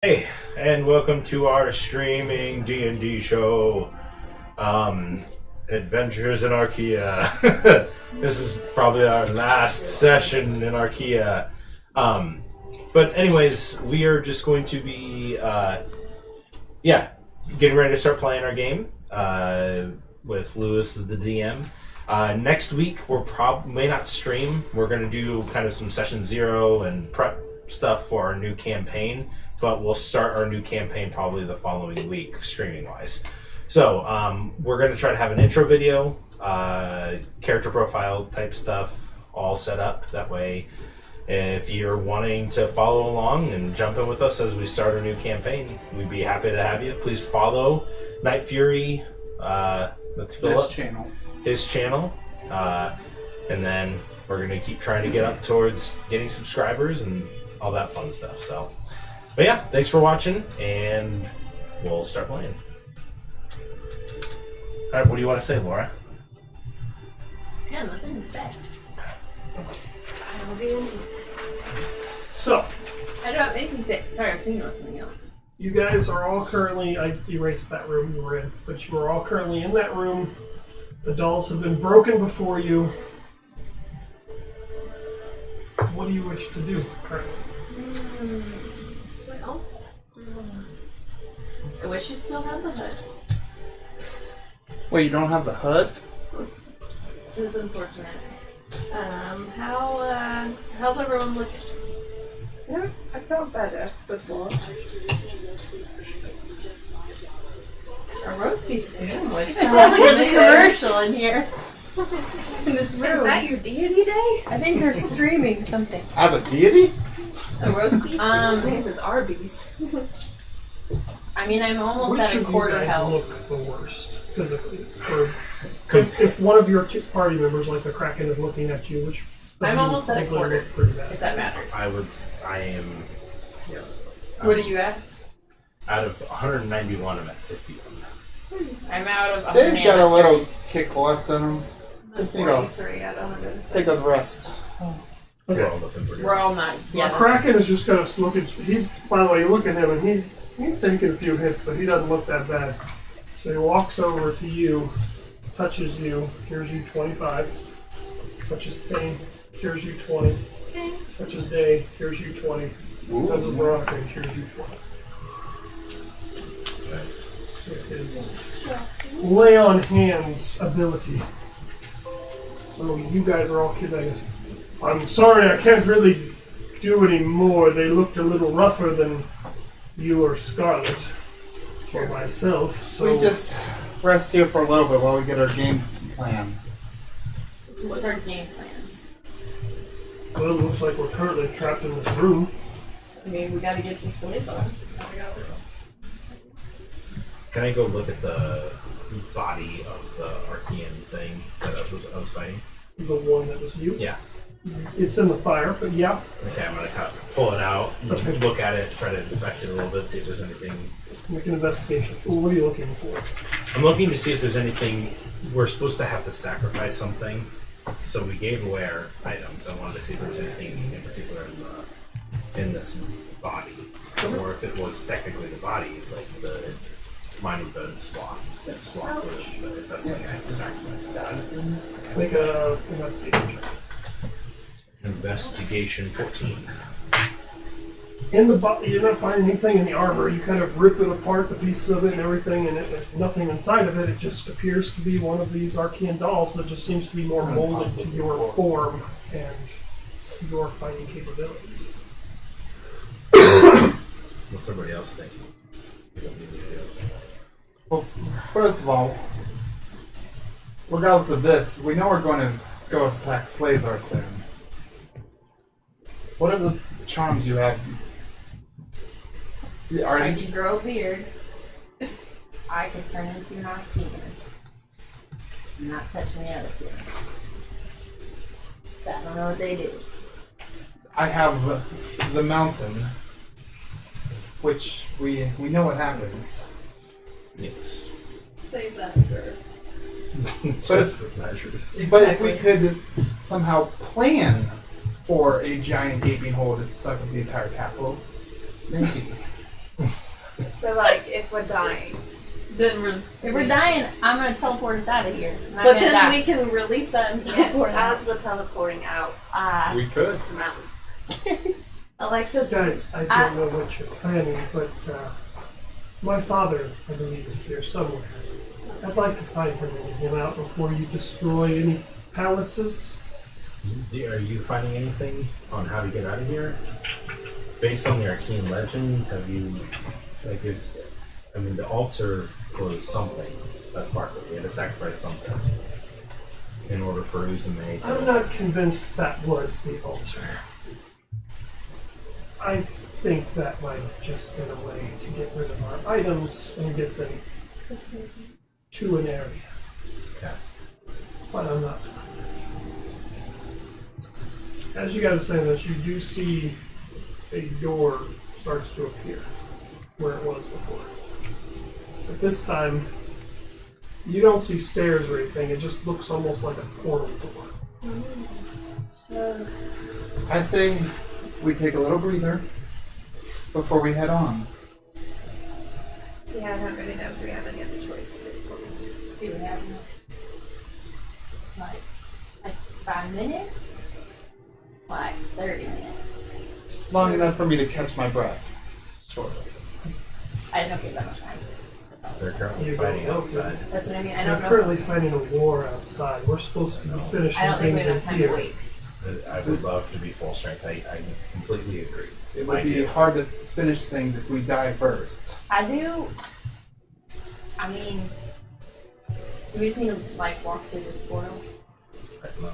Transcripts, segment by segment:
Hey, and welcome to our streaming D&D show, Adventures in Arkeya. This is probably our last session in Arkeya. But anyways, we are just going to be, getting ready to start playing our game, with Lewis as the DM. Next week, may not stream. We're going to do kind of some session 0 and prep stuff for our new campaign. But we'll start our new campaign probably the following week, streaming-wise. So we're going to try to have an intro video, character profile type stuff all set up. That way, if you're wanting to follow along and jump in with us as we start our new campaign, we'd be happy to have you. Please follow Night Fury. That's Philip. His channel. And then we're going to keep trying to get up towards getting subscribers and all that fun stuff. So. But yeah, thanks for watching, and we'll start playing. Alright, what do you want to say, Laura? Yeah, nothing to say. I'll be in. So, I don't make me say. Sorry, I was thinking about something else. you guys are all currently, I erased that room you were in, but you are all currently in that room. The dolls have been broken before you. What do you wish to do currently? Well, I wish you still had the hood. Wait, you don't have the hood? This is unfortunate. How's everyone looking? No, I felt better before. A roast beef sandwich. It sounds like there's a commercial in here. In this room. Is that your deity day? I think they're streaming something. I have a deity? A roast beef? His name is Arby's. I mean, I'm almost Which at a of you quarter guys health. look the worst physically? Or if one of your party members, like the Kraken, is looking at you, which I'm almost at a probably quarter, look pretty bad. if that matters. I am... Yeah. What are you at? Out of 191, I'm at 51. I'm out of Dave's got a 100. little kick left in him. Just need to 43 out of 106. take a rest. We're all looking pretty We're all not. The Yeah. Kraken is just going to look at you. By the way, you look at him, and he's taking a few hits, but he doesn't look that bad. So he walks over to you, touches you, cures you 25. Touches Pain, cures you 20. Thanks. Touches Day, cures you 20. Touches Veronica, cures you 20. Nice. With his lay on hands ability. So you guys are all kidnapped. I'm sorry, I can't really do any more. They looked a little rougher than you or Scarlet for myself. So We just rest here for a little bit while we get our game plan. So what's our game plan? well, it looks like we're currently trapped in this room. I mean, we gotta get to Salazar. Can I go look at the body of the Arkeyan thing that I was fighting? The one that was you. Yeah. It's in the fire, but yeah. Okay, I'm gonna pull it out, Okay. look at it, try to inspect it a little bit, see if there's anything. Make an investigation. Well, what are you looking for? I'm looking to see if there's anything. We're supposed to have to sacrifice something, so we gave away our items. I wanted to see if there's anything in particular in this body, or if it was technically the body, like the mine would have been sloth, but if that's something I have to sacrifice instead. Make a investigation check. Investigation 14. In the body, you're not finding anything in the armor. You kind of rip it apart, the pieces of it and everything, and there's nothing inside of it. It just appears to be one of these Arkeyan dolls that just seems to be more molded to your form and your fighting capabilities. What's everybody else thinking? We don't need to do. Well, first of all, regardless of this, we know we're going to go attack Salazar soon. What are the charms you have? Are I you, could grow a beard. I could turn into an Arkeyan. Not touch any other two. So I don't know what they do. I have the mountain, which we know what happens. Yes. Save that for. Desperate measures. But if we could somehow plan for a giant gaping hole to suck up the entire castle, maybe. So, like, if we're dying, Then if we're dying, I'm gonna teleport us out of here. I'm not but gonna then die. we can release that and Yes, teleport as we're teleporting out. We could. The mountain. I like this. Guys, I don't know what you're planning, but my father, I believe, is here somewhere. I'd like to find him and get him out before you destroy any palaces. Are you finding anything on how to get out of here? Based on the Arkeyan legend, have you, like, the altar was something. That's part of it. You had to sacrifice something in order for Uzume to... I'm not convinced that was the altar. I think that might have just been a way to get rid of our items and get them to an area. Okay. But I'm not positive. As you guys are saying this, you do see a door starts to appear where it was before. But this time, you don't see stairs or anything. It just looks almost like a portal door. So, I say we take a little breather before we head on. yeah, I don't really know if we have any other choice at this point. Do we have like 5 minutes? Like 30 minutes? Just long enough for me to catch my breath. Short. I don't know if we have that much time. That's all. They're currently You fighting don't know. outside. That's what I mean. I We're don't know. currently fighting a war outside. We're supposed to be finishing I don't think we things in have time to here. wait. I would love to be full strength. I completely agree. It would be hard to finish things if we die first. I do. I mean, do we just need to like walk through this portal? I don't know.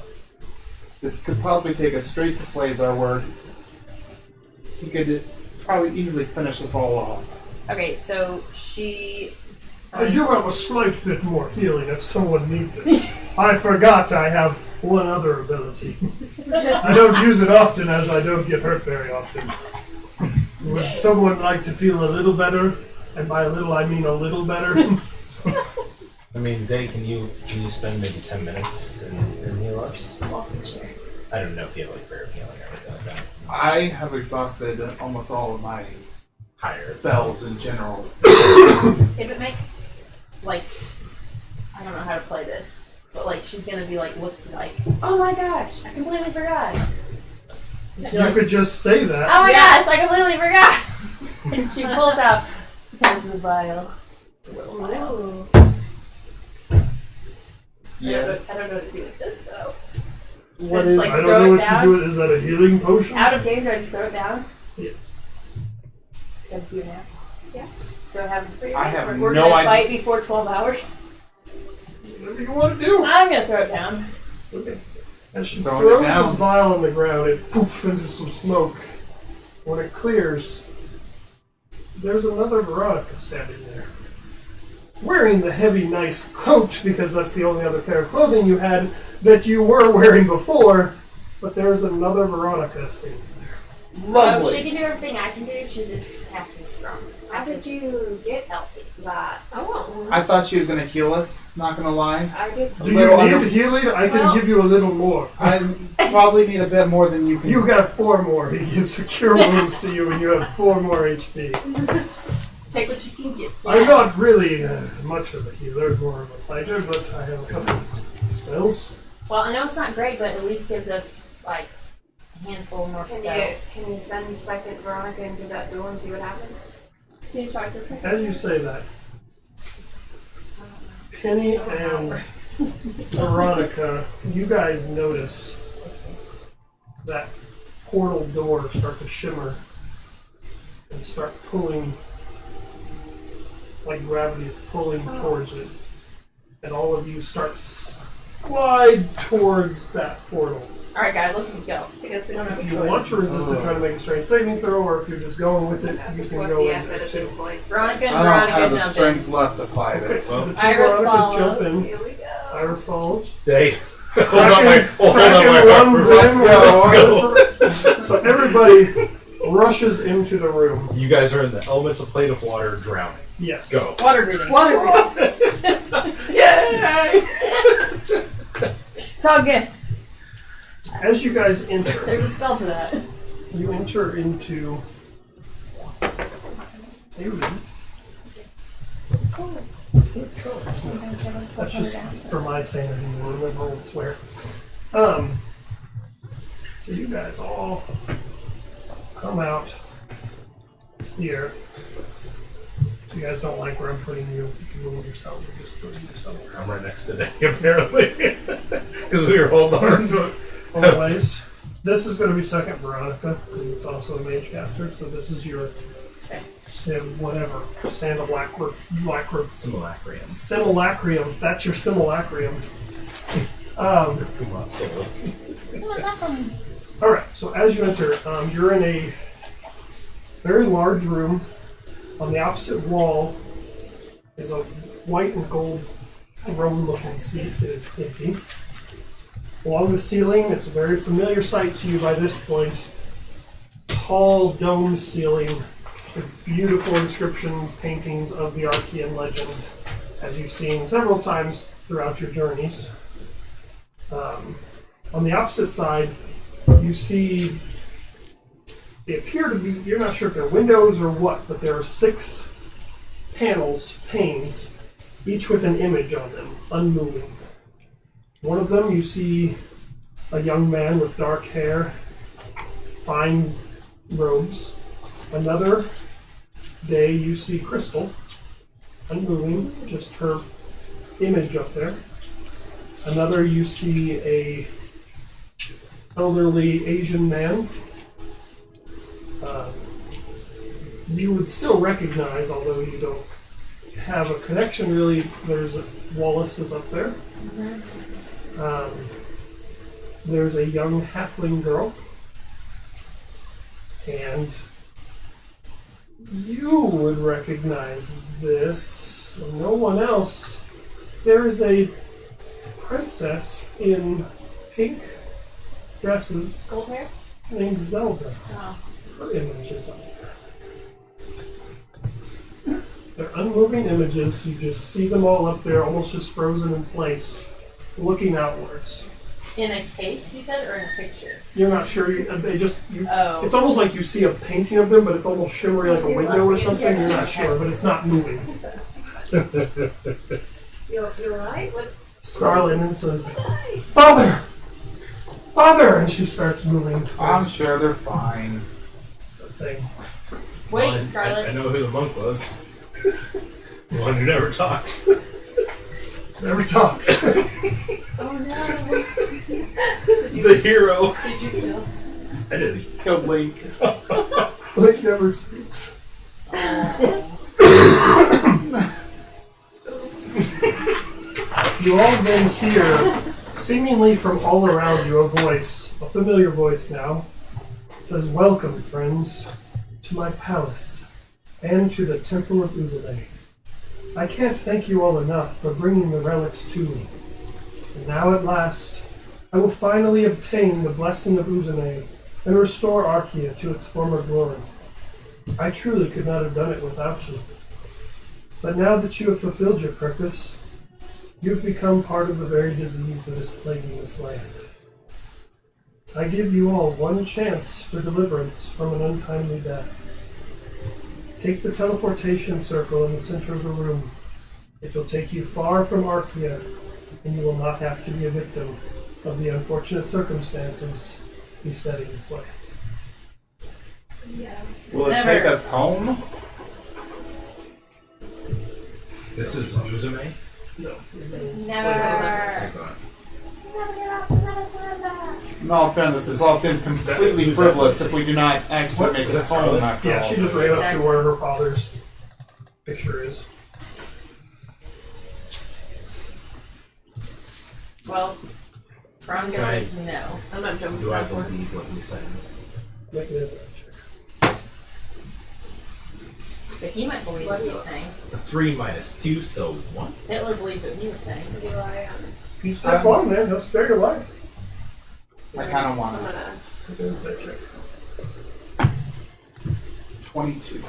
This could possibly take us straight to Slazar, where he could probably easily finish us all off. Okay, so she. I do have a slight bit more healing if someone needs it. I forgot I have one other ability. I don't use it often as I don't get hurt very often. Would someone like to feel a little better? And by a little, I mean a little better. I mean, Day, can you spend maybe 10 minutes and heal us? Off the chair. I don't know if you have like prayer healing or anything like that. I have exhausted almost all of my Higher spells in general. If it makes like, I don't know how to play this, but like she's gonna be like, look like, oh my gosh, I completely forgot. You could just say that. Oh my gosh, I completely forgot. And she pulls out Thomas's vial. It's a little vial. Yes. I don't know what to do with this, though. What It's is? like- I don't throw know it what down. you do. Is that a healing potion? Out of game, do I just throw it down? Yeah. Do I have to do it now? Yeah. Do I have? I have We're no gonna idea. fight before 12 hours. Whatever you want to do. I'm gonna throw it down. Okay. As she Throwing throws it down. this vial on the ground, it poof into some smoke. When it clears, there's another Veronica standing there. Wearing the heavy, nice coat, because that's the only other pair of clothing you had that you were wearing before, but there's another Veronica standing there. So Lovely. she can do everything I can do. She just has to be strong. How did you get healthy? that? Oh, I thought she was going to heal us, not going to lie. I did. Do little you under- need healing? I can Well- give you a little more. I probably need a bit more than you can. You got 4 more. He gives a cure wounds to you, and you have 4 more HP. Take what you can get. I'm not really much of a healer, more of a fighter, but I have a couple of spells. Well, I know it's not great, but at least gives us like a handful more spells. Can you send second Veronica into that door and see what happens? Can you try to say? As you say that, Penny and Veronica, you guys notice that portal door start to shimmer and start pulling, like gravity is pulling towards it. And all of you start to slide towards that portal. Alright, guys, let's just go. I guess we don't have a If choice. you want to resist it, try to make a strength saving throw, or if you're just going with it, you It's can worth go the in effort there at this too. point. Veronica and I don't have Veronica the jump strength left to fight Okay, it. so the two Iris Veronicas jump follows. in. Here we go. Iris follows. Day. Hold on my Kraken runs in. Let's go. So everybody rushes into the room. You guys are in the elemental plate of water drowning. Yes. Go. Water breathing. Water breathing. Yay! It's all good. As you guys enter, There's a spell for that. you enter into a room cool. Good color. I'm gonna give him That's just 1200 for my sanity. Remember what's where. So you guys all come out here. If you guys don't like where I'm putting you, you can move yourselves and just put you somewhere. I'm right next to Dave, apparently. Because we were holding on to it. Always. This is going to be second Veronica, because it's also a mage caster, so this is your whatever. Sandalacrium. Simulacrum. Simulacrum. That's your simulacrum. Come on, Solo. Alright, so as you enter, you're in a very large room. On the opposite wall is a white and gold throne-looking seat that is empty. Along the ceiling, it's a very familiar sight to you by this point. Tall dome ceiling with beautiful inscriptions, paintings of the Arkeyan legend, as you've seen several times throughout your journeys. On the opposite side, you see, they appear to be, you're not sure if they're windows or what, but there are 6 panes, each with an image on them, unmoving. One of them, you see a young man with dark hair, fine robes. Another day, you see Crystal, unmoving, just her image up there. Another, you see a elderly Asian man. You would still recognize, although you don't have a connection really. There's Wallace is up there. There's a young halfling girl, and you would recognize this. No one else. There is a princess in pink dresses Gold hair? named Zelda. Oh. Her image is up there. They're unmoving images. You just see them all up there, almost just frozen in place, looking outwards. In a case, you said, or in a picture? You're not sure. Oh. It's almost like you see a painting of them, but it's almost shimmery like a window or something. You're not sure, but it's not moving. You alright? What? Scarlet and says, "Father! Father!" And she starts moving I'm towards sure they're fine. the thing. Wait, I Scarlet. know who the monk was. The one who never talks. Never talks. Oh no. The hero. Did you kill? I did. Killed Link. Link never speaks. You all then hear, seemingly from all around you, a voice, a familiar voice now, says, "Welcome, friends, to my palace, and to the Temple of Uzume. I can't thank you all enough for bringing the relics to me. And now at last, I will finally obtain the blessing of Uzume and restore Arkeya to its former glory. I truly could not have done it without you. But now that you have fulfilled your purpose, you've become part of the very disease that is plaguing this land. I give you all one chance for deliverance from an untimely death. Take the teleportation circle in the center of the room. It will take you far from Arkeya, and you will not have to be a victim of the unfortunate circumstances besetting this land." Yeah. Will it Never. take us home? This is Uzume. No. Never. In all fairness, this all seems completely frivolous if we do not actually make Was it that home Scarlet? after Yeah, all she just this. ran up to where her father's picture is. Well, Ron Can I- says no. I'm not jumping Do I backward. believe what you said? Make an insight check. But he might believe what he's saying. It's a 3 minus 2, so 1. Hitler believed what he was saying. Do I, You step on, man. He'll spare your life. I kind of I'm want gonna. Make an insight check. 22.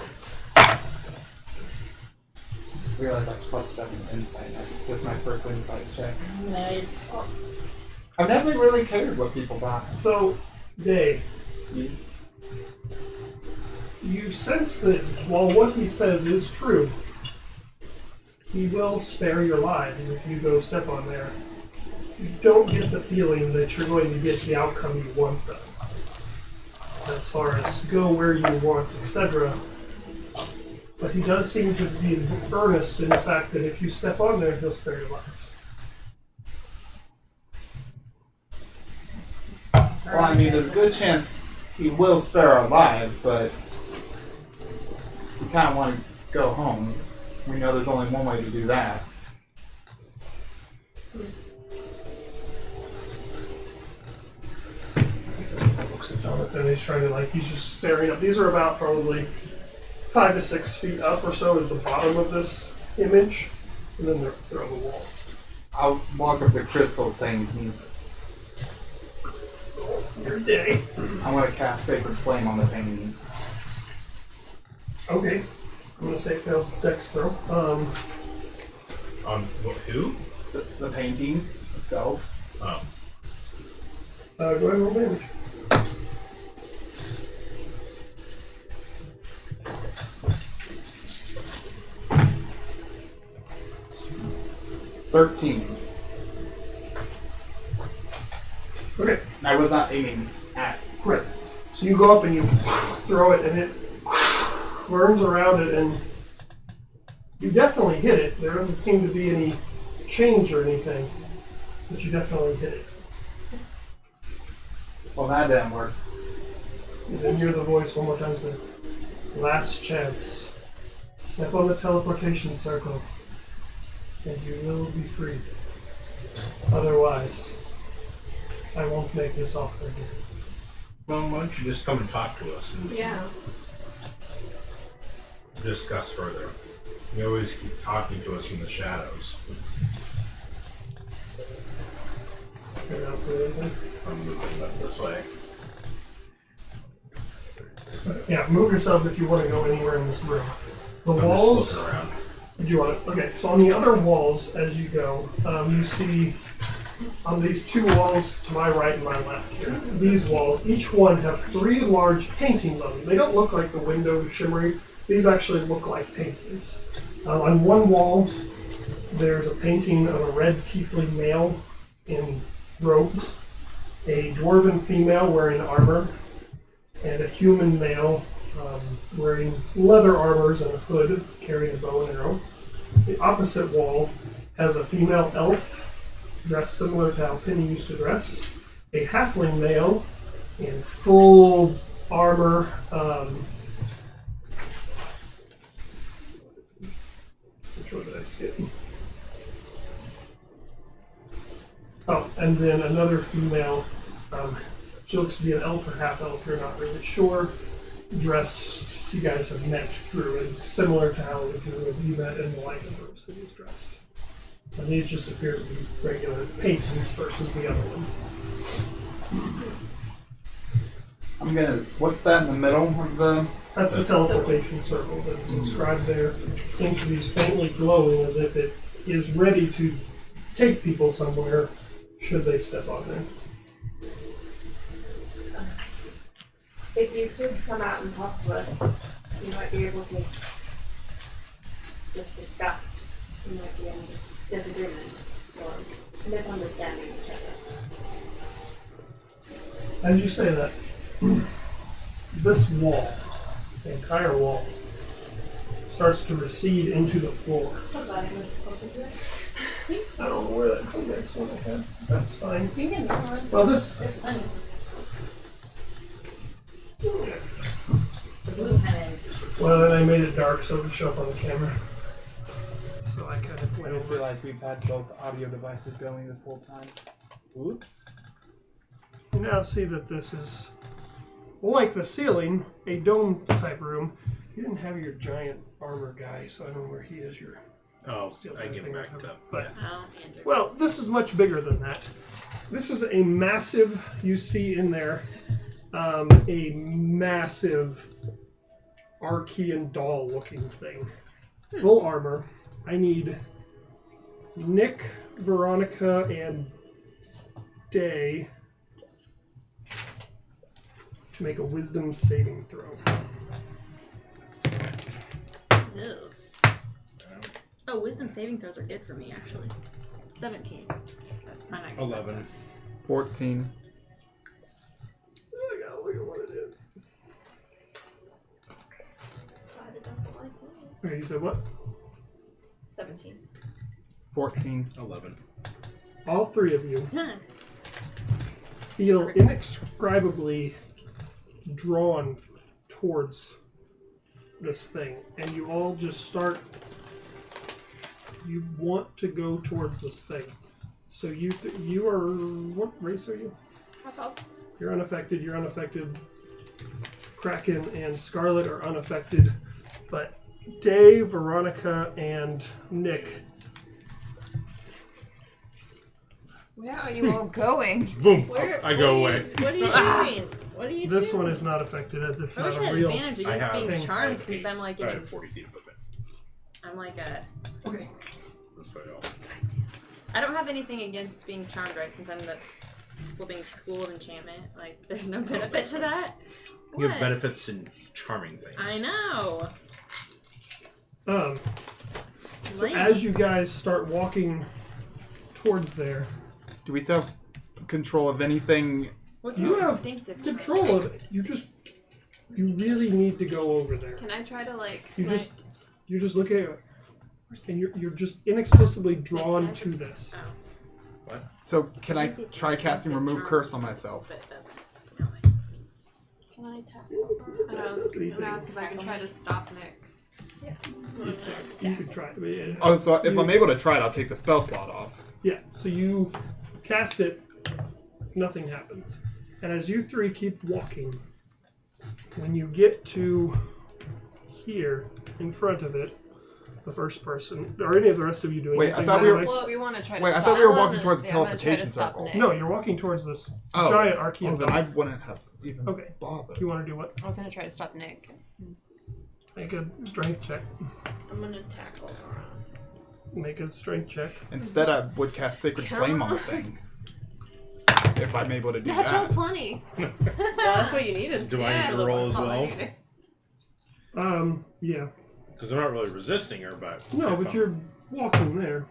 I realize I have +7 insight. This is my first insight check. Nice. I've never really cared what people thought. So, Day, Please. you sense that while what he says is true, he will spare your lives if you go step on there. You don't get the feeling that you're going to get the outcome you want, though. As far as go where you want, etc. But he does seem to be earnest in the fact that if you step on there, he'll spare your lives. Well, I mean, there's a good chance he will spare our lives, but we kind of want to go home. We know there's only one way to do that. Looks at Jonathan, he's trying to he's just staring up. These are about probably 5 to 6 feet up or so is the bottom of this image, and then they're on the wall. I'll walk up the crystal things and Your day. I want to cast Sacred Flame on the painting. Okay. I'm going to say it fails its dex throw. On who? The painting itself. Oh. Go ahead and roll damage. $13. Okay. I was not aiming at. Great. So you go up and you throw it, and it burns around it, and you definitely hit it. There doesn't seem to be any change or anything, but you definitely hit it. Well, that didn't work. You then hear the voice one more time say, "Last chance. Step on the teleportation circle, and you will be free. Otherwise, I won't make this offer again." Well, why don't you just come and talk to us and Yeah. discuss further? You always keep talking to us from the shadows. Anyone else do anything? I'm moving up this way. Yeah, move yourself if you want to go anywhere in this room. The I'm walls. just looking around. Do you want to? Okay, so on the other walls, as you go, you see on these two walls to my right and my left here, these walls, each one have 3 large paintings on them. They don't look like the windows shimmery. These actually look like paintings. On one wall, there's a painting of a red tiefling male in robes, a dwarven female wearing armor, and a human male wearing leather armors and a hood, carrying a bow and arrow. The opposite wall has a female elf dressed similar to how Penny used to dress, a halfling male in full armor. Which one did I skip? Oh, and then another female. She looks to be an elf or half elf, you're not really sure. Dressed, you guys have met druids, similar to how if you met in the lycanthrope city is dressed. And these just appear to be regular paintings versus the other one. I'm gonna. What's that in the middle of the? That's the teleportation circle that is inscribed there. It seems to be faintly glowing as if it is ready to take people somewhere should they step on there. If you could come out and talk to us, you might be able to just discuss. You might be in disagreement or misunderstanding each other. As you say that, this wall, the entire wall, starts to recede into the floor. Somebody move closer to it. I don't know where that Kleenex one I had. That's fine. You can get one. Well, this. There's plenty. The blue pen is. Well, then I made it dark so it would show up on the camera. So I kind of I went just over it. realized we've had both audio devices going this whole time. Oops. You now see that this is, like the ceiling, a dome type room. You didn't have your giant armor guy, so I don't know where he is. Your Oh, steel I get thing back covered. up. But Oh, Andrew. well, this is much bigger than that. This is a massive. You see in there, a massive Arkeyan doll-looking thing, full armor. I need Nick, Veronica, and Day to make a wisdom saving throw. Ew. Oh, wisdom saving throws are good for me, actually. 17. That's fine. 11. 14. Look at what it is. Glad it doesn't like me. Okay, you said what? 17. 14. 11. All three of you Huh. feel inextricably drawn towards this thing, and you all just start. You want to go towards this thing. So you are, what race are you? You're unaffected. You're unaffected. Kraken and Scarlet are unaffected, but Dave, Veronica, and Nick. Where are you all going? Boom! Where, I go away. What are you doing? What are you doing? This one is not affected as it's I not wish I a had real. advantage I against have- being charmed I since I'm like I getting. have 40 feet of movement. I'm like a. Okay. That's what I know. I don't have anything against being charmed, right? Since I'm the flipping school of enchantment. Like, there's no benefit to that. You have What? benefits in charming things. I know. So Lame. as you guys start walking towards there, Do we still have control of anything? What's you have instinctive? control of it. You really need to go over there. Can I try to like? You're just looking at it, and you're just inexplicably drawn to this. Oh, So can I Easy try to casting see remove the curse charm. on myself? but it doesn't. Can I tackle? I was going to ask if I can try to stop Nick. You could try it. But yeah. Oh, so if I'm able to try it, I'll take the spell slot off. Yeah, so you cast it, nothing happens. And as you three keep walking, when you get to here, in front of it, the first person, or any of the rest of you doing Wait, I anything thought we that were- way? Well, we want to try to Wait, I stop. thought we were him, walking towards the yeah, I'm gonna try to teleportation stop circle. Nick. No, you're walking towards this Oh. giant Arkeya. Oh, then I wouldn't have even Okay. bothered. You want to do what? I was going to try to stop Nick. Make a strength check. I'm going to tackle around. Make a strength check. Instead, I would cast Sacred Come Flame on the on. thing. If I'm able to do Natural that. 20. Well, that's what you needed. Do I need to roll as All I well? needed. Yeah. Because I'm not really resisting her, but... No, if but I'm- you're walking there.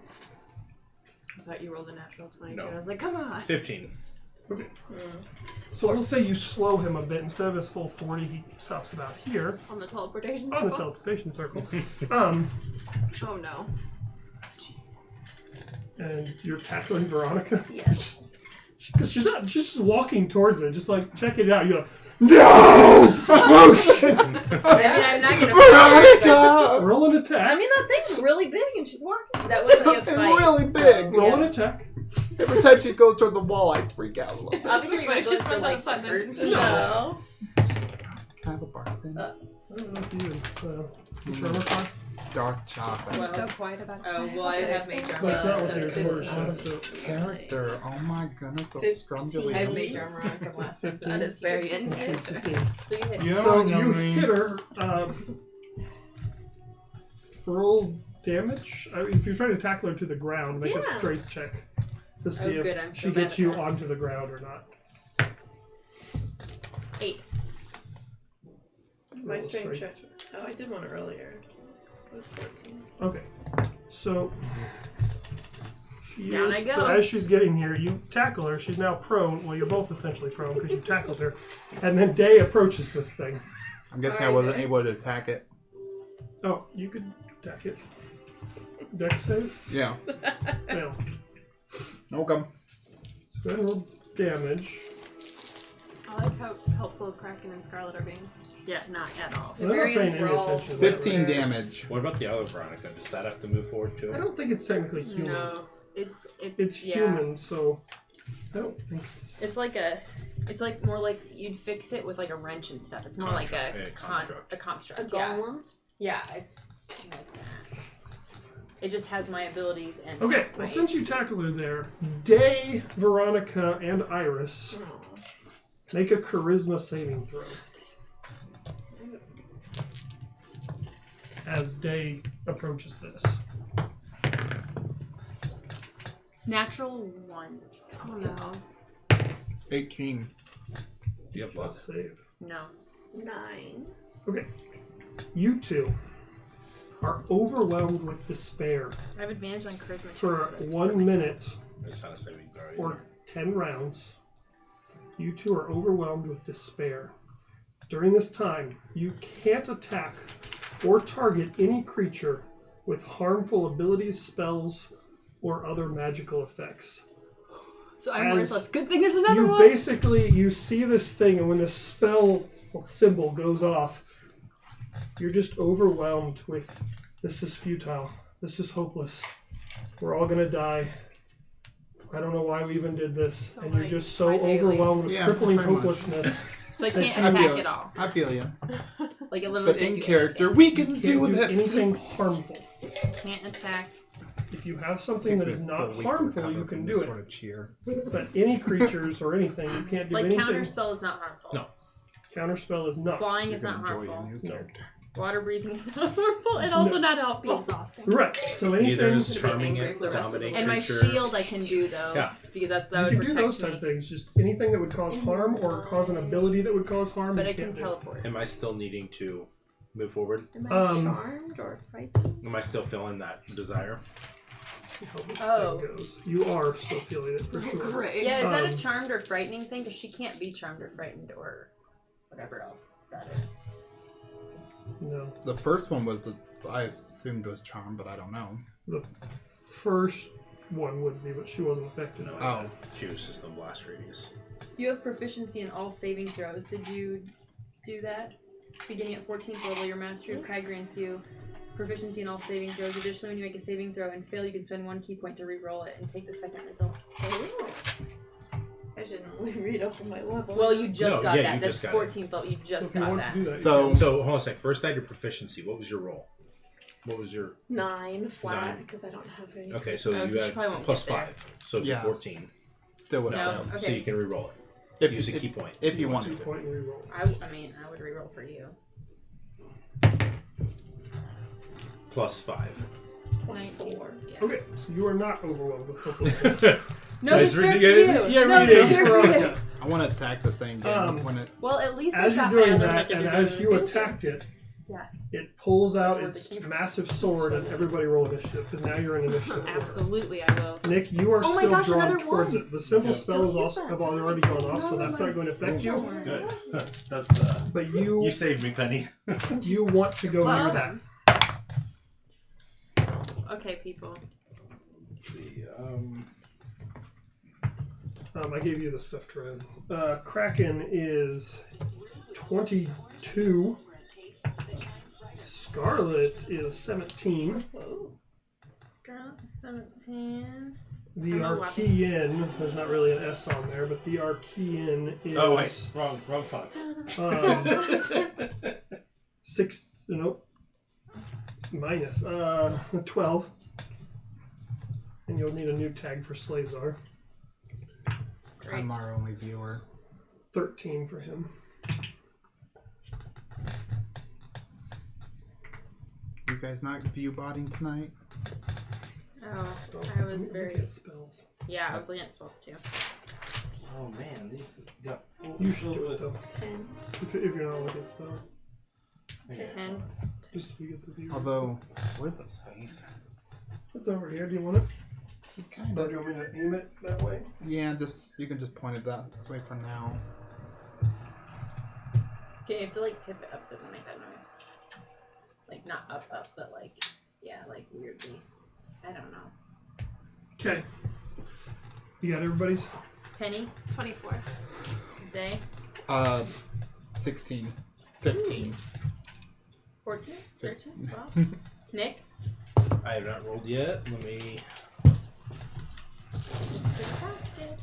I thought you rolled a natural 22. No. I was like, come on. 15. Okay. So we'll say you slow him a bit. Instead of his full 40, he stops about here On the teleportation on the circle? teleportation circle. Oh no. And you're tackling Veronica. Yes. Because she's not just walking towards it, just like check it out. You're like, no! Oh shit! I mean, I'm not gonna. Veronica! Roll an attack. I mean, that thing's really big and she's walking. That would be a It's fight. really big. Roll an attack. Every time she goes toward the wall, I freak out a little bit. Obviously, But you're it's going just for runs like outside the the- hurt. No. Can I have a bark then? Up to you. What's your armor class? Dark chocolate. Well, So quiet about Oh, well, I have major armor. What's that with so your it's armor? 15. What is it? Character. Oh my goodness, so 15. scrumdiddly. I have major armor on from last time. 15. That is very And she's in. 15. So you hit. Yeah, So I know you me. hit her. Roll damage. If you're trying to tackle her to the ground, make a Yeah. strength check to see Oh, good, if I'm so she bad gets at you that. onto the ground or not. 8. My Roll a strength check. Oh, I did one earlier. It was 14. Okay, so Down I go. So as she's getting here, you tackle her. She's now prone. Well, you're both essentially prone because you tackled her. And then Day approaches this thing. I'm guessing I wasn't able to attack it. Oh, you could attack it. Dex save? Yeah. Fail. Okay. So go ahead and roll damage. I like how helpful Kraken and Scarlet are being. Yeah, not at all. Well, they're not very paying any enthralled. attention to that 15 right damage. What about the other Veronica? Does that have to move forward too? now. I don't think it's technically human. No, it's It's yeah. human, so I don't think it's. It's like more like you'd fix it with like a wrench and stuff. It's more like a Construct. a construct. A Yeah. golem? Yeah, it's like that. It just has my abilities and Okay, well, since you tackle her there, Day, Veronica, and Iris make a charisma saving throw. As Day approaches this. natural 1. Oh no. 18. Do you have Let's lots? save. No. 9. Okay. You two are overwhelmed with despair I have advantage on charisma. for checks, but it's 1 for minute It's not a saving throw. or 10 rounds. You two are overwhelmed with despair. During this time, you can't attack or target any creature with harmful abilities, spells, or other magical effects. So I'm As worthless. Good thing there's another You one. basically, you see this thing, and when the spell symbol goes off, you're just overwhelmed with, this is futile. This is hopeless. We're all going to die. I don't know why we even did this. So and you're like just so my daily. overwhelmed with Yeah, crippling pretty much. hopelessness. So I can't I attack feel at all. I feel you. Like it literally But can't in do character, anything. we can Can't do do this. anything harmful. Can't attack. If you have something that is not harmful, you can do it. Sort of cheer. But any creatures or anything, you can't do Like anything. counterspell is not harmful. No. Counterspell is not. Flying You're is not gonna enjoy harmful. a new No. character. Water breathing is not harmful, and also not helpful. Exhausting. Right. So Either anything. is Should be charming angry it, for the rest of dominate the And my creature. shield I can do though, Yeah. because that You would can do protect those type of me. things. Just anything that would cause harm or cause an ability that would cause harm. But you I can can't do. teleport. Am I still needing to move forward? Am I charmed or frightened? Am I still feeling that desire? See how this Oh. thing goes. You are still feeling it for sure. Great. Yeah, is that a Um, charmed or frightening thing? Because she can't be charmed or frightened or whatever else that is. No. The first one was I assumed was charm, but I don't know. The first one would be, but she wasn't affected. No, Oh. She was just the blast radius. You have proficiency in all saving throws. Did you do that? Beginning at 14th level, your Mastery of Kai grants you proficiency in all saving throws. Additionally, when you make a saving throw and fail, you can spend 1 key point to re-roll it and take the second result. I shouldn't only read up on my level. Well, you just No, got yeah, that. you That's just got it. 14th level. You So just if you got want that. to do that, So- you can. So hold on a sec. First, I had your proficiency. What was your roll? What was your? 9 flat 9. because I don't have any. Okay, so Oh, you so she had probably won't plus get there. 5, so it'd Yeah. be 14. Still would No. have. Okay. So you can re-roll it. If Use a if- key point if you want wanted Two to. point and reroll. I mean, I would re-roll for you. Plus 5. 24. Yeah. Okay, so you are not overwhelmed with hopelessness. No, Nice it's fair for reading you. it. Yeah, no, read it's it. fair for you. I want to attack this thing again when it. Well, at least As I you're got doing my other that, like, and you're as doing you it. attacked it, Yes. it pulls out That's its worth the key. massive sword, and everybody roll initiative, because now you're in initiative order. Absolutely, I will. Nick, you are Oh my still gosh, drawn another towards one. it. The simple Yeah. spells Don't use also that. have already gone off, so No, that's not going to affect you. Good. That's But you saved me, Penny. you want to go near that. Okay, people. Let's see. I gave you the stuff to run. Kraken is 22. Scarlet is 17. Scarlet 17. The I'm a Arkeyan, there's not really an S on there, but the Arkeyan is Oh wait, wrong song. 6. Nope. Minus 12. And you'll need a new tag for Slavesar. Great. I'm our only viewer. 13 for him. You guys not view botting tonight? Oh, Oh, I was look very. at spells. Yeah, I was looking at spells too. Oh man, these got full. You should do it though. 10. If you're not looking at spells. 10. Just so we get the view. Although, Where's the face? It's over here. Do you want it? you kind Or of. do you want me to aim it that way? Yeah, just you can just point it this way for now. Okay, you have to like tip it up so it doesn't make that noise. Like not up, but like yeah, like weirdly. I don't know. Okay. You got everybody's? Penny, 24. Day, 16, 15. 14, 13, 12. Nick, I have not rolled yet. Let me. Mr. Basket.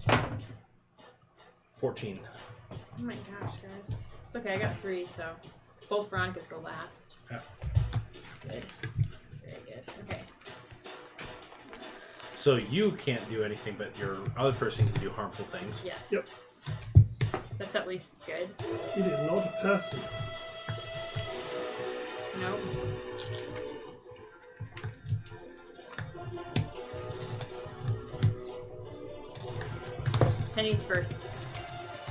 14. Oh my gosh, guys. It's okay, I got 3, so both Veronica's go last. Yeah. It's good. It's very good. Okay. So you can't do anything, but your other person can do harmful things. Yes. Yep. That's at least good. It is not a person. Nope. Penny's first.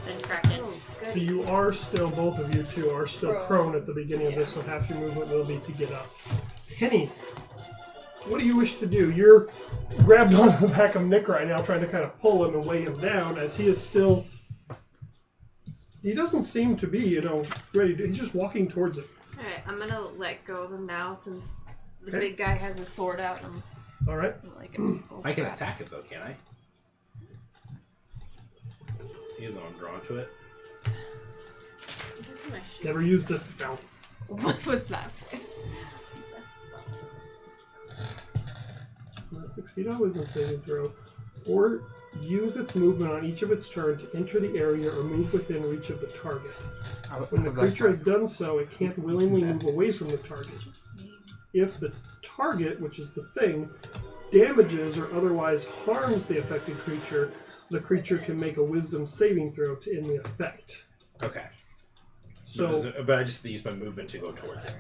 Then Kraken. Oh, So good. you are still, both of you two are still Prone. prone at the beginning of this, so half your movement will be to get up. Kenny, what do you wish to do? You're grabbed onto the back of Nick right now, trying to kind of pull him and weigh him down, as he is still... He doesn't seem to be, ready to... He's just walking towards it. Alright, I'm gonna let go of him now since the big guy has his sword out. And Alright. I can attack it though, can't I? Even though I'm drawn to it. Never used this spell. What was that? Succeed on wisdom saving throw, or use its movement on each of its turn to enter the area or move within reach of the target. When the creature has done so, it can't willingly move away from the target. If the target, which is the thing, damages or otherwise harms the affected creature, the creature can make a wisdom saving throw to end the effect. Okay. So, but I just use my movement to go towards it.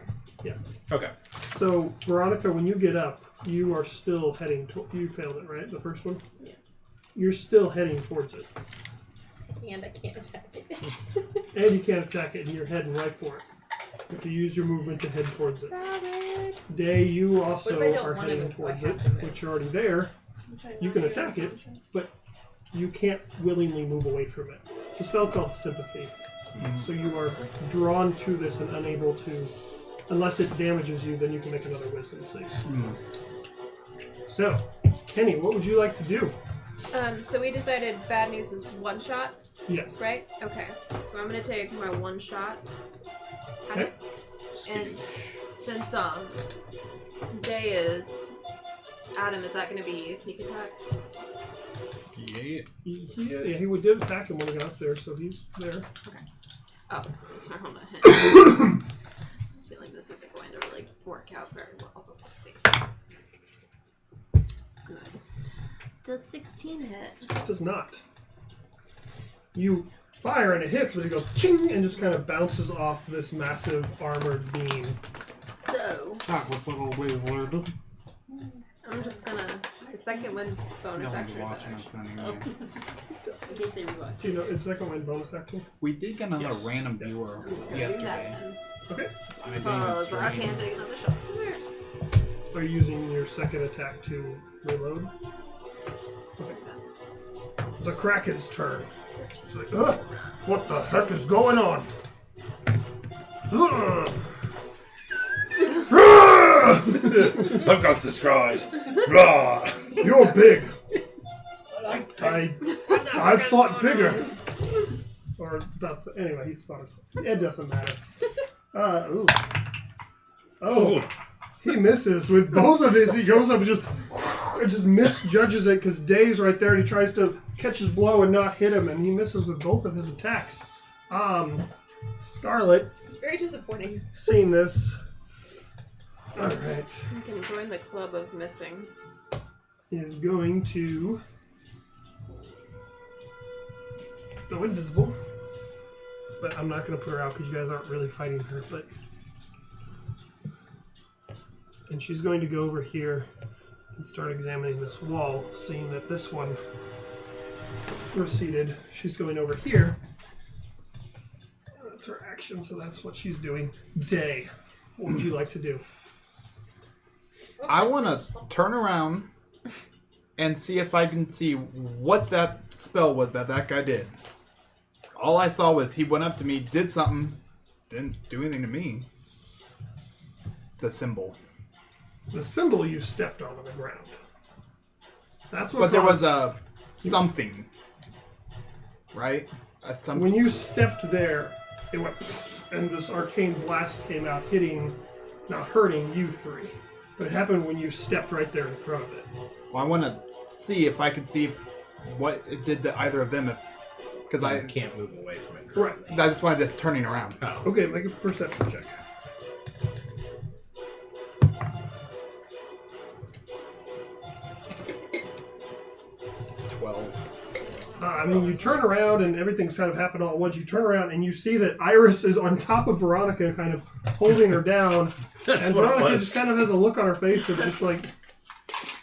yes. Okay. So, Veronica, when you get up, you are still heading you failed it, right? The first one? Yeah. You're still heading towards it. And I can't attack it. And you can't attack it, and you're heading right for it. You have to use your movement to head towards it. Day, you also What if I don't are want to heading move? towards I it, have to move. which you're already there. You can attack it, but you can't willingly move away from it. It's a spell called Sympathy. So you are drawn to this and unable to, unless it damages you, then you can make another wisdom save. So, Kenny, what would you like to do? So we decided bad news is one shot, Yes. right? Okay. So I'm gonna take my one shot at Okay. it. And since Day is Adam, is that gonna be sneak attack? Yeah. He would did attack him when he got up there, so he's there. Oh, sorry, hold on. I feel like this isn't going to really work out very well, but let's see. Good. Does 16 hit? It does not. You fire and it hits, but it goes ching and just kind of bounces off this massive armored beam. So, Talk with little wizard. I'm just gonna... The second one bonus No one's action. watching us anyway. In case they rewatch. Do you know, is second one bonus action? We did get another Yes. random viewer I'm just gonna do yesterday. that then. Okay. I didn't Oh, even so I stream. can't take another shot. Are you using your second attack to reload? Okay. The Kraken's turn. It's like, ugh, what the heck is going on? Ugh. I've got disguise. Rah! You're big. I've fought bigger. Or that's anyway. He's fought. It doesn't matter. Ooh. Oh, he misses with both of his. He goes up and just misjudges it because Dave's right there, and he tries to catch his blow and not hit him, and he misses with both of his attacks. Scarlet, It's very disappointing. seeing this. All right. You can join the club of missing. Is going to go invisible, but I'm not going to put her out because you guys aren't really fighting her. But and she's going to go over here and start examining this wall, seeing that this one receded. She's going over here. That's her action, so that's what she's doing. Day, what would you like to do? I want to turn around and see if I can see what that spell was that guy did. All I saw was he went up to me, did something, didn't do anything to me. The symbol. The symbol you stepped on the ground. That's what. But there caused- was a something, right? A something. When you stepped there, it went, and this arcane blast came out, not hurting you three. But it happened when you stepped right there in front of it. Well, I want to see if I can see what it did to either of them. Because I I can't move away from it. Correct. I just wanted this turning around. Oh. Okay, make a perception check. 12. I mean, you turn around and everything's kind of happened all at once. You turn around and you see that Iris is on top of Veronica, kind of holding her down. That's And what it Veronica was. just kind of has a look on her face of just like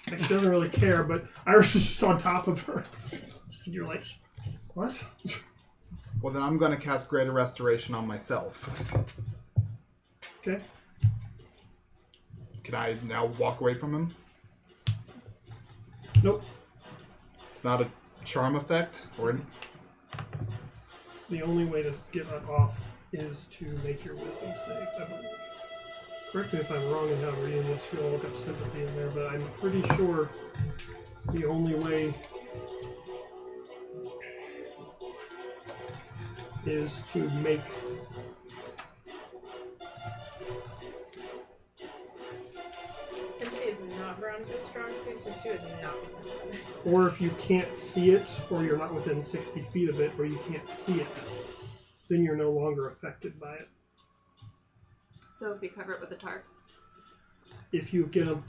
she doesn't really care, but Iris is just on top of her. And you're like, what? Well, then I'm going to cast Greater Restoration on myself. Okay. Can I now walk away from him? Nope. It's not a charm effect? Or The only way to get that off is to make your wisdom save, I believe. Correct me if I'm wrong in how I'm reading this. You'll look up sympathy in there, but I'm pretty sure the only way is to make Sympathy is not Veronica's strong suit, so she would not be sympathetic. or if you can't see it, or you're not within 60 feet of it, or you can't see it, then you're no longer affected by it. So if you cover it with a tarp. If you get a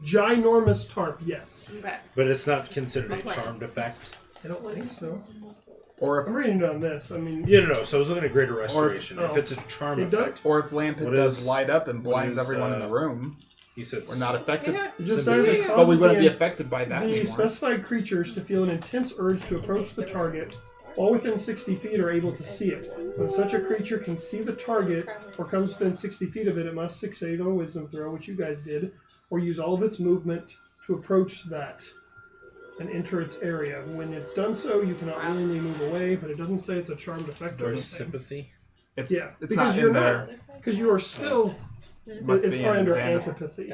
ginormous tarp, yes. Okay. But it's not considered a Okay. charmed effect. I don't think so. or I'm if reading it on this. I mean, Yeah, no. So I was looking at greater restoration. If oh. it's a charm It does- effect, or if lamp it What does is- light up and what blinds is, everyone in the room. he said We're not affected. Yeah. it just says it But But causes we wouldn't be the, affected by that the anymore. specified creatures to feel an intense urge to approach the target. All within 60 feet are able to see it. When such a creature can see the target or comes within 60 feet of it, it must succeed on a wisdom throw, which you guys did, or use all of its movement to approach that and enter its area. When it's done so, you cannot willingly move away, but it doesn't say it's a charmed effect or There's anything. sympathy. It's Yeah, it's because not you're in not. there. Because you are still... Must it's be probably an under example. antipathy.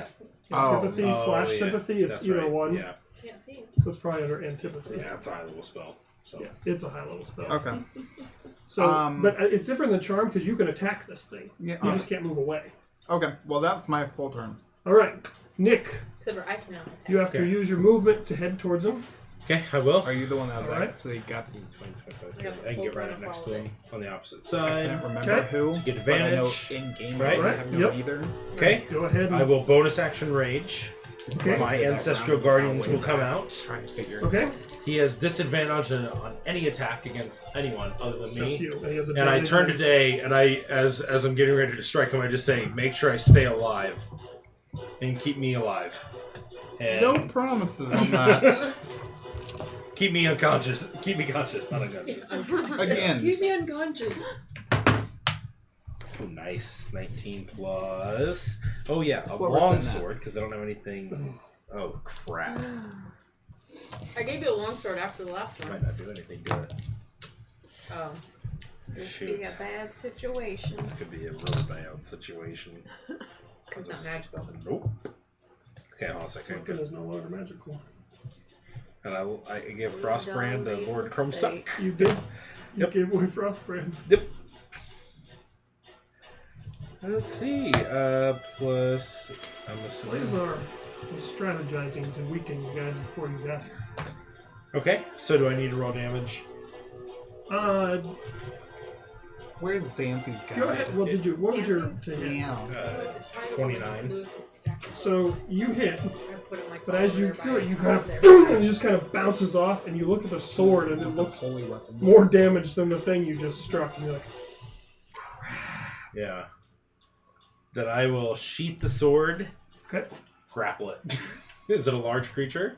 Oh. Antipathy slash sympathy, it's That's either right. one. Yeah, Can't see. So it's probably under antipathy. yeah, it's a high level spell. So Yeah, it's a high level spell. Okay. So, Um, but it's different than charm because you can attack this thing. Yeah. You just can't move away. Okay. Well, that's my full turn. All right, Nick, Except for I cannot attack. you have to Okay. use your movement to head towards him. okay, I will. Are you the one that Alright. So you got? I got the I can full get right point up of next all to of him on the opposite I side. can't remember Okay. who. To get but I know advantage. in game. Right. I have no Yep. either. Okay, Go ahead. I will bonus action rage. Okay. My ancestral guardians will come out. Trying to figure. Okay. He has disadvantage on any attack against anyone other than Except me. you. And, he has And I advantage turn on- today, and I, as I'm getting ready to strike him, I just say, make sure I stay alive, and keep me alive, and No promises on that. keep me unconscious. Keep me conscious, not unconscious. Again. Keep me unconscious. Oh, nice, 19 plus. Oh yeah, That's a what we're long sitting at. sword because I don't have anything. Oh crap! I gave you a longsword after the last Might one. not do anything good. Oh. This Shoot. be a bad situation. This could be a really bad situation. It's not magical. Nope. Okay, hold on a second. Fucking is no longer magical. And I give Frostbrand Don't a make Lord a Crumbsuck. mistake. You did. You Yep. gave away Frostbrand. Yep. Let's see. Plus, I'm assuming. Lazar was strategizing to weaken you guys before you got here. Okay, so do I need to roll damage? Where's Xanthi's guy? Go ahead. Well, did you? What was your Xanthi's- to hit? Yeah. It's probably 29. Lewis's stack of So books. you hit, I put him like but as you over do there it, you by- kind over of there. and it just kind of bounces off, and you look at the sword, and it looks Holy weapon. more damage than the thing you just struck, and you're like, Yeah. Then I will sheath the sword, okay. grapple it. Is it a large creature?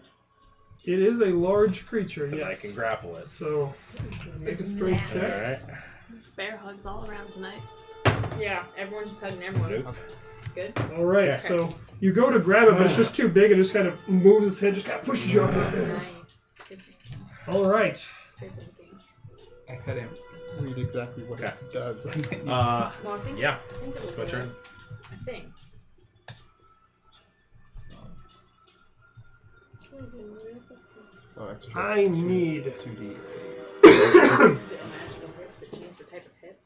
It is a large creature, Then yes. I can grapple it. So make a It's strength massive. check. Alright. Bear hugs all around tonight. Yeah, everyone's just hugging everyone. Nope. Good. All right, Okay. so you go to grab it, but it's just too big, and just kind of moves his head, just kind of pushes you off. Nice. Good thinking. All right. Good thinking. I didn't read exactly what Okay. it does. I might need to- Uh, Well, I think, yeah, I think it was it's my turn. I think. so extra I need 2D. Is it a magical hit? Does it change the type of hit?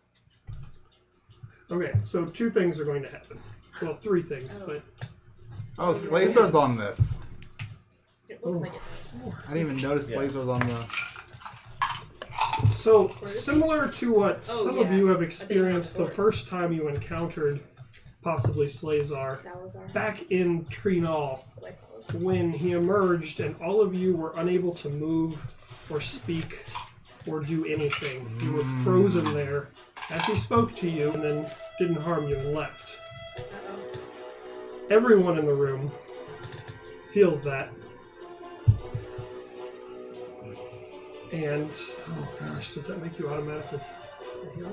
Okay, so two things are going to happen. Well, three things, but Oh, Slazer's on this. It looks Oh. like it does. I didn't even notice Yeah. Slazer's on the. so similar to what Oh, some of yeah. you have I experienced think the first time you encountered possibly Slazar, Salazar. back in Trinal, Like, when he emerged and all of you were unable to move or speak or do anything. You were frozen there as he spoke to you and then didn't harm you and left. uh-oh. Everyone in the room feels that. And, oh gosh, does that make you automatically heal?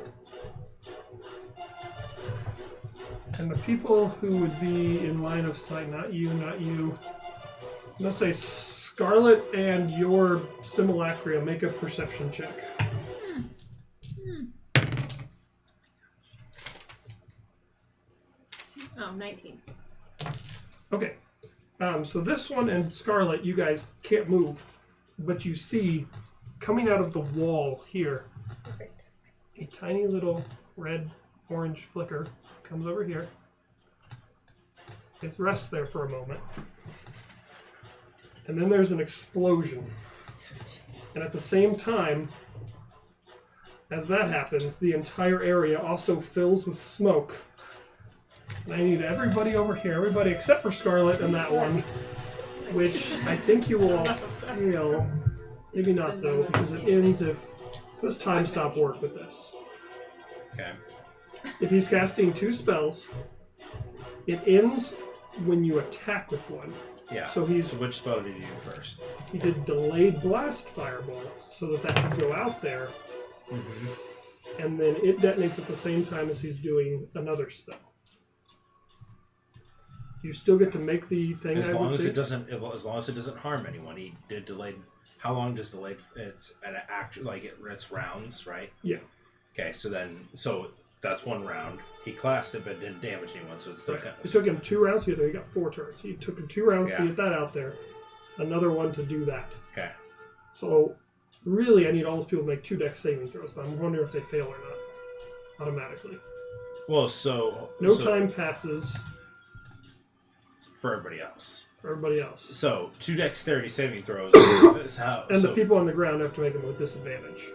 And the people who would be in line of sight, not you. Let's say Scarlet and your simulacria, make a perception check. Oh, 19. Okay. So this one and Scarlet, you guys can't move, but you see coming out of the wall here, a tiny little red-orange flicker comes over here. It rests there for a moment. And then there's an explosion. And at the same time, as that happens, the entire area also fills with smoke. And I need everybody over here, everybody except for Scarlet and that one, which I think you will all feel. Maybe not though, because it ends if... Does time stop work with this? Okay. If he's casting 2 spells, it ends when you attack with one. Yeah. So he's... So which spell did you do first? He did delayed blast fireball, so that could go out there. Mm-hmm. And then it detonates at the same time as he's doing another spell. You still get to make the thing. As long as it doesn't harm anyone. He did delayed. How long does delayed? It's an act like it's rounds, right? Yeah. Okay, so that's 1 round. He classed it, but didn't damage anyone, so it's still Right. counts. It took him 2 rounds to get there. He got 4 turns. He took him 2 rounds to Yeah. get that out there. Another one to do that. Okay. So really, I need all those people to make 2 dex saving throws, but I'm wondering if they fail or not automatically. Well, so No time passes for everybody else. for everybody else. So 2 dexterity saving throws is how. And so, the people on the ground have to make them with disadvantage.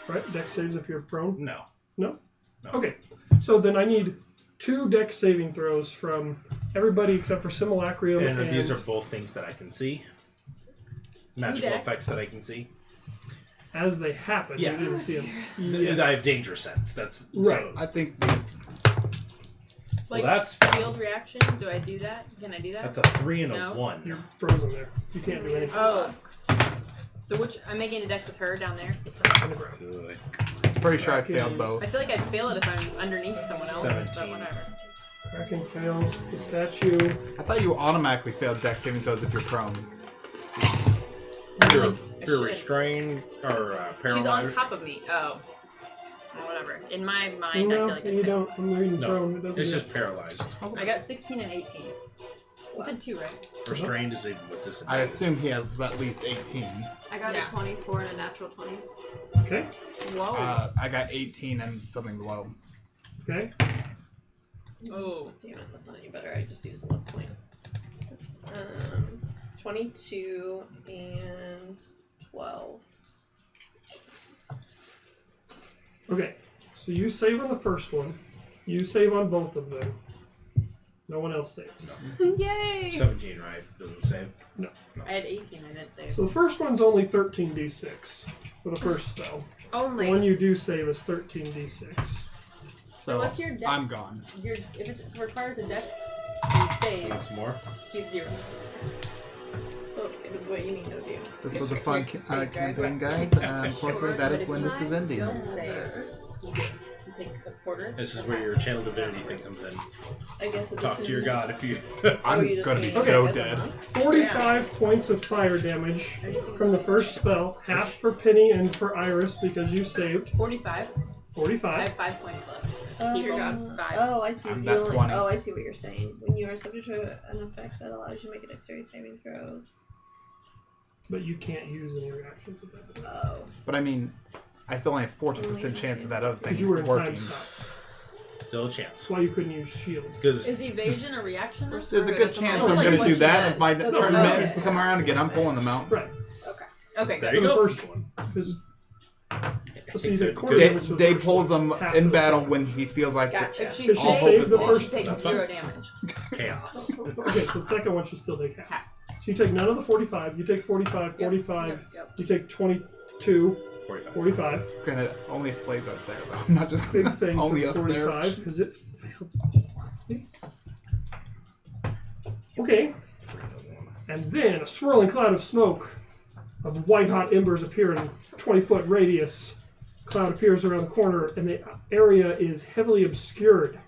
Right? Dex saves if you're prone? No. No? No. Okay. So then I need 2 dex saving throws from everybody except for Simulacrium And these are both things that I can see. Magical dex. effects that I can see. as they happen. Yeah. You didn't see them. I have danger sense. That's Right. So, I think these Like, that's field reaction, do I do that? Can I do that? that's a 3 and a No. 1. You're frozen there. You can't do anything Oh. So I'm making a dex with her down there? on the ground. Good. pretty sure I failed both. I feel like I'd fail it if I'm underneath someone else, but 17. whatever. Kraken fails. The statue. I thought you automatically failed dex saving throws if you're prone. If you're, Really? if you're Shit. restrained or paralyzed. She's on top of me. Oh. Well, whatever. In my mind, No, I feel like you I failed. don't. I'm reading No, prone. It doesn't it's do just paralyzed. I got 16 and 18. You said 2, right? Restrained is even with I disadvantage. assume he has at least 18. I got Yeah. a 24 and a natural 20. Okay. Whoa. I got 18 and something low. Okay. Oh, damn it, that's not any better. I just used 1 point. 22 and 12. Okay. So you save on the first one. You save on both of them. No one else saves. Yay! 17, right? Doesn't save. I had 18, I didn't save. So the first one's only 13d6 for the first spell. The Only. one you do save is 13d6. So what's your dex? I'm gone. If it requires a dex, you save, Once more. so you get 0. So, what you need to do? This Yes, was a yes, fun yes, campaign, guys. Unfortunately, that is when this is ending. Don't save. You take a quarter. This is where your channel divinity thing comes in. I guess it Talk to your god if you. I'm you just gonna be need- so Okay. dead. 45 points of fire damage from the first spell. Half for Penny and for Iris because you saved 45. I 45. have 5 points left. Keep your god 5. Oh, I see. I'm You're at 20. Oh, I see what you're saying. When you are subject to an effect that allows you to make a dexterity saving throw. But you can't use any reactions at that point. Oh. But I mean, I still only have 40% chance of that other Because thing you were in time working. stop. Still a chance. That's why you couldn't use shield. Because Is evasion a reaction? There's a good chance It's I'm like gonna what do she that. does. If my So turn okay. manages to come around again, I'm pulling them out. Right. Okay, There good. you For the go. first one. Because so you did quarter Dave- damage for the Dave first pulls one, them half in for the battle second. when he feels like Gotcha. If she Because All she hope saves is the lost. first she takes That's 0 damage. chaos. Okay, so the second one should still take half. So you take none of the 45. You take 45, 45. Yep. You take 22, 45. 45. Granted, only slaves are there though. I'm not just Big thing only for us there. 45 because it failed. Okay. And then a swirling cloud of smoke of white hot embers appear in a 20-foot radius. Cloud appears around the corner and the area is heavily obscured.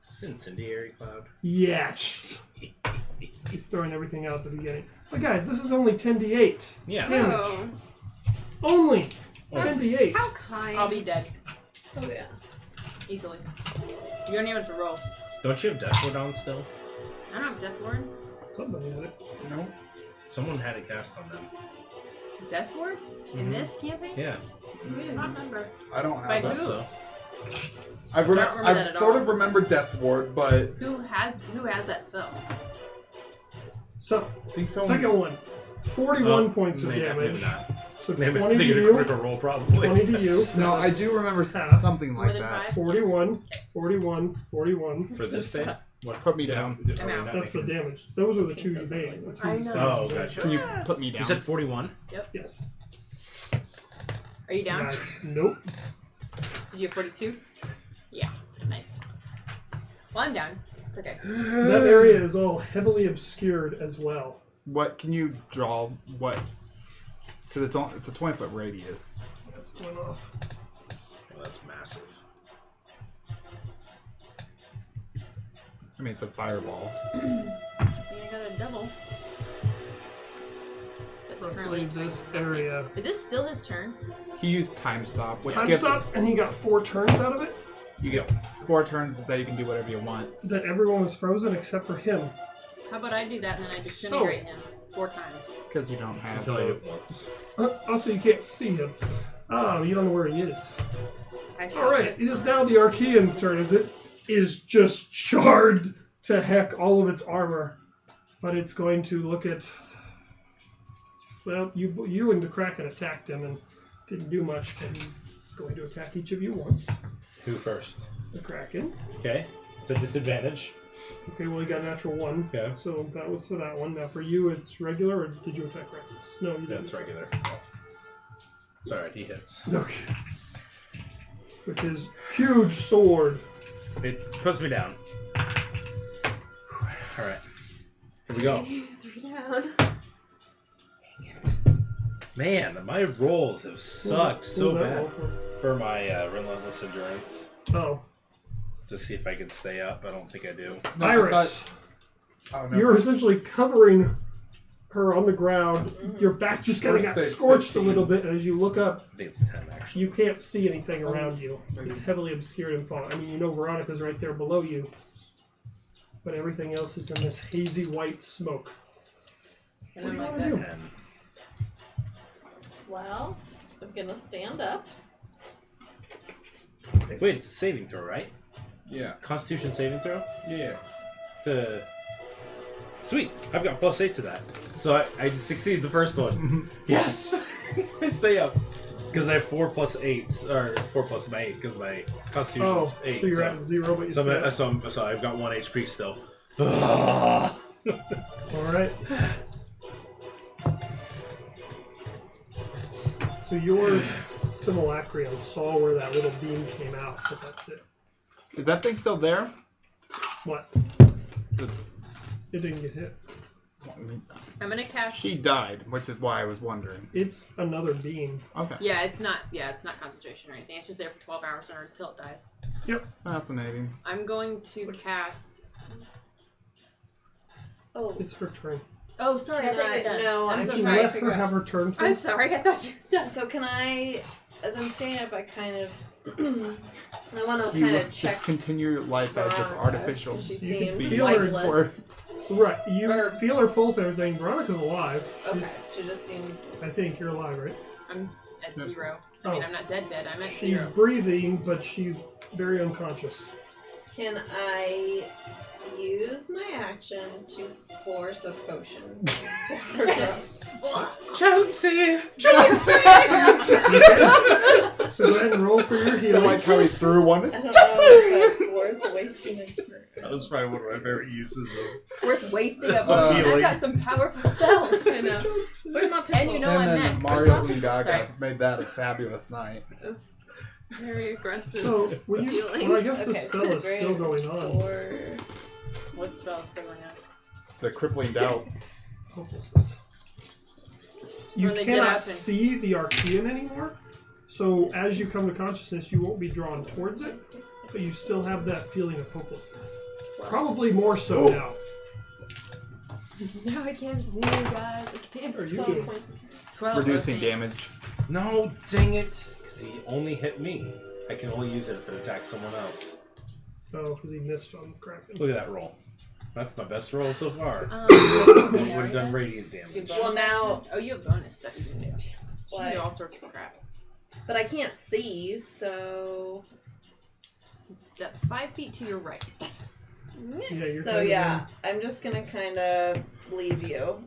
It's incendiary cloud. Yes. He's throwing everything out at the beginning. But guys, this is only 10d8 Yeah. damage. Oh. Only 10d8. How kind. I'll be dead Oh yeah. easily. You don't even have to roll. Don't you have Death Ward on still? I don't have Death Ward. Somebody had it. No. Someone had it cast on them. Death Ward? In this campaign? Yeah. I don't remember. I don't By have that. who? So. I've, I don't remember that I've at sort all. of remembered Death Ward, but Who has that spell? So, I think so. second one. 41 points of maybe damage. not. So Maybe 20 I think to it's a you. critical roll, probably. 20 to you. No, I do remember Half. something More like than that. 5? 41, 41, 41. For this save? What? Put me down. I'm out. That's the damage. Those are the two you that's made. really The two I you know. saved. Oh, gotcha. Can you put me down? You said 41? Yes. Are you down? Nice. Nope. Did you have 42? Yeah. Nice. Well, I'm down. It's okay. That area is all heavily obscured as well. What can you draw? What? Because it's a 20-foot radius. Yes, went off. Oh, that's massive. I mean, it's a fireball. I think I got a double. That's Roughly currently this area. Is this still his turn? He used time stop, which Time gives stop, and he got 4 turns out of it. you get 4 turns that you can do whatever you want. That everyone was frozen except for him. How about I do that and then I disintegrate him 4 times? Because you don't have Killing those. it once. Also, you can't see him. You don't know where he is. I shall All right, it is now the Arkeyan's turn as it is just charred to heck all of its armor. But it's going to look at... Well, you and the Kraken attacked him and didn't do much, but he's going to attack each of you once. Who first? The Kraken. Okay. It's a disadvantage. Okay, well, he got a natural 1. Okay. So that was for that one. Now for you, it's regular, or did you attack reckless? No, you didn't. That's regular. It's alright, he hits. Okay. With his huge sword. It puts me down. Alright. Here we go. 3 down. Man, my rolls have sucked so What was that bad roll for? for my relentless endurance. Oh. To see if I can stay up. I don't think I do. No, I Iris, thought- oh, no. you're essentially covering her on the ground. Your back just kind of First got save, scorched 15. a little bit, and as you look up, I think it's 10 actually. you can't see anything around you. It's heavily obscured and fog. I mean, you know Veronica's right there below you, but everything else is in this hazy white smoke. And I'm What like, do you wanna do? 10. Well, I'm gonna stand up. Wait, it's a saving throw, right? Yeah. Constitution saving throw? Yeah. Sweet! I've got +8 to that. So I succeed the first one. Yes! I stay up. Because I have 4 plus 8, or 4 plus my 8, because my Constitution's Oh, 8. so you're at 0, but you so, still so I've got 1 HP still. All right. So your simulacrum saw where that little beam came out, but that's it. Is that thing still there? What? It's- It didn't get hit. I'm gonna cast. She died, which is why I was wondering. It's another beam. Okay. Yeah, it's not concentration or anything. It's just there for 12 hours or until it dies. Yep. Fascinating. I'm going to cast. Oh, It's her turn. Oh, sorry, I thought you were done. No, I'm I'm so so Did you sorry. let her have her turn I'm first? sorry, I thought you were done. So can I, as I'm standing up, I kind of, I want to You kind of just check continue your life as this Veronica, artificial. 'cause She You can seems feel her lifeless. Right. You Or- feel her pulse and everything. Veronica's alive. She's, Okay, she just seems. I think you're alive, right? I'm at Yep. 0. I mean, Oh. I'm not dead. I'm at She's 0. breathing, but she's very unconscious. Can I use my action to force a potion down her throat? Jonesy! So go ahead and roll for your I healing. like how he threw one. I don't know if that's worth wasting a turn. That was probably one of my favorite uses of Worth wasting a Of healing. I've got some powerful spells. I know. Where's my pencil? And you know And I'm then next. Mario and Gaga Sorry. made that a fabulous night. It's very aggressive. So when you, Healing. well, I guess the Okay, spell so is still going on. What spell is still going on? The crippling doubt. Hopelessness. You when they get cannot up and- see the Arkeyan anymore. So as you come to consciousness, you won't be drawn towards it. but you still have that feeling of hopelessness. Probably more so now. No, I can't see you guys. I can't Are you see. doing? 12 Reducing hurricanes. damage. No, dang it. Because he only hit me. I can only use it if it attacks someone else. Oh, because he missed on Kraken. Look at that roll. That's my best roll so far. And it would have done radiant damage. Well, now, Oh, you have bonus stuff you can do. She can What? do all sorts of crap. but I can't see, so Just step 5 feet to your right. Yeah, you're so kind of yeah, I'm just gonna kind of leave you.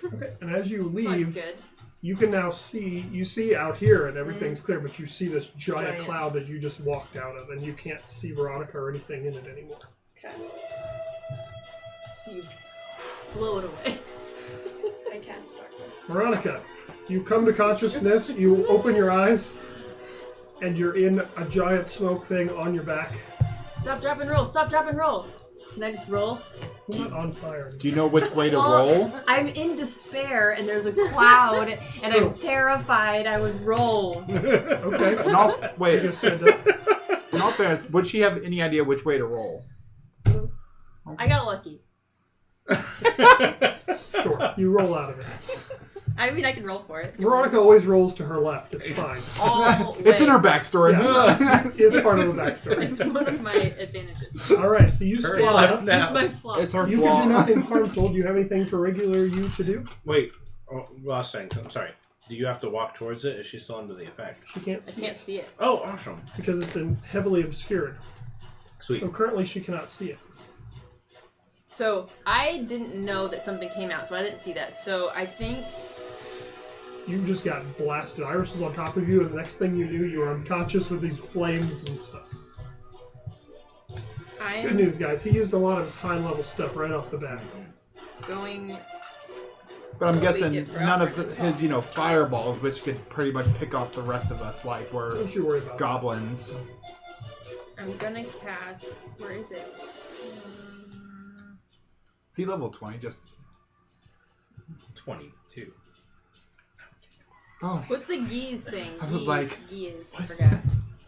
Okay, and as you It's not leave, good. you can now see, you see out here and everything's clear, but you see this giant Giant. cloud that you just walked out of, and you can't see Veronica or anything in it anymore. Okay. So you blow it away. I cast darkness. Veronica, you come to consciousness, you open your eyes, and you're in a giant smoke thing on your back. Stop, drop, and roll. Stop, drop, and roll. Can I just roll? You're not on fire. Do you know which way to Well, roll? I'm in despair and there's a cloud and I'm terrified I would roll. Okay. In all, You wait, can stand up. in all fairness, would she have any idea which way to roll? I got lucky. Sure. You roll out of it. I mean, I can roll for it. Veronica always rolls to her left. It's fine. All It's in way. her backstory. Yeah. It's part of the backstory. It's one of my advantages. Alright, so you Her stand left up. now. It's my flaw. It's her You flaw. can do nothing harmful. Do you have anything for regular you to do? Wait. Oh, last thing. I'm sorry. Do you have to walk towards it? Is she still under the effect? She can't I see can't it see it. Oh, awesome. because it's heavily obscured. Sweet. So currently she cannot see it. So I didn't know that something came out, so I didn't see that. So I think You just got blasted. Iris was on top of you, and the next thing you knew, you were unconscious with these flames and stuff. I'm Good news, guys. He used a lot of his high-level stuff right off the bat. going. But I'm guessing Get for none of Africa. his, fireballs, which could pretty much pick off the rest of us, like we're Don't you worry about it. goblins. I'm gonna cast. Where is it? See, level 20, just... 22. Oh, What's the geese thing? I was like, geese. I what? forgot.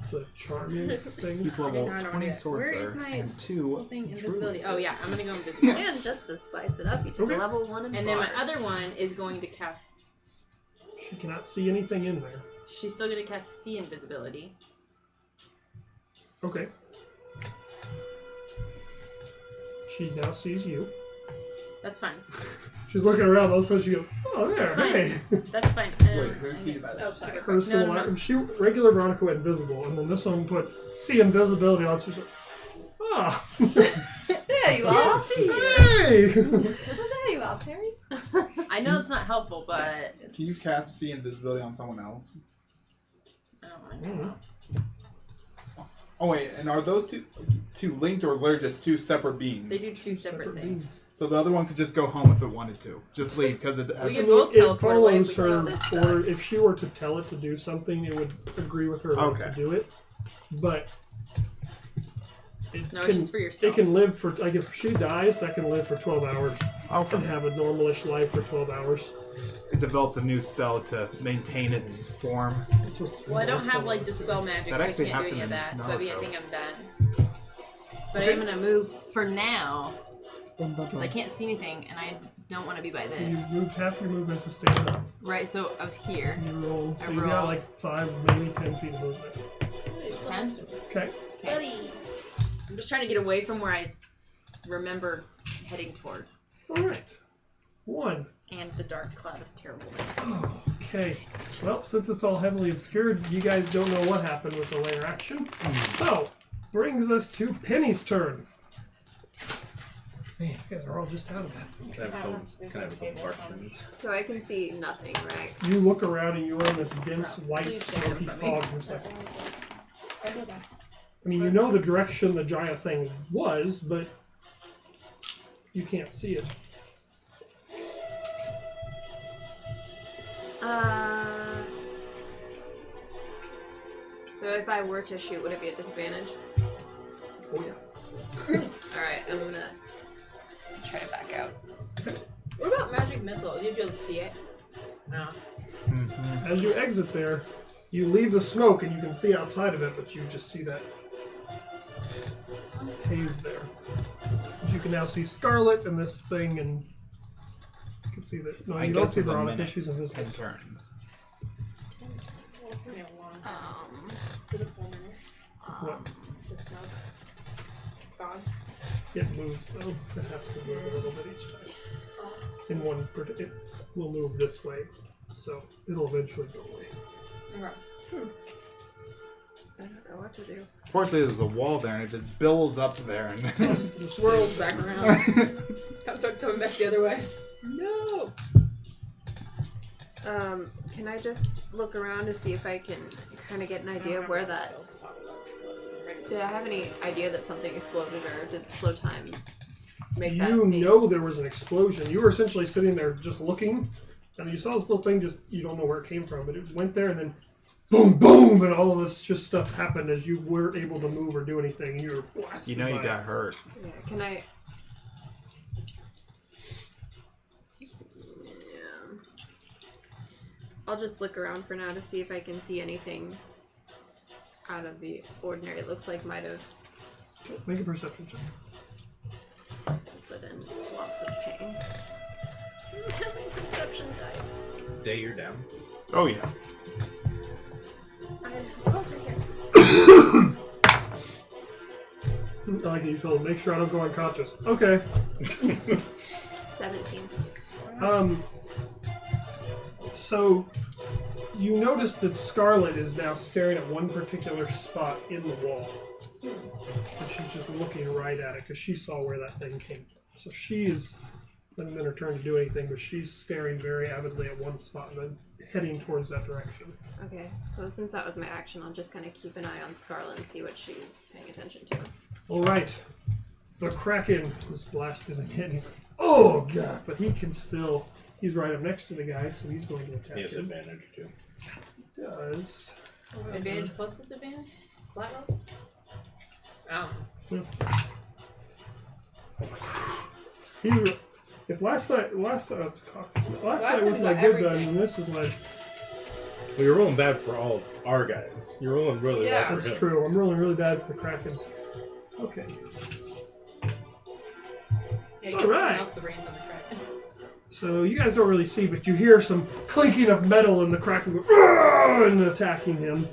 It's a charming thing. he's level I don't 20 know. Where is sorcerer my and 2 Thing druid. invisibility. Oh yeah, I'm gonna go invisible. And just to spice it up, you took Okay. a level 1 in And then my water. other one is going to cast. She cannot see anything in there. She's still gonna cast sea invisibility. Okay. She now sees you. That's fine. She's looking around. All of a sudden, she goes, "Oh, there, That's fine. hey." That's fine. Wait, who sees Oh, that? sorry. Her silhouette. no. She regular Veronica went invisible, and then this one put see invisibility on. She's like, "Ah, There you are. hey." There you are, Terry. I know it's not helpful, but Can you cast see invisibility on someone else? I don't think so. Oh wait, and are those two linked, or they're just two separate beings? They do two separate things. So the other one could just go home if it wanted to. Just leave because it has. We can both teleport away follows if we her, like this or sucks. if she were to tell it to do something, it would agree with her Okay. to do it. But No, it's just for yourself. It can live for, like, if she dies, that can live for 12 hours and Okay. have a normalish life for 12 hours. It develops a new spell to maintain its form. That's what's Well, I don't have 12 like hours. dispel magic, That so I actually can't do any of happened that. in So I mean, I Naruto. think I'm done. But Okay. I'm gonna move for now because I can't see anything, and I don't want to be by So you this. moved half your movement to stand up. Right. So I was here. You rolled, so I you got rolled. like 5, maybe 10 feet of movement. Ten? Okay. Buddy. I'm just trying to get away from where I remember heading toward, Alright. 1. and the dark cloud of terribleness. Okay. Well, since it's all heavily obscured, you guys don't know what happened with the layer action. So, brings us to Penny's turn. Man, you guys are all just out of that. Can I have a couple questions? So I can see nothing, right? You look around and you are in this dense, white, Please stand smoky up for me. fog. And it's like, I mean, you know the direction the giant thing was, but you can't see it. So if I were to shoot, would it be a disadvantage? Oh, yeah. Alright, I'm gonna try to back out. What about magic missile? You'd be able to see it. No. As you exit there, you leave the smoke and you can see outside of it, but you just see that haze there. But you can now see Scarlet and this thing, and you can see that. No, I you don't guess see with a Veronica. minute, She's invisible. 10 turns. It's gonna be a long. Is it a full minute? What? The smoke. Fog. It moves though. It has to move a little bit each time. In one, it will move this way, so it'll eventually go away. Okay. I don't know what to do. Fortunately, there's a wall there, and it just billows up there. And Swirls back around. Start coming back the other way. No! Can I just look around to see if I can kind of get an idea of where that... Did I have any idea that something exploded, or did slow time make that You scene? know there was an explosion. You were essentially sitting there just looking, and you saw this little thing. Just you don't know where it came from, but it went there, and then boom, boom, and all of this just stuff happened as you weren't able to move or do anything. And you were blasted. you know you by got it. hurt. Yeah, can I... Yeah. I'll just look around for now to see if I can see anything out of the ordinary. It looks like might have Make a perception check. resulted in lots of pain. My perception dice. Day, you're down. Oh yeah. Oh, it's right here. Like you told, make sure I don't go unconscious. Okay. 17. So you notice that Scarlet is now staring at one particular spot in the wall. And she's just looking right at it because she saw where that thing came from. So she is, hasn't been her turn to do anything, but she's staring very avidly at one spot and then heading towards that direction. Okay, so since that was my action, I'll just kind of keep an eye on Scarlet and see what she's paying attention to. All right. The Kraken was blasted again. He's like, oh god, but he can still. He's right up next to the guy, so he's going to attack He has him. advantage too. He does. Advantage plus disadvantage? Flat roll? Oh. He's, if last night was time my we got good gun, everything. and this is my. Well, you're rolling bad for all of our guys. You're rolling really Yeah. bad for That's him. true. I'm rolling really bad for the Kraken. Okay. Yeah, give All someone right. else the reins on the Kraken. So you guys don't really see, but you hear some clinking of metal, and the Kraken go "Argh!" and attacking him.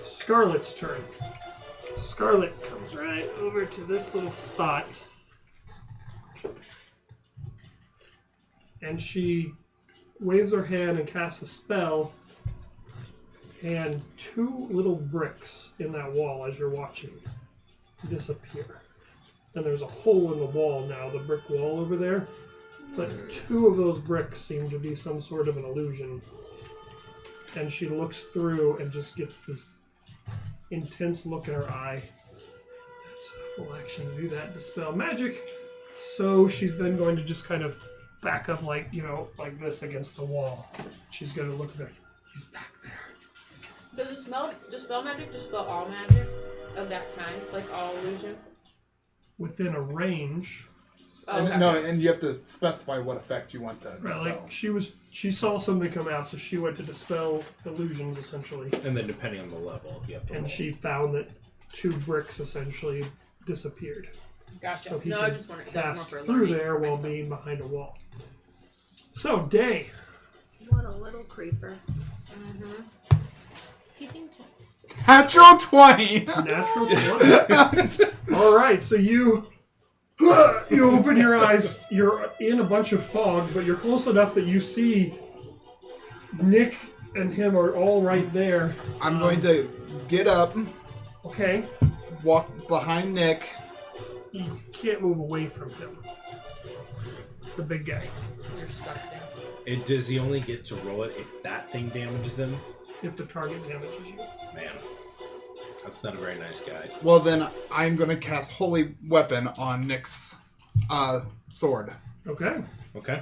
Scarlet's turn. Scarlet comes right over to this little spot, and she waves her hand and casts a spell, and two little bricks in that wall as you're watching disappear. And there's a hole in the wall now, the brick wall over there. But two of those bricks seem to be some sort of an illusion. And she looks through and just gets this intense look in her eye. That's a full action to do that, dispel magic. So she's then going to just kind of back up like this against the wall. She's going to look back. He's back there. Does it dispel magic dispel all magic of that kind? Like all illusion? Within a range. Oh, And, okay. no, and you have to specify what effect you want to Right, dispel. like she saw something come out, so she went to dispel illusions essentially. And then depending on the level, you have to And roll. she found that two bricks essentially disappeared. Gotcha. So he No, I could just wanted that more pass for through learning there while myself. being behind a wall. So, Day. What a little creeper. Mm-hmm. Natural 20! Natural 20. Alright, so you open your eyes. You're in a bunch of fog, but you're close enough that you see Nick and him are all right there. I'm going to get up, Okay. walk behind Nick. You can't move away from him. The big guy. You're stuck there. Does he only get to roll it if that thing damages him? If the target damages you. Man, that's not a very nice guy. Well, then I'm going to cast Holy Weapon on Nick's sword. Okay. Okay.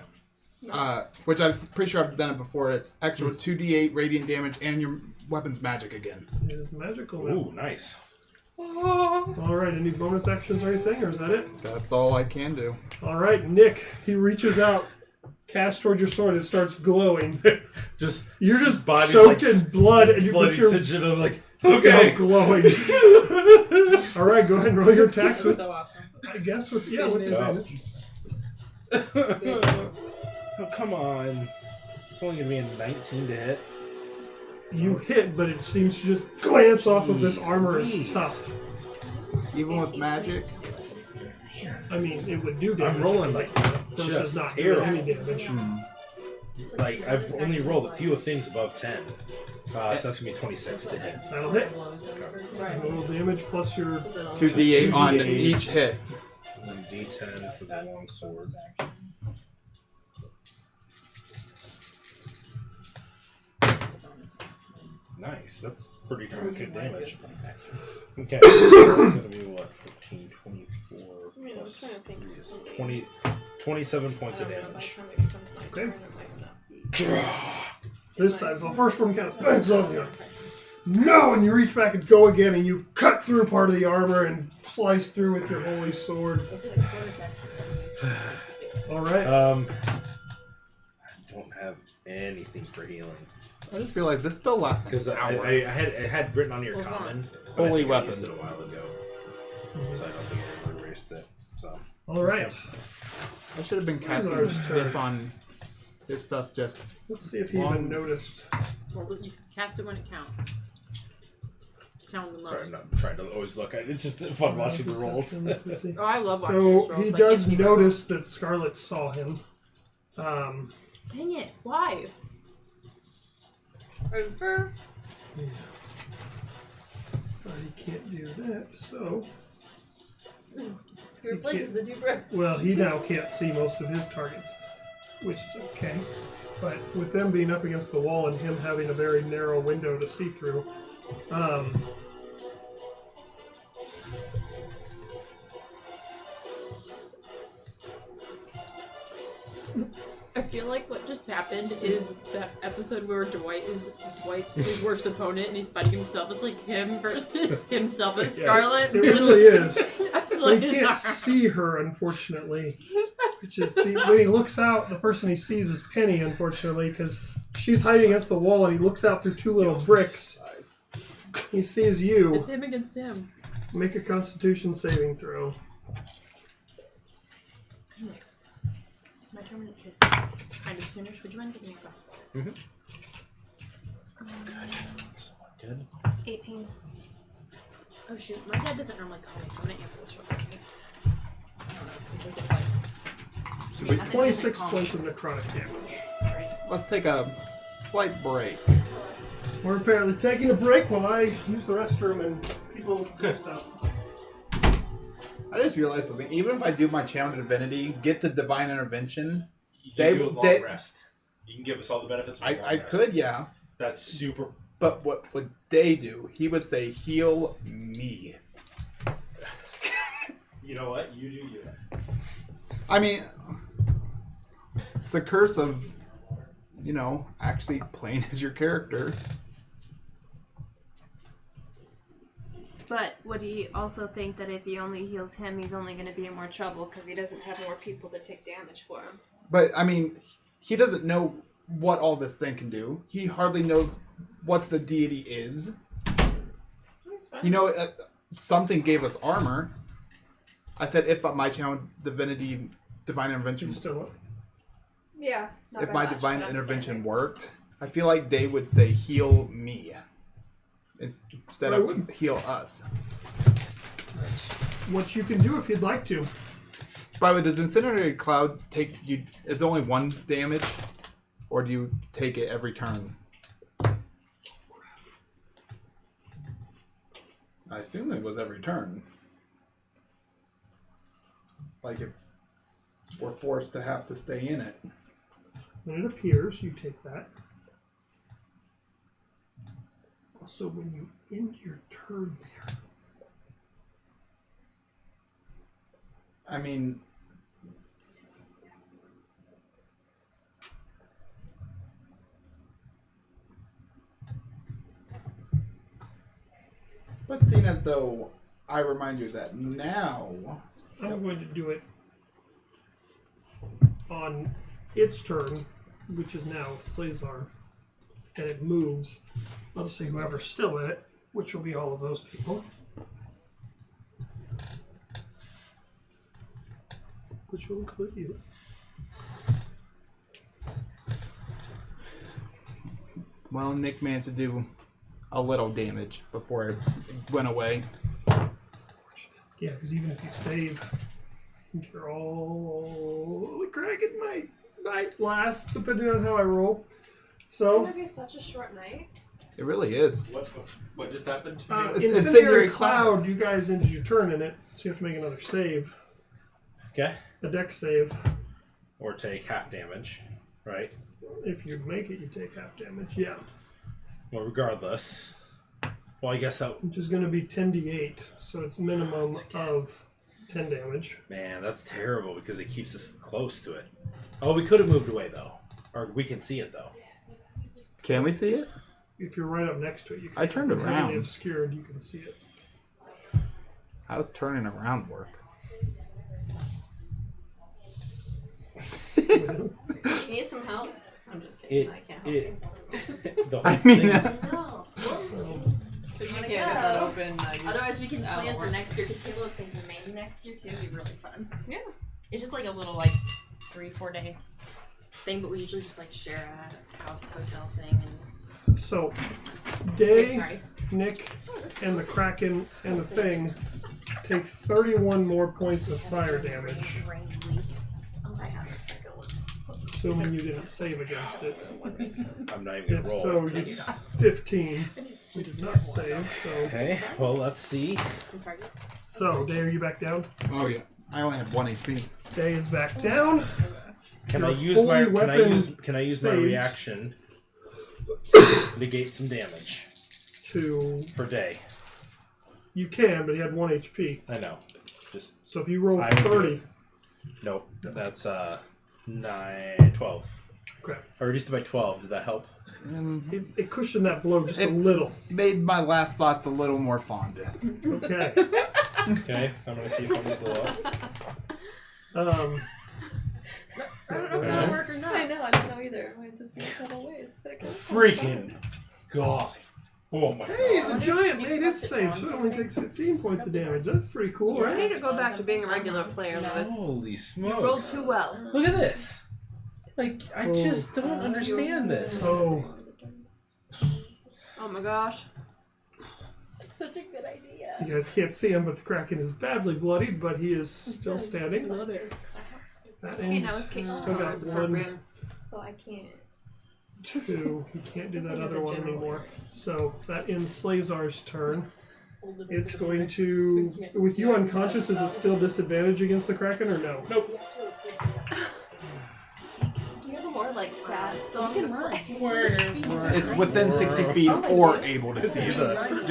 Which I'm pretty sure I've done it before. It's extra 2d8 radiant damage and your weapon's magic again. It is magical now. Ooh, nice. Alright, any bonus actions or anything, or is that it? That's all I can do. Alright, Nick, he reaches out, casts towards your sword, and starts glowing. Just You're just body's soaked like in blood, and you bloody put your... singed. I'm like, Okay. glowing. All right, go ahead and roll your attacks with. So awesome. I guess with advantage. Oh, come on. It's only gonna be a 19 to hit. You hit, but it seems to just glance off of this Jeez armor Louise. as tough. Even with magic? I mean, it would do damage. I'm rolling like versus just not doing terrible. any damage. Like I've only rolled a few things above 10. So that's gonna be 26 to hit. That'll hit. Roll damage plus your 2d8 on 2d8. each hit. And then D10 for the long sword. Nice. That's pretty darn good damage. Okay. It's gonna be what? 15, 24 plus 3 is 20, 27 points of damage. Okay. This time, so the first one kind of bends on you. No, and you reach back and go again, and you cut through part of the armor and slice through with your holy sword. All right. I don't have anything for healing I just realized this spell lasts because an hour. I had written on your Well, common. Holy but I used weapon. it a while ago, so I don't think I ever erased it. So All right. I should have been casting Caesar's turn. this on his stuff just... Let's see if he even noticed. Well, you cast it when it counts. Count the most. sorry, I'm not trying to always look at it. It's just fun watching the rolls. Oh, I love watching So those rolls, he but I can't does see my notice that Scarlet saw him. rolls. Dang it! Why? Over. But he can't do that, so... He replaces the two bricks. Well, he now can't see most of his targets, which is okay. But with them being up against the wall and him having a very narrow window to see through, I feel like what just happened is that episode where Dwight is Dwight's his worst opponent and he's fighting himself. It's like him versus himself as Scarlet. it really is. I was But like, he can't see her, unfortunately. Which is when he looks out, the person he sees is Penny, unfortunately, because she's hiding against the wall, and he looks out through two little bricks. He sees you. it's him against him. Make a Constitution saving throw. It's my turn. It's kind of soonish. Would you mind giving me a plus? Good. 18. Oh shoot, my dad doesn't normally call me, so I'm gonna answer this real quick. I don't know, because it's like... I mean, nothing 26 doesn't points call of necrotic damage. Sorry. Let's take a slight break. We're apparently taking a break while I use the restroom and people do stuff. I just realized something. Even if I do my channel divinity, get the divine intervention, You They- can do a long they- rest. You can give us all the benefits of a long I rest. could, yeah. That's super. But what would they do? He would say, heal me. You know what? You do you. I mean, it's the curse of, actually playing as your character. But would he also think that if he only heals him, he's only going to be in more trouble because he doesn't have more people to take damage for him? But, I mean, he doesn't know what all this thing can do. He hardly knows what the deity is. Something gave us armor. I said if my channel divinity, divine intervention, You still what? Yeah. if my divine intervention worked, I feel like they would say heal me instead Well, of heal us. What you can do if you'd like to. By the way, does incinerated cloud take you? Is it only one damage, or do you take it every turn? I assume it was every turn. Like if we're forced to have to stay in it. When it appears, you take that. Also, when you end your turn there, I mean, but seeing as though I remind you that now, I'm going to do it on its turn, which is now Slazar, and it moves. I'll just say whoever's still in it. which will be all of those people. Which will include you. Well, Nick managed to do a little damage before it went away. Yeah, because even if you save, you're all the Kraken might last, depending on how I roll. It's So, gonna be such a short night. It really is. What just happened to me? It's Incendiary Incendiary Cloud, you guys ended your turn in it, so you have to make another save. Okay. A dex save. Or take half damage, right? If you make it, you take half damage. Yeah. Well, regardless. Well, I guess that... Which is going to be 10d8, so it's minimum of 10 damage. Man, that's terrible because it keeps us close to it. Oh, we could have moved away, though. Or we can see it, though. Can we see it? If you're right up next to it, you can. I turned if you're heavily around. obscured, you can see it. How does turning around work? You need some help? I'm just kidding. I can't help The whole I mean, thing is- No. You can't get that open. Otherwise, we can plan for next year, because Kayla was thinking maybe next year too would be really fun. Yeah. It's just like a little, like, 3-4 day thing, but we usually just, like, share a house hotel thing. And So, okay, Day, sorry. Nick, and the Kraken and the Thing take 31 more points of fire damage, Oh, I have a second one. assuming you didn't save against it. I'm not even If going to roll. so, it's 15. You did not save, so. Okay, well, let's see. So, Day, are you back down? Oh yeah. I only have 1 HP. Day is back down. Can I Your use my holy can I weapon use my phase. reaction to negate some damage To. for Day? You can, but he had 1 HP. I know. Just So if you roll I- 30. nope. That's 9, 12. Okay. I reduced it by 12. Did that help? It cushioned that blow just a It- little. Made my last thoughts a little more fond. Okay. Okay. I'm gonna see if I'm slow up. Um, I don't know if that'll work or not. I know, I don't know either. It might just be subtle ways. But it goes Freaking God! Oh my hey, God! the giant made its save, so it only takes 15 points of damage. That's pretty cool, I need right? to go back to being a regular player, Lewis. Holy You rolled smokes! too well. Look at this. Like I Oh. just don't understand this. Oh, Oh my gosh. Such a good idea. you guys can't see him, but the Kraken is badly bloodied, but he is still standing. That Hey, ends. now his kick Still got is 1, appropriate. So I can't. 2. He can't do that other one anymore. So that ends Slazar's turn. It's going to. With you unconscious, is it still disadvantage against the Kraken or no? Nope. Do you have a more like sad song You to can run. play? It's within 60 feet or able to see. Do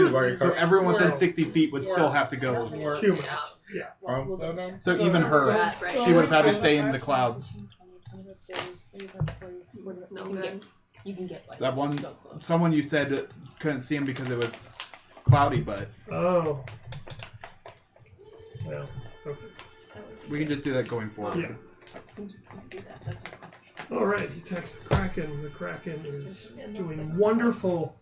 the Mario So Kart. everyone within 60 feet would still have to go. Humans. Yeah. So even her, she would have had to stay in the cloud. No good. You can get like That one, someone you said that couldn't see him because it was cloudy, but Oh. Well, okay. we can just do that going forward. Yeah. Alright, he attacks the Kraken. The Kraken is doing wonderful.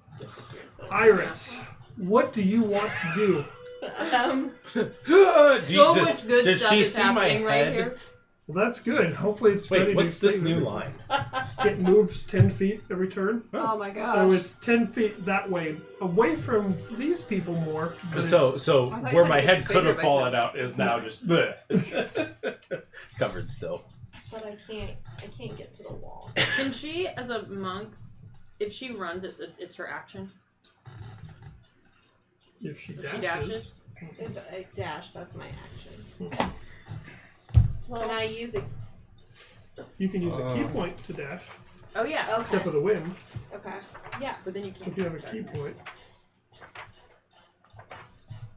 Iris, what do you want to do? so much good Does stuff she is see my happening right head? here. Well, that's good. Hopefully it's ready Wait, what's to this new line? It moves 10 feet every turn. Oh my gosh. So it's 10 feet that way, away from these people more. but So it's- so I thought you where said my it head gets could bigger have by fallen 10. out is now just bleh. Covered still. But I can't get to the wall. Can she, as a monk, if she runs, it's her action? if she If she dashes. dashes? If I dash, that's my action. Can I use it? You can use a key point to dash. Oh yeah. Step of the wind. Okay. Yeah. But then you So can't. if you have a start key next. point,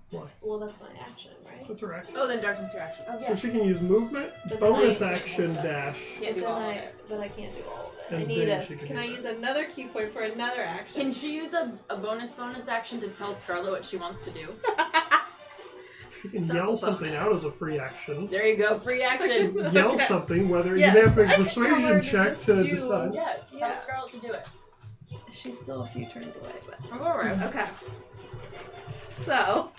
why? Well, that's my action, right? That's her action. Oh, then darkness your action. Oh So yeah. she can use movement, But bonus then I- action, dash. Can't do But all then of it. but I can't do all of it. I And need then a. she can Can do I that. use another key point for another action? Can she use a bonus action to tell Scarlet what she wants to do? She can Double yell something bonus. out as a free action. There you go, free action. Yell something, whether Yes, you have a I can tell her persuasion to check just to do- decide. Yeah, Yeah. tell Scarlet to do it. She's still a few turns away, but Alright. okay. So.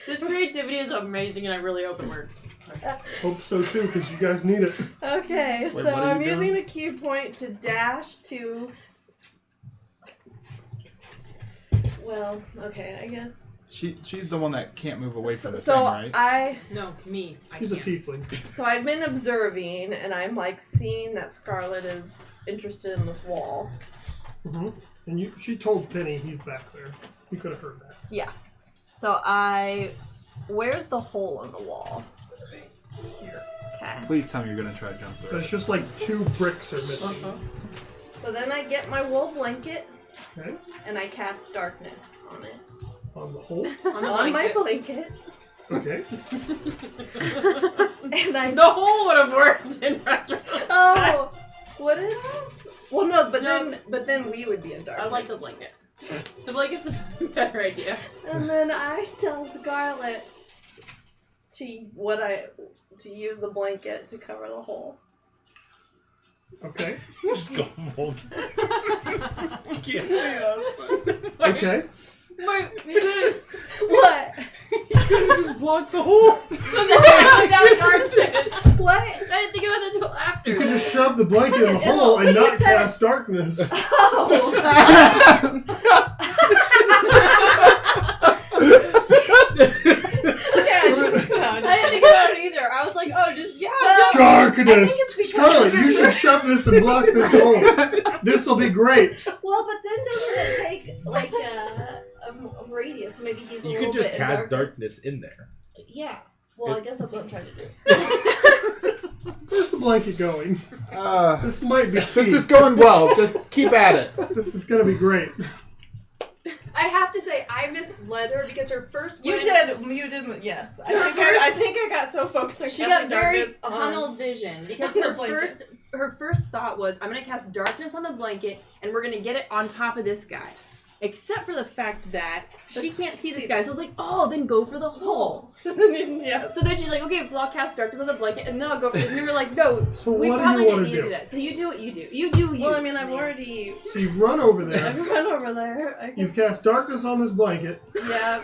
This creativity is amazing, and I really hope it works. Hope so too, because you guys need it. Okay, Wait, so what are I'm you using doing? a key point to dash to. Well, okay, I guess. She's the one that can't move away from the So thing, right? No, me. She's a tiefling. So I've been observing, and I'm like seeing that Scarlet is interested in this wall. Mm-hmm. And she told Penny he's back there. You could have heard that. Yeah. So where's the hole in the wall? Here. Okay. Please tell me you're gonna try to jump through. It's just like 2 bricks are missing. So then I get my wool blanket Okay. and I cast darkness on it. On the hole. On my blanket. Okay. And I The hole would have worked in retrospect. Oh, would it? Well, no, but then we would be in darkness. I like the blanket. The blanket's a better idea. And then I tell Scarlet to use the blanket to cover the hole. Okay. Just go home. You can't say us. Okay. Wait, you could've What? Just block the hole. darkness. What? I didn't think about that until after. You could just shove the blanket in the hole and You not said- cast darkness. Oh. I didn't think about it either. I was like, oh, just Darkness! it's because- Scarlet, you should shove this and block this hole. This will be great. Well, but then doesn't it take like a radius? Maybe he's a You little could just bit in cast darkness. darkness in there. Yeah. Well, I guess that's what I'm trying to do. Where's the blanket going? This might be This key. is going well. Just keep at it. This is going to be great. I have to say, I misled her because her first You plan- did. Yes. I think I got so focused on She casting got very darkness on- tunnel vision because on the her blanket. first thought was, I'm gonna cast darkness on the blanket and we're gonna get it on top of this guy. Except for the fact that she can't see this guy, so I was like, oh, then go for the hole. So then, yeah. So then she's like, okay, block cast darkness on the blanket, and then I'll go for it. And we were like, no, So we what do probably you didn't want need to to do do? that. So you do what you do. You do you. Well, I mean, I've already. So you run over there. I've run over there. I You've cast darkness on this blanket. Yeah.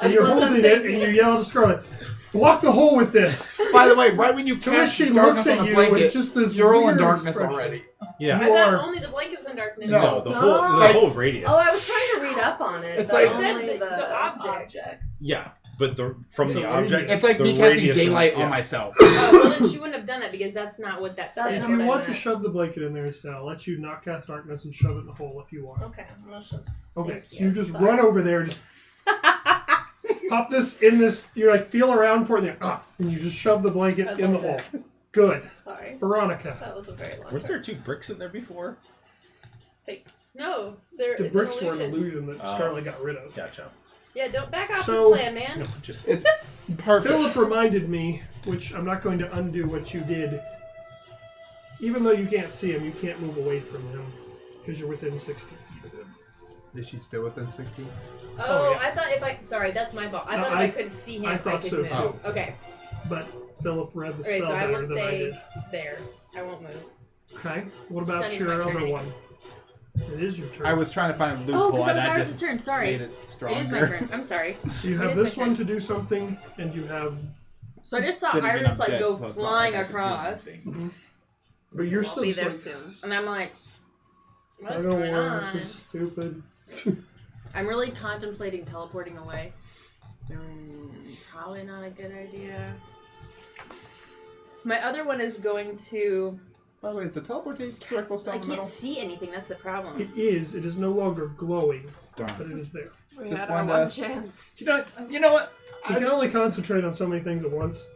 And you're holding it and you yell to Scarlet, block the hole with this. By the way, right when you To which cast she darkness looks on at the you blanket, with just this you're all in weird darkness expression. already. Yeah. You I thought are. only the blanket was in darkness. No, the whole Like- the whole radius. Oh, I was trying to read up on it. It's but like- only Said the object. Yeah, but from the The object, It's like the me casting radius daylight yeah. on myself. Oh, well, then she wouldn't have done that because that's not what that That's said. If not you what I want to meant. shove the blanket in there instead, I'll let you not cast darkness and shove it in the hole if you want. Okay, I'm gonna show. Okay, Thank so you just Sorry. run over there, just pop this in this, you like feel around for it, and you just shove the blanket I in the love hole. that. Good. Sorry, Veronica. that was a very long. Weren't turn. there 2 bricks in there before? No, The it's bricks an were an illusion. illusion that Oh. Scarlet got rid of. Gotcha. Yeah, don't back off So- this plan, man. No, just It's perfect. Philip reminded me, which I'm not going to undo what you did. Even though you can't see him, you can't move away from him because you're within 60 feet of him. Is she still within 60? Oh, yeah. I thought sorry, that's my fault. I No, thought I- if I couldn't see him, I thought could so, move. too. Okay, But Philip read the okay, spell so I will better than I stay did. there. I won't move. Okay. What about It's not even your my turn other anymore. one? It is your turn. I was trying to find a Oh, loophole because and that was I Iris' just turn. Sorry, made it stronger. it is my turn. I'm sorry. So you It have is my this one turn. to do something, and you have. So I just saw Then again, Iris I'm like dead, go so it's not flying like I can do across, anything. But you're I'll still be there just like, soon, and I'm like, what's Saga going War on? is stupid. I'm really contemplating teleporting away. Probably not a good idea. My other one is going to. By the way, is the teleportation circle still I in the can't middle? see anything. That's the problem. It is. It is no longer glowing, but Darn. it is there. We Just had our wanted one to- chance. You know what? You can only concentrate on so many things at once.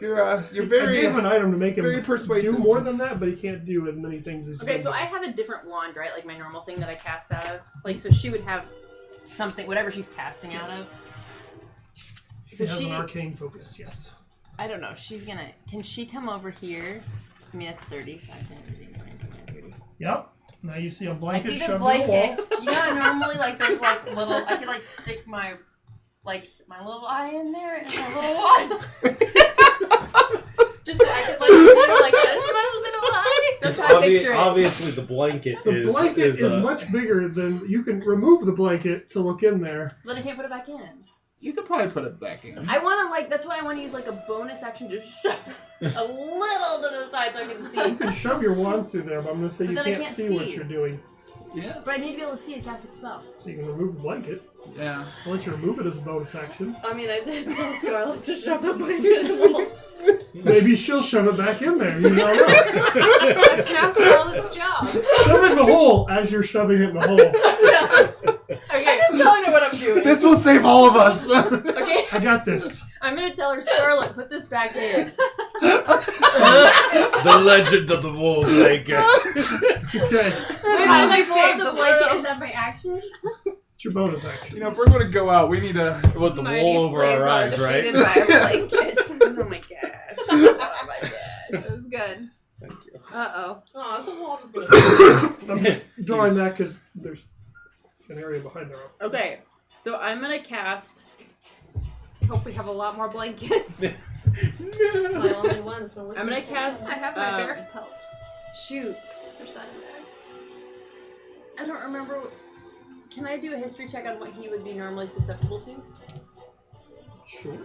You're I very. gave him an item to make him very persuasive. do more than that, but he can't do as many things as. Okay, you so I have a different wand, right? Like my normal thing that I cast out of. Like, so she would have something, whatever she's casting out of. She has an arcane focus. Yes. I don't know. She's gonna. Can she come over here? I mean, that's 30. 5, 10, 15, 20, 25, 30. Yep. Now you see a I blanket see the shoved in the blanket. wall. You know, normally like there's like little. I could like stick my little eye in there and my little wand. Just so I could like see like that's my little eye. That's how picture it. Obviously, the blanket The is blanket is much bigger than you can remove the blanket to look in there. But I can't put it back in. You could probably put it back in. I want to that's why I want to use like a bonus action to shove a little to the side so I can You see. can shove your wand through there, but I'm going to say But you then I can't can't see what see. you're doing. Yeah. But I need to be able to see to cast a spell. So you can remove the blanket. Yeah. I'll let you remove it as a bonus action. I mean, I just told Scarlet to shove the blanket in the hole. Maybe she'll shove it back in there. You don't know. That's now Scarlet's job. Shove it in the hole as you're shoving it in the hole. Okay. I'm telling her what I'm doing. This will save all of us. Okay. I got this. I'm gonna tell her, Scarlet, put this back in. The legend of the wool blanket. Okay. Wait, how do I save the blanket? Is that my action? It's your bonus action. You know, if we're going to go out, we need to... With the wool over our eyes, right? By a blanket. Oh my gosh. Oh my gosh. That was good. Thank you. Uh-oh. Oh, is the wall just gonna... I'm just drawing that because there's an area behind there. Okay, so I'm gonna cast... Hope we have a lot more blankets. It's my only one. It's my I'm gonna cast... I have my bear pelt. Shoot. For Sunday. I don't remember... Can I do a history check on what he would be normally susceptible to? Sure.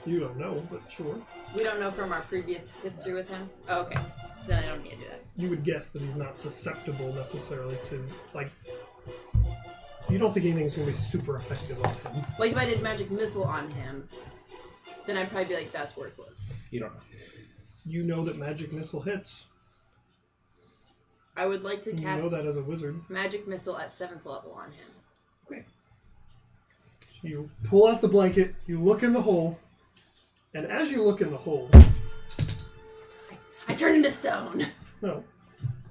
You don't know, but sure. We don't know from our previous history with him? Oh, okay. Then I don't need to do that. You would guess that he's not susceptible necessarily to, like... You don't think anything's going to be super effective on him. Like, if I did magic missile on him, then I'd probably be like, that's worthless. You don't know. You know that magic missile hits. I would like to You cast know that as a wizard. magic missile at 7th level on him. Okay. So you pull out the blanket, you look in the hole, and as you look in the hole... I turn into stone! No.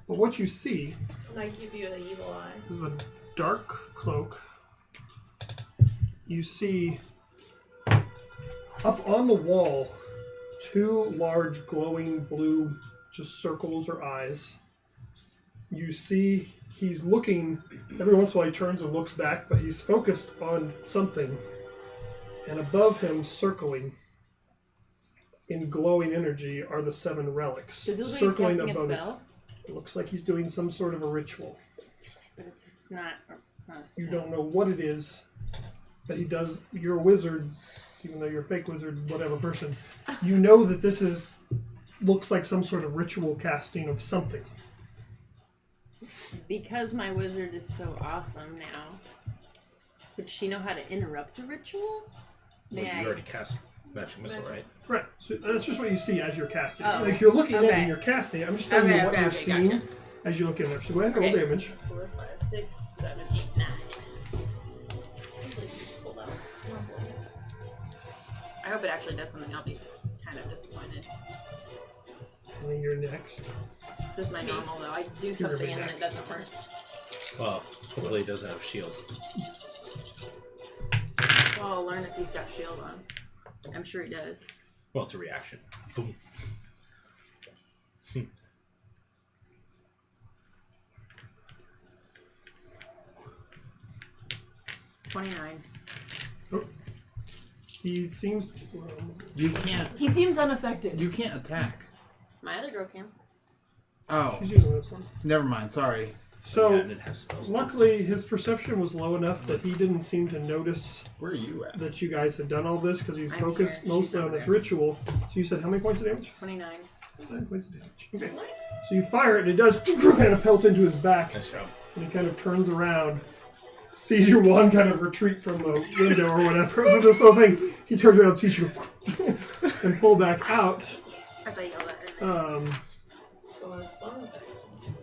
But what you see And I give you the evil eye. is the dark cloak. You see up on the wall 2 large glowing blue just circles or eyes. You see he's looking, every once in a while he turns and looks back, but he's focused on something. And above him, circling in glowing energy, are the 7 relics. Does this look like he's casting a above spell? It looks like he's doing some sort of a ritual. But it's not a spell. You don't know what it is, but he does. You're a wizard, even though you're a fake wizard, whatever person. You know that this looks like some sort of ritual casting of something. Because my wizard is so awesome now, would she know how to interrupt a ritual? You already cast magic missile, right? Right. So that's just what you see as you're casting. Oh, Like you're looking at it okay. and you're casting it. I'm just telling you what you're seeing gotcha. as you look in there. So go ahead and roll Okay. damage. 4, 5, 6, 7, 8, 9. Pulled out. I hope it actually does something. I'll be kind of disappointed. And then you're next. This is my normal, though. I do something and then it doesn't work. Well, hopefully it doesn't have shield. Well, I'll learn if he's got shield on. I'm sure he does. Well, it's a reaction. Boom. 29. He seems. You can't. He seems unaffected. You can't attack. My other girl can. Oh, She's using this one. never mind. Sorry. So, Yeah, and it has spells. luckily, his perception was low enough that he didn't seem to notice Where are you at? that you guys had done all this because he's I'm focused here. She's mostly on over this there. ritual. So you said how many points of damage? 29. 9 points of damage. Okay. So you fire it and it does kind of pelt into his back. Nice job. And he kind of turns around, sees your wand kind of retreat from the window or whatever. But this whole thing, he turns around, sees you, and pull back out. As I yell at her. Bonus action.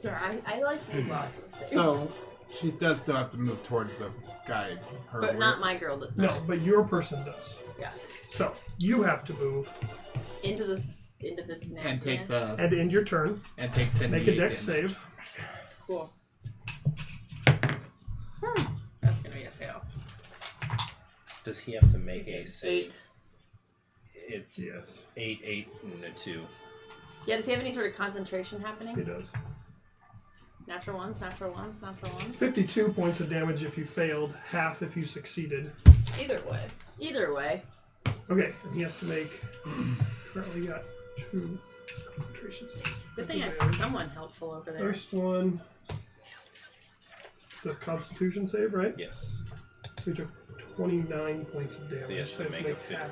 Sure, I like saying lots of things. So she does still have to move towards the guy. Her But not my girl does not. No, but your person does. Yes. So you have to move Into the nasty and take the and end your turn. and take 10. Make a dex save. Cool. That's gonna be a fail. Does he have to make a save? 8. It's Yes, 8, 8, and a 2. Yeah, does he have any sort of concentration he happening? does. Natural ones, natural ones, natural ones. 52 points of damage if you failed, half if you succeeded. Either way. Either way. Okay, and he has to make. Currently got 2. Concentration save. Good thing I had Advantage. someone helpful over there. First one. It's a Constitution save, right? Yes. So you took 29 points of damage. So yes, So to make a 50. half.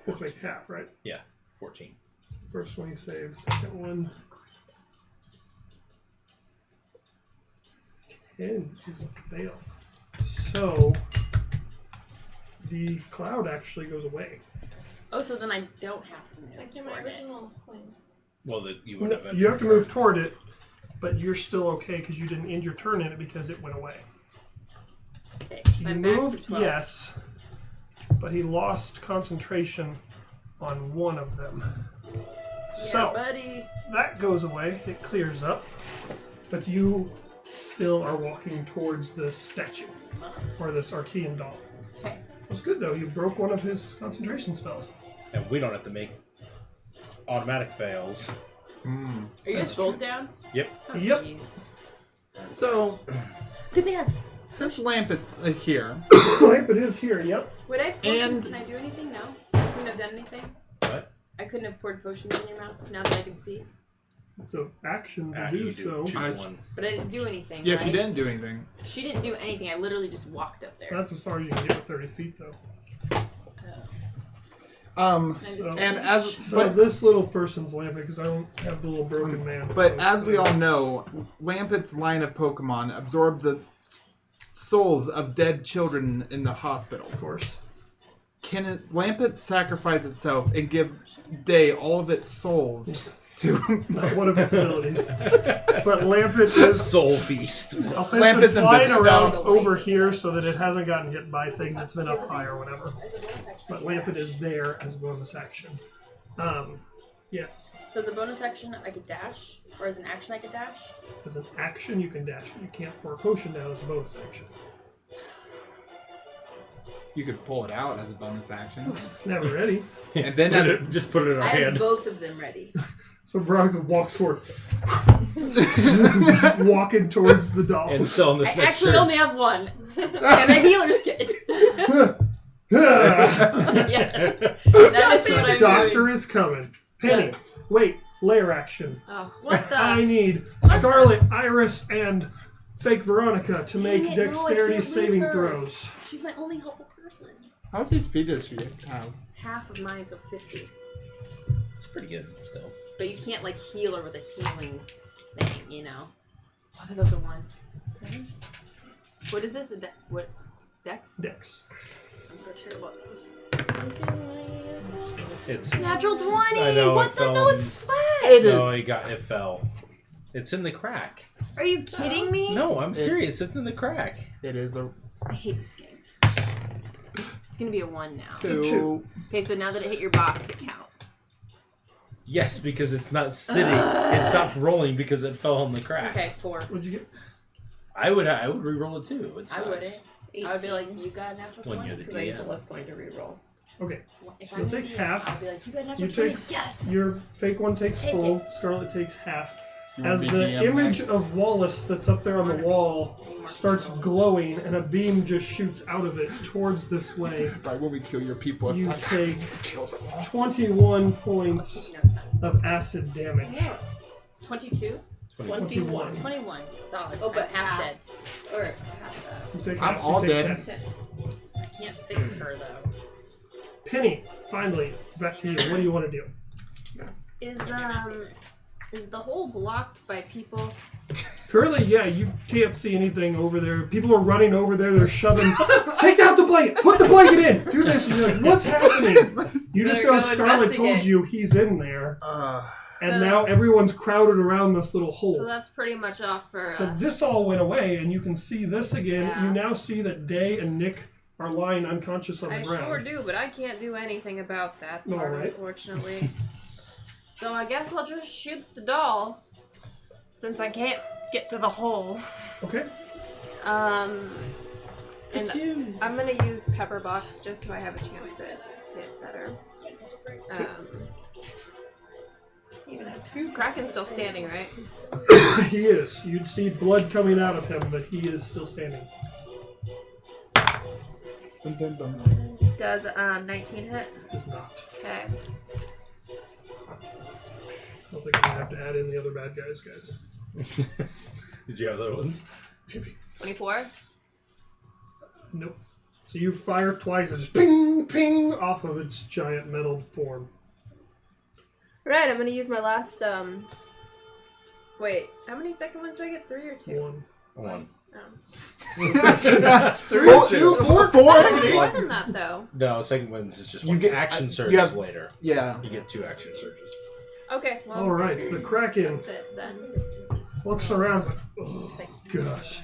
Just make half, right? Yeah, 14. First one he saves. Second one. 10 is a fail. So the cloud actually goes away. Oh, so then I don't have to move Back to my toward it. original plan. Well, you would No, have. you have to move toward it, but you're still okay because you didn't end your turn in it because it went away. Okay, so You I'm back to moved, 12. yes, but he lost concentration on one of them. Yeah, So buddy. that goes away. It clears up, but you still are walking towards this statue or this Arkeyan doll. Okay. It was good though. You broke one of his concentration spells. And we don't have to make automatic fails. Mm. Are you That's guys both true. down? Yep. Oh, Yep. jeez. So, Good thing I have. since Lampett's here, Right, but it is here. Yep. Would I have potions? And- Can I do anything? No. I couldn't have done anything. What? I couldn't have poured potions in your mouth now that I can see. It's an action to You do do so. choose one. But I didn't do anything. yeah, right? she didn't do anything. She didn't do anything. I literally just walked up there. That's as far as you can get with 30 feet, though. Um, And I just- and as But but this little person's laughing because I don't have the little broken man. but so- as we all know, Lampett's line of Pokemon absorb the souls of dead children in the hospital. of course. Can Lampett sacrifice itself and give Day all of its souls to Not one of its abilities. But Lampet is. Soul Feast. I'll say Lampet's it's been flying invisible. around No. over here so that it hasn't gotten hit by things. It's been up high or whatever. But Lampet is there as a bonus action. Yes. So as a bonus action, I could dash, or as an action, I could dash. As an action, you can dash, but you can't pour a potion down as a bonus action. You could pull it out as a bonus action, It's never ready. and then as Just put it in our I have hand. both of them ready. So Veronica walks forward. Just walking towards the doll. And so on this I next actually turn, only have one. And a healer's kit. Yes. That is what I'm Doctor doing. is coming. Penny, wait, layer action. Oh, what the? I need Scarlet, Iris, and Fake Veronica to make Dang it, no, I dexterity can't lose saving her. throws. She's my only helpful person. how much HP does she have? Half of mine, so 50. it's pretty good still. But you can't like heal her with a healing thing, you know. Oh, that was a 1. 7? What is this? What? Dex? Dex. I'm so terrible at those. It's Natural 20! I know, What it the? fell No, in- it's flat! No, it fell. It's in the crack. Are you kidding me? No, I'm serious. It's in the crack. It is a I hate this game. It's gonna be a 1 now. 2. Okay, so now that it hit your box, it counts. Yes, because it's not sitting. It stopped rolling because it fell in the crack. Okay, 4. What'd you get? I would re-roll it too. It I sucks. wouldn't. I would be like, you got a natural When 20? you're the Because I used a DM. luck point to reroll. Okay, If So I'm you'll the take DM, half. I'll be like, you got a natural you 20? take Yes! your fake one takes Take full. Scarlet takes half. You wanna As be the DM image next? of Wallace that's up there on the wall Any more starts control? glowing, and a beam just shoots out of it towards this way. Right when we kill your people, it's You like take kill them all. 21 points of acid damage. 22? 21. 21. Solid. Oh, but I'm half half. dead. Or half that. You take I'm half, all you take dead. 10. I can't fix her, though. Penny, finally, back to you. What do you want to do? Is the hole blocked by people? Currently, yeah, you can't see anything over there. People are running over there. They're shoving. Take out the blanket. Put the blanket in. Do this. And you're like, what's happening? You just Better go. go Scarlet told investigate. you he's in there, and So- now everyone's crowded around this little hole. So that's pretty much off for But this all went away, and you can see this again. Yeah. You now see that Day and Nick are lying unconscious on the I ground. sure do, but I can't do anything about that All part, right. unfortunately. So I guess I'll just shoot the doll, since I can't get to the hole. Okay. And I'm gonna use Pepper Box just so I have a chance to hit better. Kraken's still standing, right? He is. You'd see blood coming out of him, but he is still standing. Dun, dun, dun. Does 19 hit? Does not. Okay. don't think I'm gonna have to add in the other bad guys. Did you have other ones? 24. Nope. So you fire twice and just ping, ping off of its giant metal form. Right, I'm gonna use my last, Wait, how many second ones do I get? 3 or 2? One. Oh. 3 or 2. 4? More than that, though. No, second ones is just You one. get- Action surges you have- later. Yeah. You get 2 action surges. Okay, well. Alright, the Kraken That's it, then. looks around like, oh, gosh.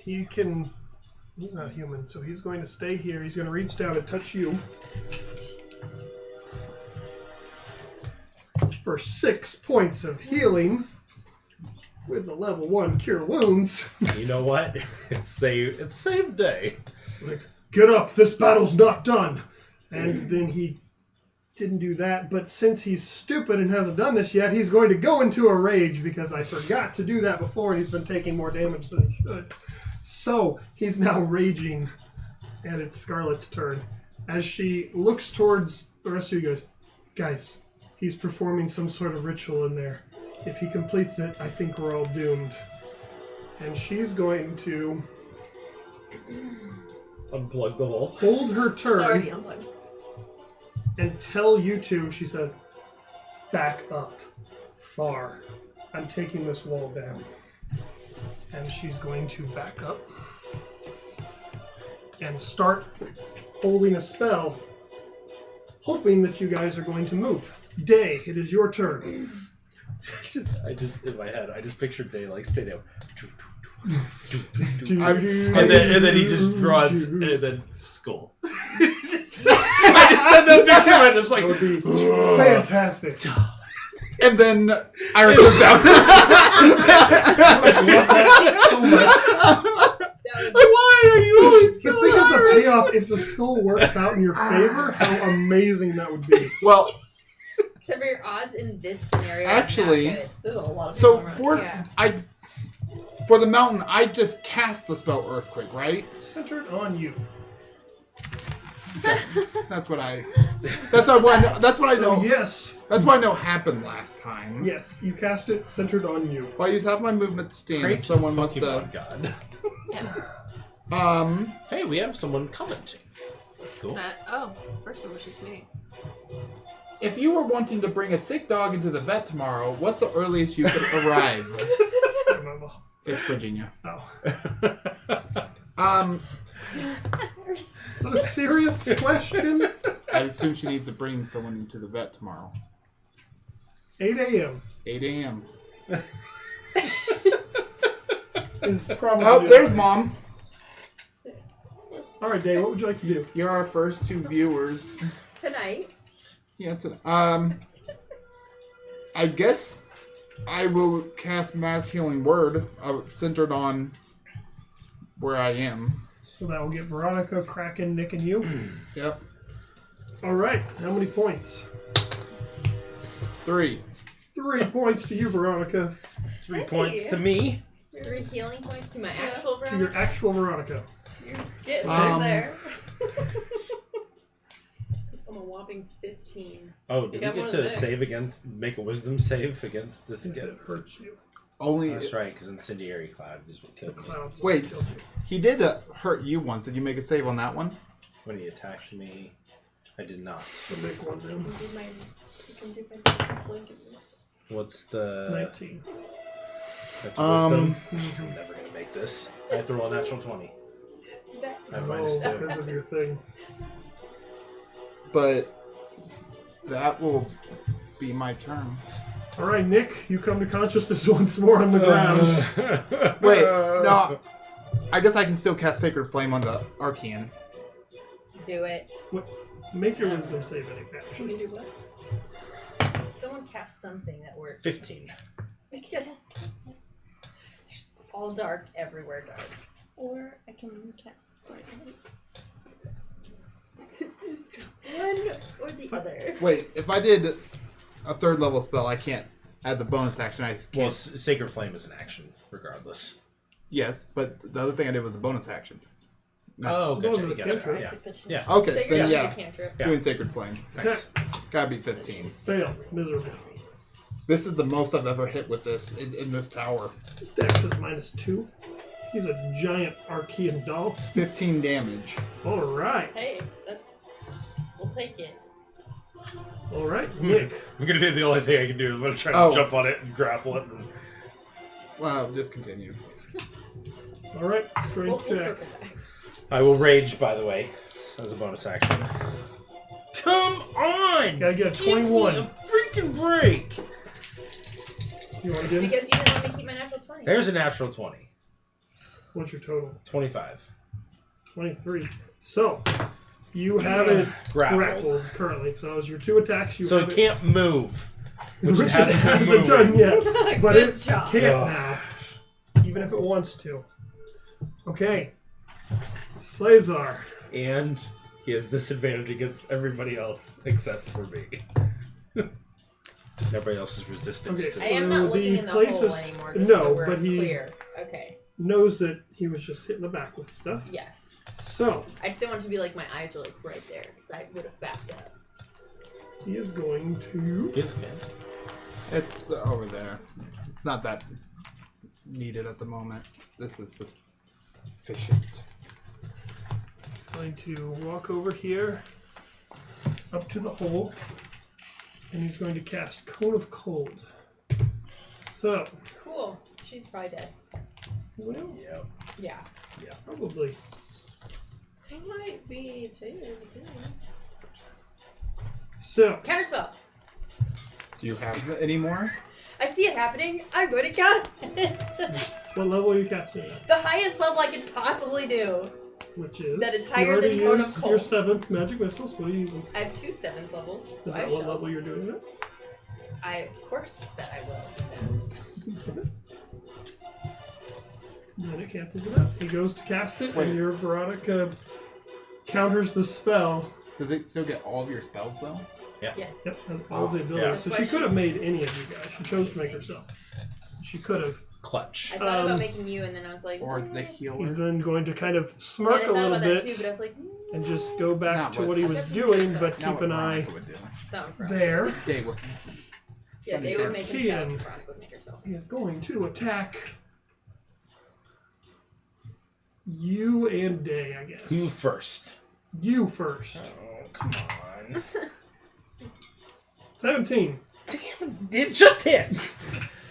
He's not human, so he's going to stay here. He's going to reach down and touch you. For 6 points of healing with the level 1 cure wounds. You know what? It's save day. It's like, get up, this battle's not done. And then he didn't do that, but since he's stupid and hasn't done this yet, he's going to go into a rage because I forgot to do that before and he's been taking more damage than he should. So he's now raging, and it's Scarlet's turn. As she looks towards the rest of you guys, he's performing some sort of ritual in there. If he completes it, I think we're all doomed. And she's going to Unplug the hole. hold her It's already turn unplugged. and tell you two, she said, back up far. I'm taking this wall down. And she's going to back up and start holding a spell, hoping that you guys are going to move. Day, it is your turn. I just in my head, I just pictured Day like stay down. And And then he just draws and then skull. I just said that picture and it's like That would be fantastic. And then Iris goes down. I love that so much. why are you always You think of the payoff if the skull works out in your favor, how amazing that would be. Well, Except for your odds in this scenario. are Actually, not good. There's a lot of so people around. for the mountain, I just cast the spell Earthquake, right? Centered on you. That's what I. That's what I So know. yes, That's what I know happened last time. yes, you cast it centered on you. Well, I use half my movement to stand. Great If someone wants Pokemon to. God. Hey, we have someone commenting. That's cool. First one was just me. If you were wanting to bring a sick dog into the vet tomorrow, what's the earliest you could arrive? It's Virginia. Oh. Is that a serious question? I assume she needs to bring someone into the vet tomorrow. 8 a.m. 8 a.m. is probably. Oh, there's Mom. All right, Dave. What would you like to do? You're our first 2 viewers. Tonight. Yeah, I guess I will cast Mass Healing Word centered on where I am. So that will get Veronica, Kraken, Nick, and you. Yep. All right. How many points? 3. 3 points to you, Veronica. 3 points to me. 3 healing points to my actual To round. your actual Veronica. You're getting there. I'm a whopping 15. Oh, did got we one get of to those. save against, make a wisdom save against this It guy? hurts you. Only. That's right, because Incendiary Cloud is what The killed me. clouds. Wait. killed you. He did hurt you once. Did you make a save on that one? When he attacked me, I did not. So make one then. You can do my blanket. What's the... 19. That's wisdom. Mhm. I'm never going to make this. I have to roll a natural 20. I have Oh, -2. because of your thing. But that will be my turn. All right, Nick, you come to consciousness once more on the ground. Wait, no. I guess I can still cast Sacred Flame on the Arkeyan. Do it. Make your wisdom save, Nick, Can actually. you do what? Someone cast something that works. 15. Yes. Just all dark, everywhere dark. Or I can cast lightning. One or the other. Wait, if I did a 3rd level spell, I can't, as a bonus action, I can't. Well, Sacred Flame is an action, regardless. Yes, but the other thing I did was a bonus action. Oh, Those are gotcha. the Gotcha. cantrips. Yeah. Okay, Sacred then is yeah. a cantrip. Yeah. Doing Sacred Flame. Nice. Gotta be 15. Fail. Miserable. This is the most I've ever hit with this, is in this tower. His dex is -2. He's a giant Arkeyan doll. 15 damage. All right. Hey, we'll take it. All right, Nick. I'm gonna do the only thing I can do. I'm gonna try to jump on it and grapple it. And... Well, just continue. All right, strength check. circle back. I will rage, by the way, as a bonus action. Come on! Gotta get a Give 21. me a freaking break! You want to It's get? because you didn't let me keep my natural 20. There's a natural 20. What's your total? 25. 23. So, you have it Grappled. grappled currently. So, as your 2 attacks, you So have it can't move. Which it hasn't been hasn't done moving. yet. But Good it job. can't Ugh. now. Even if it wants to. Okay. Slazar. And he has disadvantage against everybody else except for me. Everybody else is resistant. Okay, to I am not So looking the in the hole places- anymore, just no, so we're but he- clear. Okay, Knows that he was just hitting the back with stuff. yes. So, I just didn't want it to be like my eyes are like right there, because I would have backed up. he is going to. Good fan. It's over there. It's not that needed at the moment. This is sufficient. He's going to walk over here, up to the hole, and he's going to cast Cone of Cold. So, Cool. She's probably dead. well, Yeah. probably. They might be too. So, Counterspell. Do you have any more? I see it happening. I'm going to counter it. what level are you casting at? The highest level I could possibly do. Which is? That is you higher already than Cone of used Cold. your 7th magic missiles. What are you using? I have 2 7th levels, so Is I that what shall. level you're doing it? Of course that I will. Then it cancels it out. He goes to cast it, Wait. and your Veronica counters the spell. Does it still get all of your spells though? Yes. Yep, has all the Yeah. abilities. So That's she why could have she's made any of you guys. She chose to make herself. She could have. Clutch. I thought Um, about making you, and then I was like, Or the healer? He's then going to kind of and I smirk a thought little about that bit too, but I was like, and just go back Not to what- what he I've was got some doing, good but stuff. Not keep what an eye Veronica would do. something for there. They would. Yeah, they would make himself. Arkeyan. Veronica would make herself. He is going to attack you and Day, I guess. Who first? You first. Oh, come on. 17. Damn it, it just hits!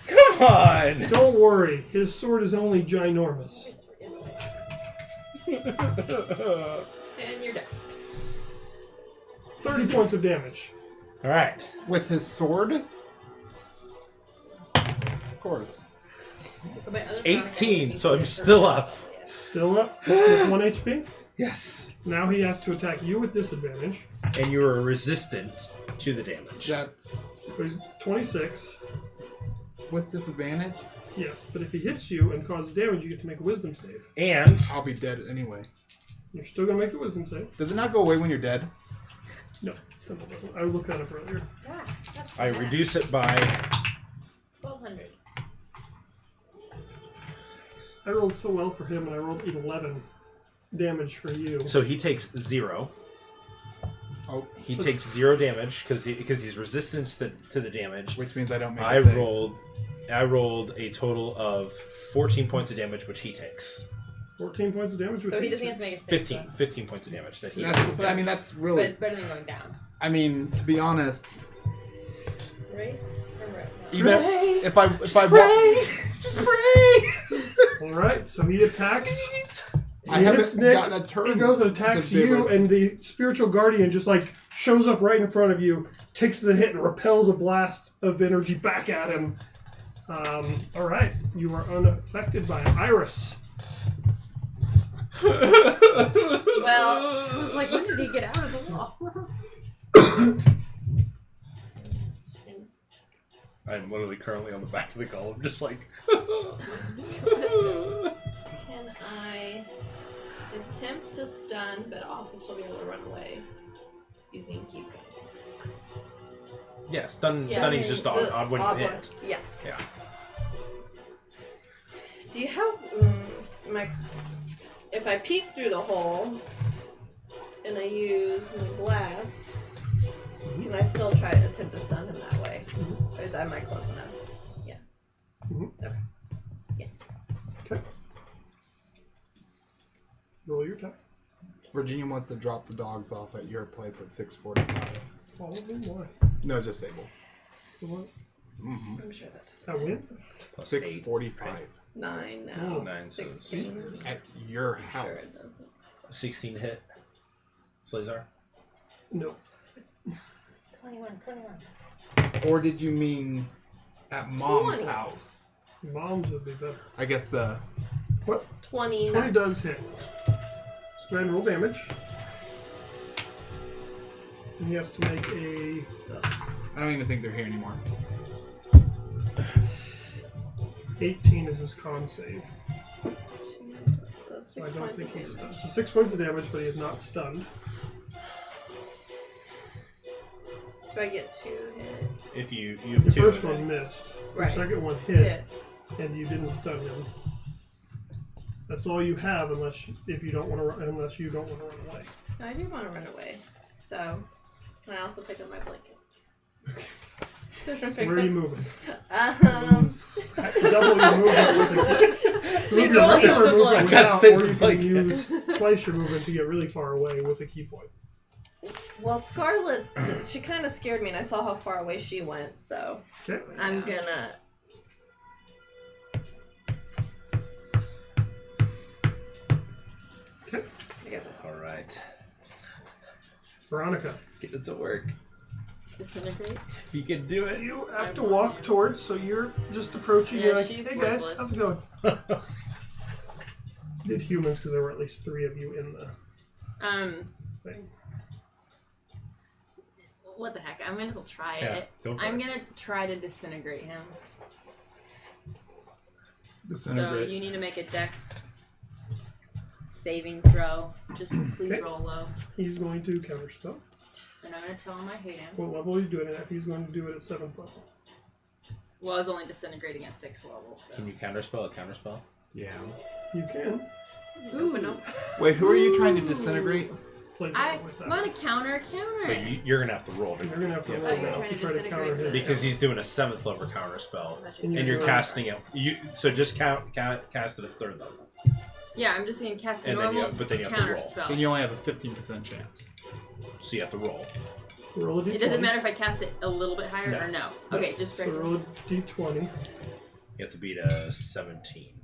Come on! Don't worry, his sword is only ginormous. Always forget that. And you're dead. 30 points of damage. Alright. With his sword? Of course. But my other 18, Veronica so would I'm be still her- up. Yeah. Still up with 1 HP. Yes. Now he has to attack you with disadvantage. And you are resistant to the damage. That's So he's 26. with disadvantage. Yes, but if he hits you and causes damage, you get to make a wisdom save. And I'll be dead anyway. You're still going to make a wisdom save. Does it not go away when you're dead? No, simple doesn't. I looked that up earlier. Ah, that's I bad. reduce it by 1,200. I rolled so well for him, and I rolled 11 damage for you. so he takes 0. Oh, He takes 0 damage because he's resistant to the damage. which means I don't make a I save. rolled a total of 14 points of damage, which he takes. 14 points of damage. With So he each. doesn't have to make a save. 15 points of damage that he That's, but I mean, that's But really. it's better than going down. I mean, to be honest, Right? Or right? No. even if I Just pray! All right, so he attacks. I He haven't hits Nick, gotten a turn. He goes and attacks to be you, able- and the spiritual guardian just like shows up right in front of you, takes the hit, and repels a blast of energy back at him. All right, you are unaffected by Iris. Well, I was like, when did he get out of the wall? I'm literally currently on the back of the column, just like. Can I attempt to stun, but also still be able to run away using keep guns? Yeah, stunning's just Just on when you odd hit. one. Yeah. Yeah. Do you have my? If I peek through the hole and I use my blast, Can I still try to attempt to stun him that way? Or is am I close enough? Yeah. Okay. Yeah. Okay. Roll your attack. Virginia wants to drop the dogs off at your place at 6:45. Follow me. Why? No, just Sable. What? Mm-hmm. I'm sure that doesn't. I win. Plus 6:45 9 now. Oh, 9, so 16. at your Sure it house. doesn't. 16 hit. Slazar. No. 21. Or did you mean at Mom's 20. house? Mom's would be better. I guess the 20. 20 does hit. So go ahead and roll damage. And he has to make a. I don't even think they're here anymore. 18 is his con save. So 6 So I don't points think of he's damage. stunned. So 6 points of damage, but he is not stunned. Do I get 2 hit? If you have Your 2. first and one then- missed. Right. Your second one hit, Hit. and you didn't stun him. That's all you have, unless you don't want to run away. I do want to run away. So, can I also pick up my blanket? So where are you moving? Double your movement with a She move rolls your up regular the movement blanket. Gotta without, save or the you can blanket. use twice your movement to get really far away with a key point. Well, Scarlet, she kind of scared me, and I saw how far away she went, so Okay. I'm gonna. Okay. I guess it's. Alright. Veronica, Get it to work. Disintegrate? If you can do it. you have I to want walk you. towards, so you're just approaching. Yeah, You're like, she's hey guys, worthless. how's it going? Did humans, because there were at least 3 of you in the thing. What the heck? I might as well try Yeah, it. go for I'm it. gonna try to disintegrate him. So disintegrate. you need to make a dex saving throw. Just please Okay. roll low. He's going to counterspell. And I'm gonna tell him I hate him. What level are you doing it at? He's going to do it at 7th level. Well, I was only disintegrating at 6th level. So. Can you counterspell a counterspell? Yeah. You can. Ooh, no. Wait, who are you trying to disintegrate? It's like I'm something like that. gonna counter. Wait, you're gonna have to roll. You're going to have to Yeah. roll Oh, you're now trying to to try to counter disintegrate his. this. Because he's doing a 7th level counterspell. And And you're doing- casting it. So just cast it at 3rd level. Yeah, I'm just gonna cast a And then you normal have- but then you have to counter roll. spell. And you only have a 15% chance. So you have to roll. Roll a d20. It doesn't matter if I cast it a little bit higher No. or no. Okay, just So for roll a d20. You have to beat a 17.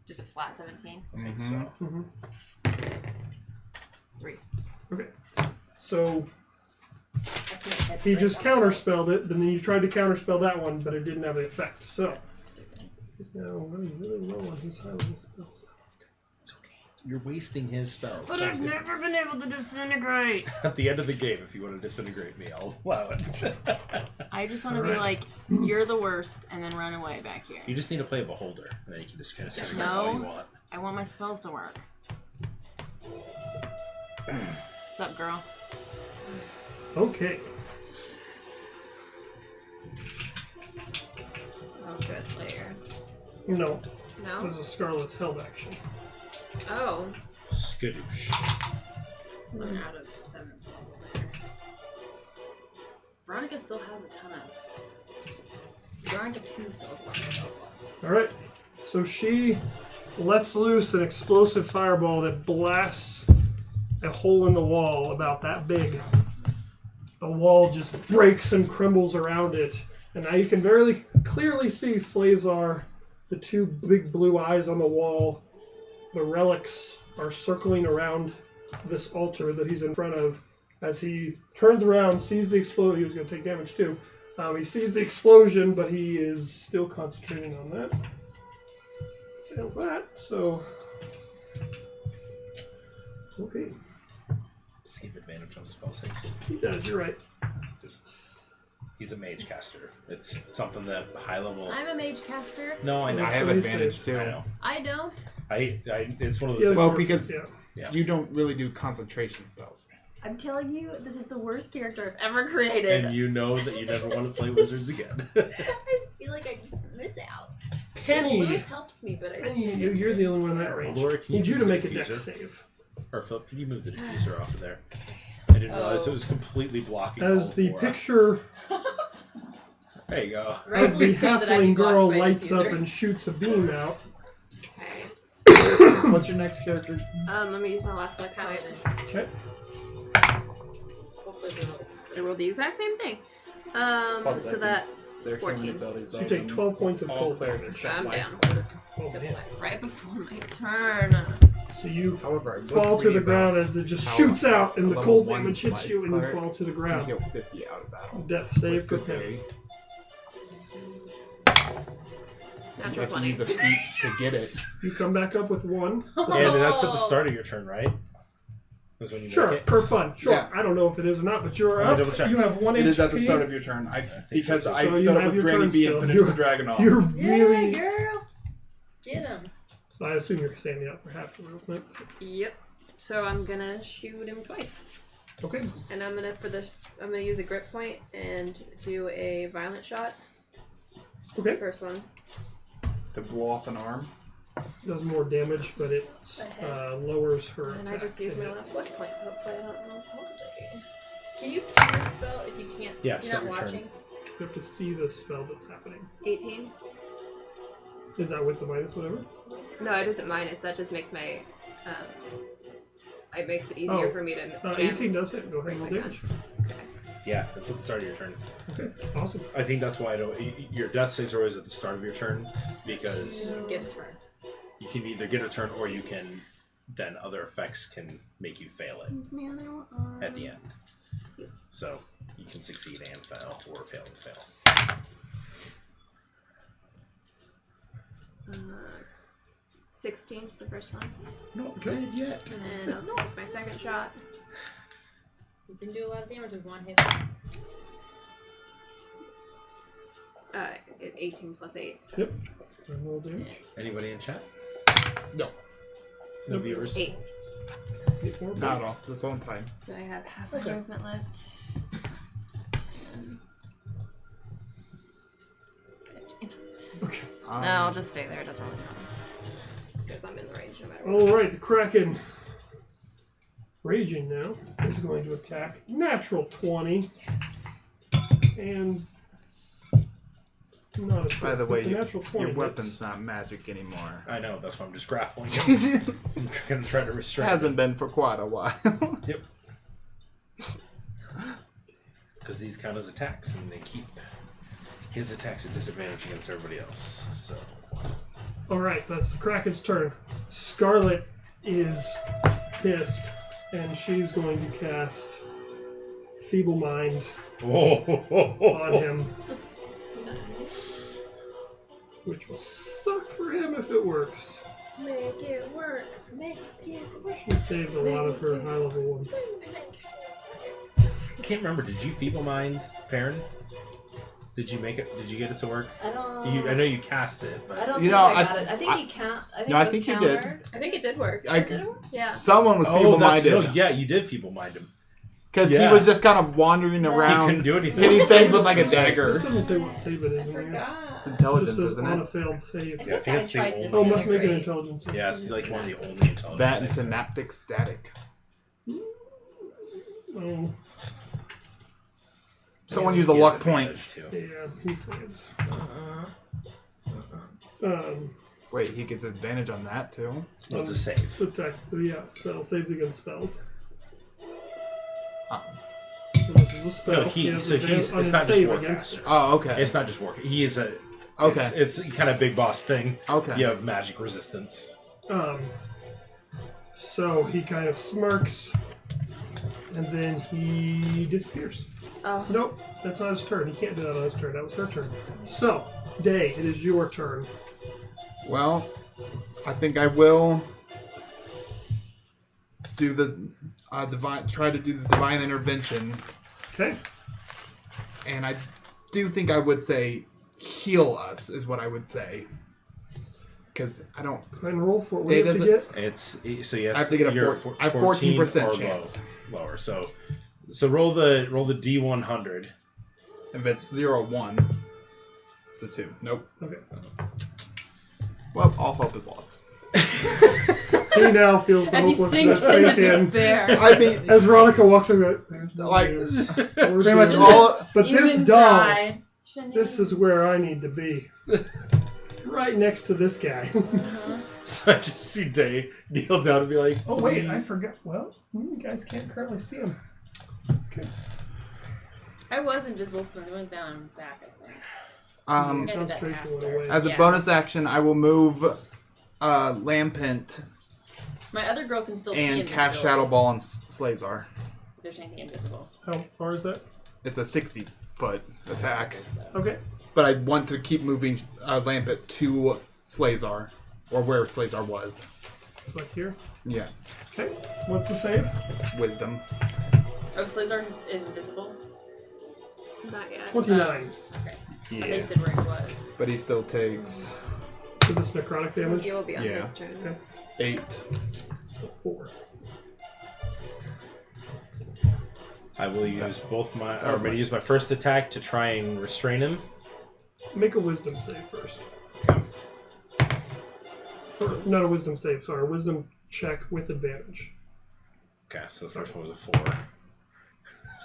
just a flat 17. I think Mhm. so. Mm-hmm. 3. Okay. So I can't hit he right just on this. counterspelled it, then you tried to counterspell that one, but it didn't have the effect. So That's stupid. he's now running really low on his high level spells. It's okay. You're wasting his spells. But That's I've good. never been able to disintegrate. At the end of the game, if you want to disintegrate me, I'll allow it. I just want to be Alright. like, you're the worst, and then run away back here. You just need to play a beholder, and then you can just kind of disintegrate No. all you want. I want my spells to work. What's up, girl? Okay. Oh, good player. No, No? there's a Scarlet's held action. Oh. Skadoosh. So I'm out of 7th level there. Veronica still has a ton of... Veronica 2 still has a lot of spells left. Alright. So she lets loose an explosive fireball that blasts a hole in the wall about that big. The wall just breaks and crumbles around it. And now you can very clearly see Slazar, the 2 big blue eyes on the wall. The relics are circling around this altar that he's in front of. As he turns around, sees the explosion. He was going to take damage too. He sees the explosion, but he is still concentrating on that. Fails that, so... Okay, Just give advantage on spell saves. he does, you're right. Just he's a mage caster. It's something that high level. I'm a mage caster. No, I know. I have So he advantage says- too. I know. I don't. It's one of those. Yes, things- Well, because yeah. you don't really do concentration spells. I'm telling you, this is the worst character I've ever created. And you know that you never want to play wizards again. I feel like I just miss out. Penny! Lewis helps me, but I Penny, you're the only one in that range. Laura, can Need you to move make the a dex diffuser? save. Or Philip, can you move the diffuser off of there? I didn't realize it was completely blocking. As all the four. picture There you go. of the Rightfully so that I'd be halfling girl blocked by a lights up diffuser. and shoots a beam out. Okay. What's your next character? I'm gonna use my last luck point. Okay. Hopefully we don't. I rolled the exact same thing. Plus, So that's Their healing 14. abilities So you take 12 points of all cold clerics damage. except I'm life down. cleric. Oh, man. Right before my turn. So you However, I would fall to read the ground about as it just how shoots out and the level cold 1 damage hits life you and you cleric fall to the can ground. heal 50 out of battle. Death save for With him. good You Natural have to 20. use a feat to get it. You come back up with 1. And that's at the start of your turn, right? That's when you Sure, make it. for fun. Sure. Yeah. I don't know if it is or not, but you're Let me up. double check. You have 1 It is at the HP. start of your turn. Because so. I So you stood up have with your Granny turn B still. and finished the dragon off. You're Yeah, really... girl. Get him. So I assume you're standing up for half the movement. Yep. So I'm gonna shoot him twice. Okay. And I'm gonna use a grip point and do a violent shot. Okay. First one. To blow off an arm. Does more damage, but it lowers her And attack. I just used to my hit. last luck point, so hopefully I don't know. Can you counter spell if you can't? Yeah, You're start not your turn. watching. You have to see the spell that's happening. 18? Is that with the minus whatever? No, it isn't minus. That just makes my it makes it easier Oh. for me to jam. 18 does hit. Go ahead and roll Break my damage. Okay. Yeah, it's at the start of your turn. Okay. Awesome. I think that's why your death saves are always at the start of your turn because Get a turn. you can either get a turn or you can then other effects can make you fail it at the end. So you can succeed and fail or fail and fail. 16 for the first one. Not good yet. And I'll take my second shot. You can do a lot of damage with 1 hit. 18 plus 8. So Yep. And roll damage. Anybody in chat? No. No viewers? 8. 8 more Not at points. all. This whole time. So I have half my Okay. movement left. 10. 15. Okay. No, I'll just stay there. It doesn't really matter. Because I'm in the range no matter what. All right. The Kraken, raging now, is going to attack. Natural 20. Yes. And not a By the way, but natural 20 your hits. weapon's not magic anymore. I know, that's why I'm just grappling. I'm gonna try to restrain Hasn't been for quite a while. Yep. Because these count as attacks, and they keep his attacks at disadvantage against everybody else. So All right, that's the Kraken's turn. Scarlet is pissed, and she's going to cast Feeble Mind on him, which will suck for him if it works. Make it work. Make it work. She saved a lot of her high-level ones. I can't remember. Did you feeble mind, Perrin? Did you make it? Did you get it to work? I don't. I know you cast it, I but don't You think know, I I- got it. I think he count. I think No, it I was think you did. countered. I think it did work. I- Did it work? Yeah. Someone was that's feeble-minded. no, yeah, you did feeble mind him. Because Yeah. he was just kind of wandering He around, couldn't do anything. hitting things with like a dagger. This doesn't say what save it is. I in here. forgot. It's It just intelligence, says isn't on a it? failed save. Yeah, I I think it's the tried only. to Oh, must make an Disintegrate. intelligence. Yeah, it's like one of the only intelligence. That and saving throws. synaptic static. Oh, Someone He use has a luck point. advantage, too. yeah, he saves. Wait, he gets advantage on that too? Well, it's a save. Attack. Yeah, spell saves against spells. Oh, So this is a spell. No, He has so advantage he's. on It's his not just save against- Warcaster. oh okay. It's not just Warcaster. He is a. Okay. It's kind of big boss thing. Okay. You have magic resistance. So he kind of smirks, and then he disappears. Oh. Nope, that's not his turn. He can't do that on his turn. That was her turn. So, Day, it is your turn. Well, I think I will do the divine. Try to do the divine intervention, Okay. and I do think I would say heal us is what I would say, because I don't. Go ahead and roll for it. What Day do you have to doesn't- get? It's so yes. I have to get a you're I have 14% or chance. lower. So roll the D100. If it's 0 1, it's a 2. Nope. Okay. Well, all hope is lost. He now feels the As you sing hopelessness Sin of sink in. Despair. I mean, As Veronica walks over, like we're pretty much good. all. But Even this doll, try. this is where I need to be. Right next to this guy. So I just see Day kneel down and be like, Oh wait, I "Please." forgot. Well, you guys can't currently see him. Okay. I was invisible, so I went down and back, I think. Um, I did that Concentration went after. away. as a Yeah. bonus action, I will move Lampent My other girl can still see and invisibility. cast Shadow Ball on Slazar. If there's anything invisible. How far is that? It's a 60-foot attack. Okay. But I want to keep moving Lampent to Slazar, or where Slazar was. It's like here. Yeah. Okay. What's the save? Wisdom. Oh, Slazar's invisible? Not yet. 29. Okay. I thought Yeah. you said where it was. But he still takes Is this necrotic damage? It will be on Yeah. his turn. Okay. 8. 4. I will use both my, or I'm going to use my first attack to try and restrain him. Make a wisdom save first. Or, not a wisdom save, sorry. A wisdom check with advantage. Okay, so the first one was a 4.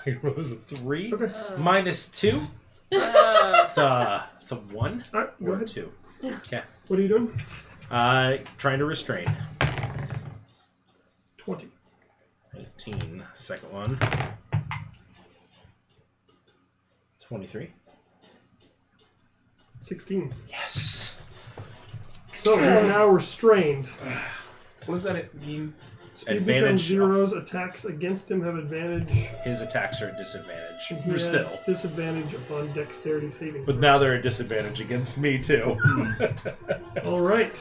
Second one was a 3. Okay. Minus 2. It's a 1 Alright, go or ahead. 2. Okay. What are you doing? Trying to restrain. 20. 18. Second one. 23. 16. Yes. So he's now restrained. What does that mean? Speed Advantage. becomes zeros. Attacks against him have advantage. His attacks are a disadvantage. And he We're has still. disadvantage on dexterity saving. But now they're a disadvantage against me, too. All right.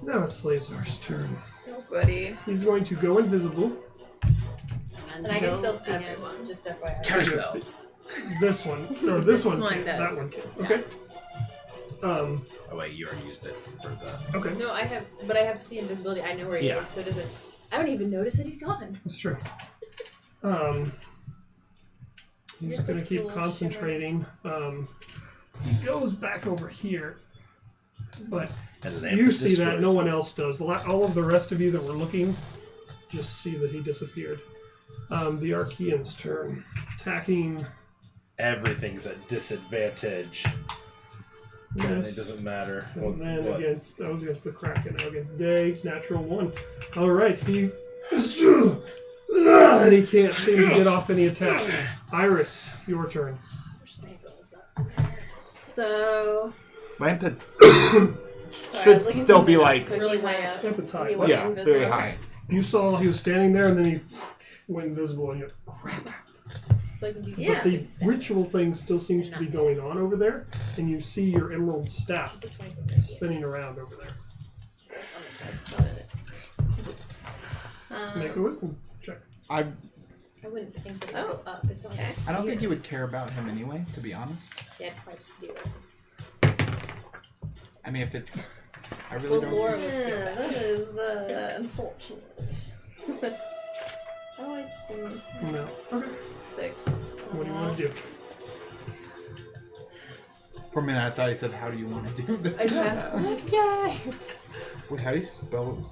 Now it's Lazar's turn. Oh, goody. He's going to go invisible. And I can kill still see him, everyone. just FYI. Counterspell. This one, or this, This one, one can. does. That one can. Yeah. Okay. Oh, wait, you already used it for the... Okay. No, I have see invisibility. I know where he Yeah. is, so it doesn't. I don't even notice that he's gone. That's true. He's Just going to looks a keep little concentrating. He goes back over here, but And then you see that destroys no it. one else does. All of the rest of you that were looking just see that he disappeared. The Arkeyan's turn. Attacking. Everything's at disadvantage. And Yes. it doesn't matter. And then What? that was against the Kraken. Now against Day, natural 1. Alright, he. And he can't seem to get off any attack. Iris, your turn. So Lampent I should was looking still for be the- like, so really high up. If it's high. He went yeah, invisible. very high. You saw he was standing there and then he went invisible and you crap. So I can do Yeah. But the ritual thing still seems to be going on over there, and you see your emerald staff spinning around over there. Make a wisdom check. I wouldn't think that it would go up. It's on Okay. this I don't think sphere. you would care about him anyway, to be honest. Yeah, I'd probably just do it. I mean, if it's... I really Well, don't... Laura would Yeah, feel bad. that is unfortunate. Oh, I No. Okay. 6. What do you want to do? For a minute, I thought he said, how do you want to do this? I just okay. Wait, how do you spell it?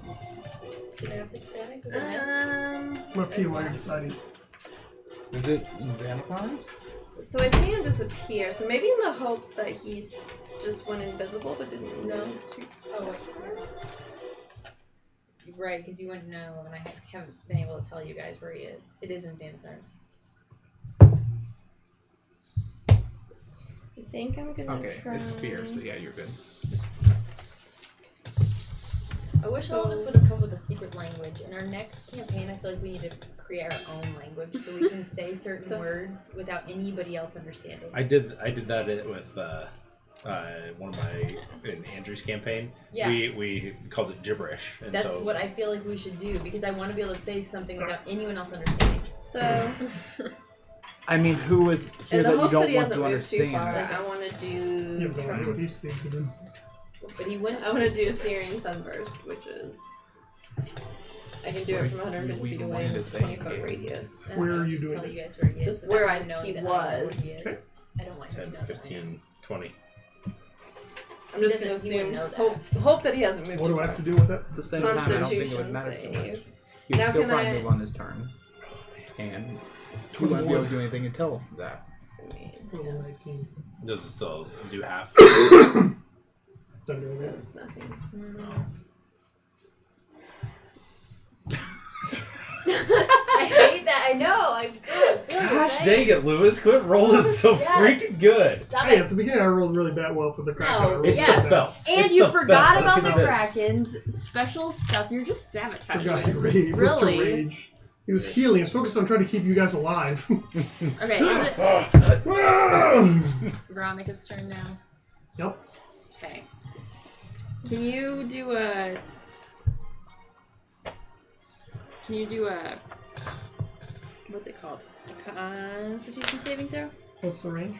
Synaptic static with an S. I'm up to you while you're deciding. Is it in Xanathars? So I see him disappear. So maybe in the hopes that he's just went invisible, but didn't know to. Oh wait. Right, because you wouldn't know, and I haven't been able to tell you guys where he is. It is in Xanathar's. I think I'm gonna Okay, try. it's sphere, so yeah, you're good. I wish all of us would have come with a secret language. In our next campaign, I feel like we need to create our own language so we can say certain words without anybody else understanding. I did that with one of my in Andrew's campaign. Yeah. We called it gibberish. And That's so what I feel like we should do because I want to be able to say something without anyone else understanding. So I mean, who is here in the that you hopes that don't he want hasn't to moved too far, understand? I want to You do. have no idea what he speaks it in. But he wouldn't. I want to do Syrian Sunburst, which is. I can do it from 150 we feet away wanted in to a say 20-foot game. radius. I don't Where know, are you just doing tell it? you guys where he is. Just but where I I- know he that I know where was. he is. Okay. I don't want him to 10, know that I 15, 20. I'm just gonna He wouldn't assume. know that. Hope that he hasn't moved. What too do I far. have to do with it? At the same time, I don't think it would Constitution matter too much. save. He'd Now still can probably I- move on his turn. And he wouldn't be able to do anything until that. Level 19. Does it still do half? Don't do anything. Does nothing. I hate that. I know. I feel Gosh dang it, Lewis! Quit rolling so freaking good. Stop Hey, it. at the beginning I rolled really well for the Kraken. No, I rolled It's yeah. so the bad. felt. And It's you the forgot felt. about the Look at this. Kraken's special stuff. You're just sabotaging Forgot us. to rage. Really? To rage. He was healing. He was focused on trying to keep you guys alive. Okay, is it Veronica's turn now? Yep. Okay. Can you do a... What's it called? A Constitution saving throw? What's the range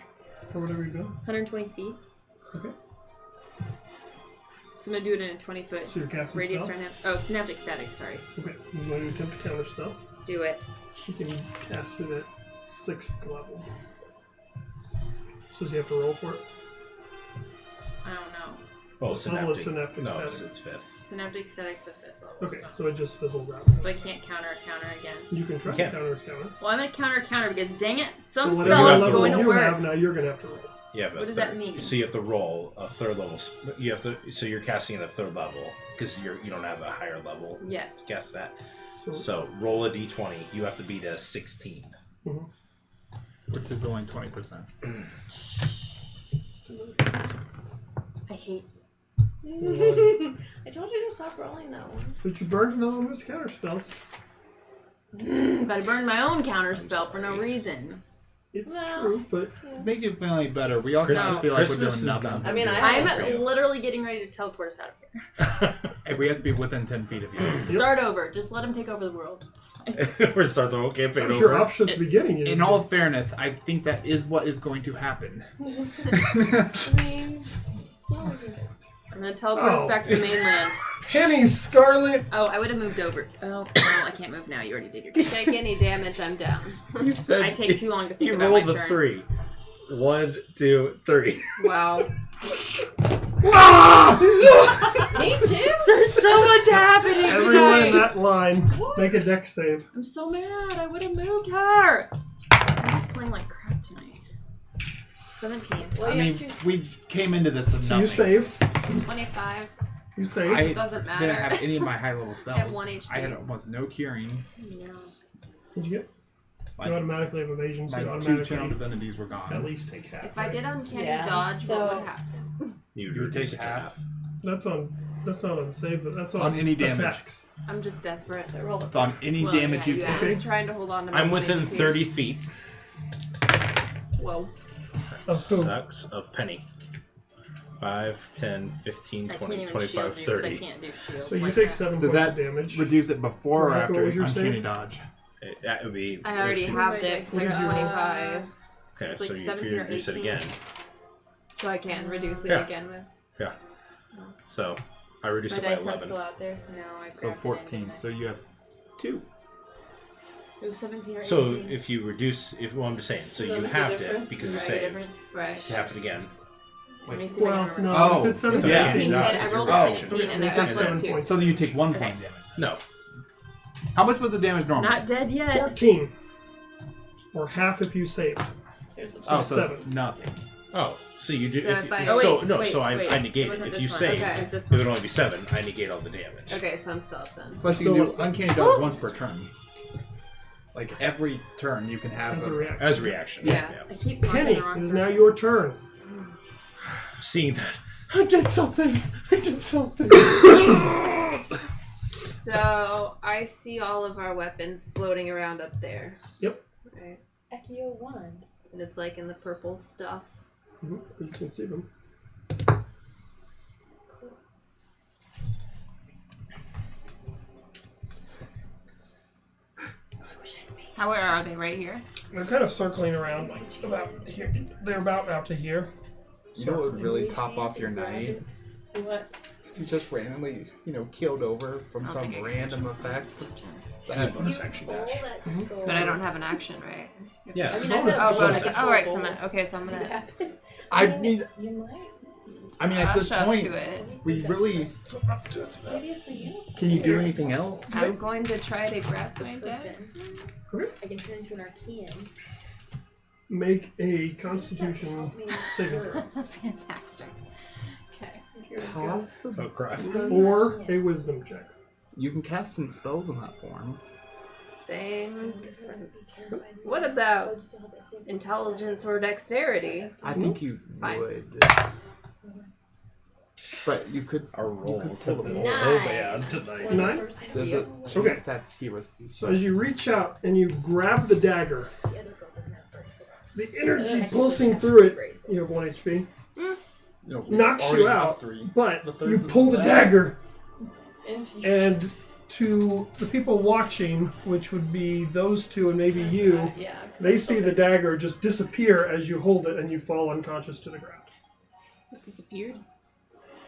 for whatever you're doing? 120 feet. Okay. So I'm gonna do it in a 20-foot So you're casting radius spell? right now. Oh, synaptic static, sorry. Okay. He's going to attempt a counter spell. Do it. You can cast it at 6th level. So does he have to roll for it? I don't know. Well, What level is synaptic. synaptic No, static? it's fifth. Synaptic static's a 5th level. Okay, spell. so it just fizzles out. So I can't counter again. You can try You to can. counter his counter. Well, I'm gonna counter because dang it, some But spell whatever is level going to you work. have, now you're going to have to roll. You have a What does third. that mean? So you have to roll a third level. You have to. So you're casting at a third level because you don't have a higher level. Yes. Cast that. So, So roll a d20. You have to beat a 16. Which is only 20%. I hate. I told you to stop rolling that one. but you burned another one of his counter spells. But I burned my own counter spell for no sorry. reason. It's Well, true, but It makes you feel any better. We all kind Christmas- of feel like we're Christmas doing is nothing. not I mean, I'm for you. literally getting ready to teleport us out of here. And we have to be within 10 feet of you. Start over. Just let him take over the world. It's fine. We're start the whole campaign I'm over. sure options beginning. You In know. all fairness, I think that is what is going to happen. I mean, it's not like you're- I'm gonna teleport us Oh. back to the mainland. Penny Scarlet. Oh, I would have moved over. Oh, no, I can't move now. You already did your turn. Take any damage, I'm down. You said I take too long to think you about rolled my the turn. 3. 1, 2, 3. Wow. Me too? There's so much happening Everyone in tonight. that line, make a deck save. I'm so mad. I would have moved her. I'm just playing like crap tonight. 17. Well, I you mean, have two. we came into this with So nothing. you save. 25. You save. I Doesn't didn't matter. have any of my high level spells. I have 1 HP. I had almost no curing. No. What'd you get? Like, You automatically have evasion, so my you 2 automatically channel divinities were gone. at least take half. If I did uncanny Yeah, dodge, so- what would happen? You You would reduce take it to half. That's not on save. That's on, On any damage. attacks. I'm just desperate. So roll It's on any Well, damage yeah, you yeah, take. I'm just trying to hold on to my I'm 1 within HP. 30 feet. Whoa. Of who? Sucks of Penny. 5, 10, 15, I 20, can't even 25, shield you 'cause I 30. can't do shield. So you like take that. 7 Does points that of damage. reduce it before or Veronica, after what was your uncanny save? dodge? That would be. I already if you- halved it because I What got did you roll? 25. Okay, It's so like if 17 you or reduce it 18. again. So I can reduce it Yeah. again with. Yeah. So I reduce My it by dice are 11. still out there. No, I grabbed So it 14. and So you have 2. it was 17 or 18. So if you reduce, I'm just saying, so That'd you be the halved it difference. because you Right, saved. difference. Right. Half it again. Let me see if I Well, can remember. no. Oh, if it's 17, yeah. 18 no, said it's I your rolled Oh. a 16 and I You got take plus 7 2. points. So you take 1 Okay. point damage. No. How much was the damage normally? Not dead yet. 14. Or half if you save. Here's the Oh, so 7. nothing. Oh, so you do. So if I- Oh, wait, so no, wait, so wait. I It negate it. wasn't If this you one. save, Okay. it It's this would one. only be 7. I negate all the damage. Okay, so I'm still up then. Plus, you can do uncanny dodge once per turn. Like every turn, you can have As a reaction. As a reaction. Yeah. I keep marking Penny, the wrong it is person. now your turn. Seeing that, I did something. I did something. So I see all of our weapons floating around up there. Yep. Right. Arkeya wand. And it's like in the purple stuff. You can see them. Where are they? Right here? They're kind of circling around, like about here. They're about out to here. You know what would really top off your night? What? If you just randomly, killed over from some random effect. That bonus action dash. But I don't have an action, right? Yeah. I mean, Bonus- I've got Oh, a bonus. bonus Oh, right. So roll. I'm okay. So I'm See what gonna. happens. I mean, You might. I mean, at I'll this shove point, to it. we really. Maybe it's a you. Can you do anything else? I'm going to try to grab my dad. I can turn into an Arkeyan. Make a Constitution saving throw. Fantastic. Okay. Possible. Oh crap. Or a Wisdom check. You can cast some spells in that form. Same difference. What about intelligence or dexterity? I think you Fine. would. But you could. Our You could rolls have pull been it so off. bad tonight. 9? There's a Okay. chance that's hero's feat. So as you reach out and you grab the dagger, the energy pulsing through it, you have 1 HP, knocks you out, but you pull the dagger, and to the people watching, which would be those two and maybe you, they see the dagger just disappear as you hold it and you fall unconscious to the ground. It disappeared.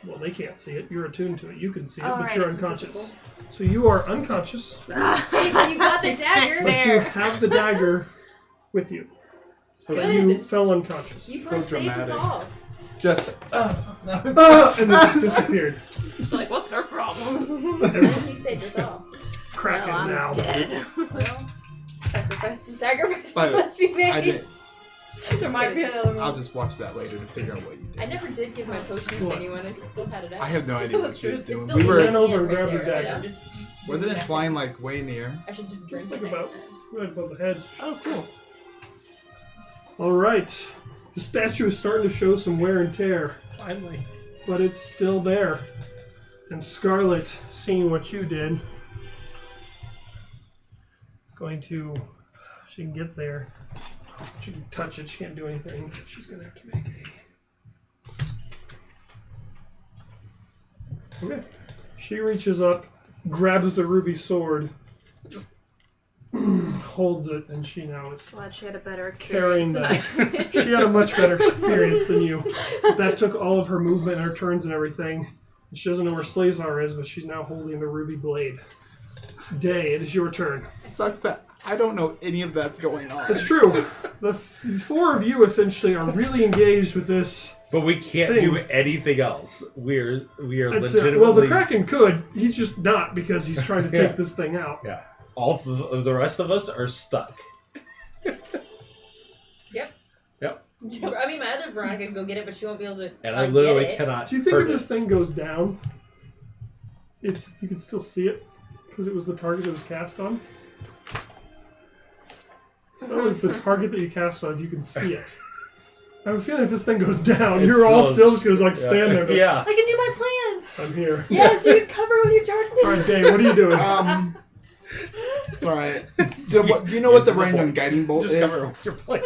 Well, they can't see it. You're attuned to it. You can see it, Oh, but right, you're it's unconscious. invisible. So you are unconscious, Hey, but you got the dagger. but you have the dagger with you. So you fell unconscious. You So first saved us dramatic. all. Just. Ah, and it just disappeared. Like, what's her problem? And you saved us all. Cracking Well, I'm now. dead. Well, sacrifices But must be made. I did. There might be another one. I'll just watch that later to figure out what you I did. never did give my potions to What? anyone. I still had it out. I have no idea what she was It's doing. still We in were. my Ran over hand and grabbed right the there. dagger. I'm just Wasn't it using flying like way in the air? I should just drink Think it about- next time. Right above the heads. Oh, cool. All right. The statue is starting to show some wear and tear, Finally. but it's still there. And Scarlet, seeing what you did, is going to. She can get there. She can touch it. She can't do anything. She's going to have to make a. Okay. She reaches up, grabs the ruby sword, just holds it, and she now is Glad she had a better carrying experience than that. I did. She had a much better experience than you. But that took all of her movement and her turns and everything. And she doesn't know where Slazar is, but she's now holding the ruby blade. Day, it is your turn. Sucks that I don't know any of that's going on. It's true. The four of you essentially are really engaged with this. But we can't Thing. do anything else. We are That's legitimately. well, the Kraken could. He's just not because he's trying to take Yeah. this thing out. Yeah. All of the rest of us are stuck. I mean, my other Veronica can go get it, but she won't be able to. And I get literally it. cannot. Do you think hurt if this thing goes down, if you could still see it because it was the target it was cast on? So it's the target that you cast on, you can see it. I have a feeling if this thing goes down, It's you're all slow. still just going to like stand there. But Yeah. I can do my plan. I'm here. Yes, you can cover with your darkness. All right, Dave, what are you doing? It's alright. Do you know what the range on guiding bolt Just is? cover it with your plate.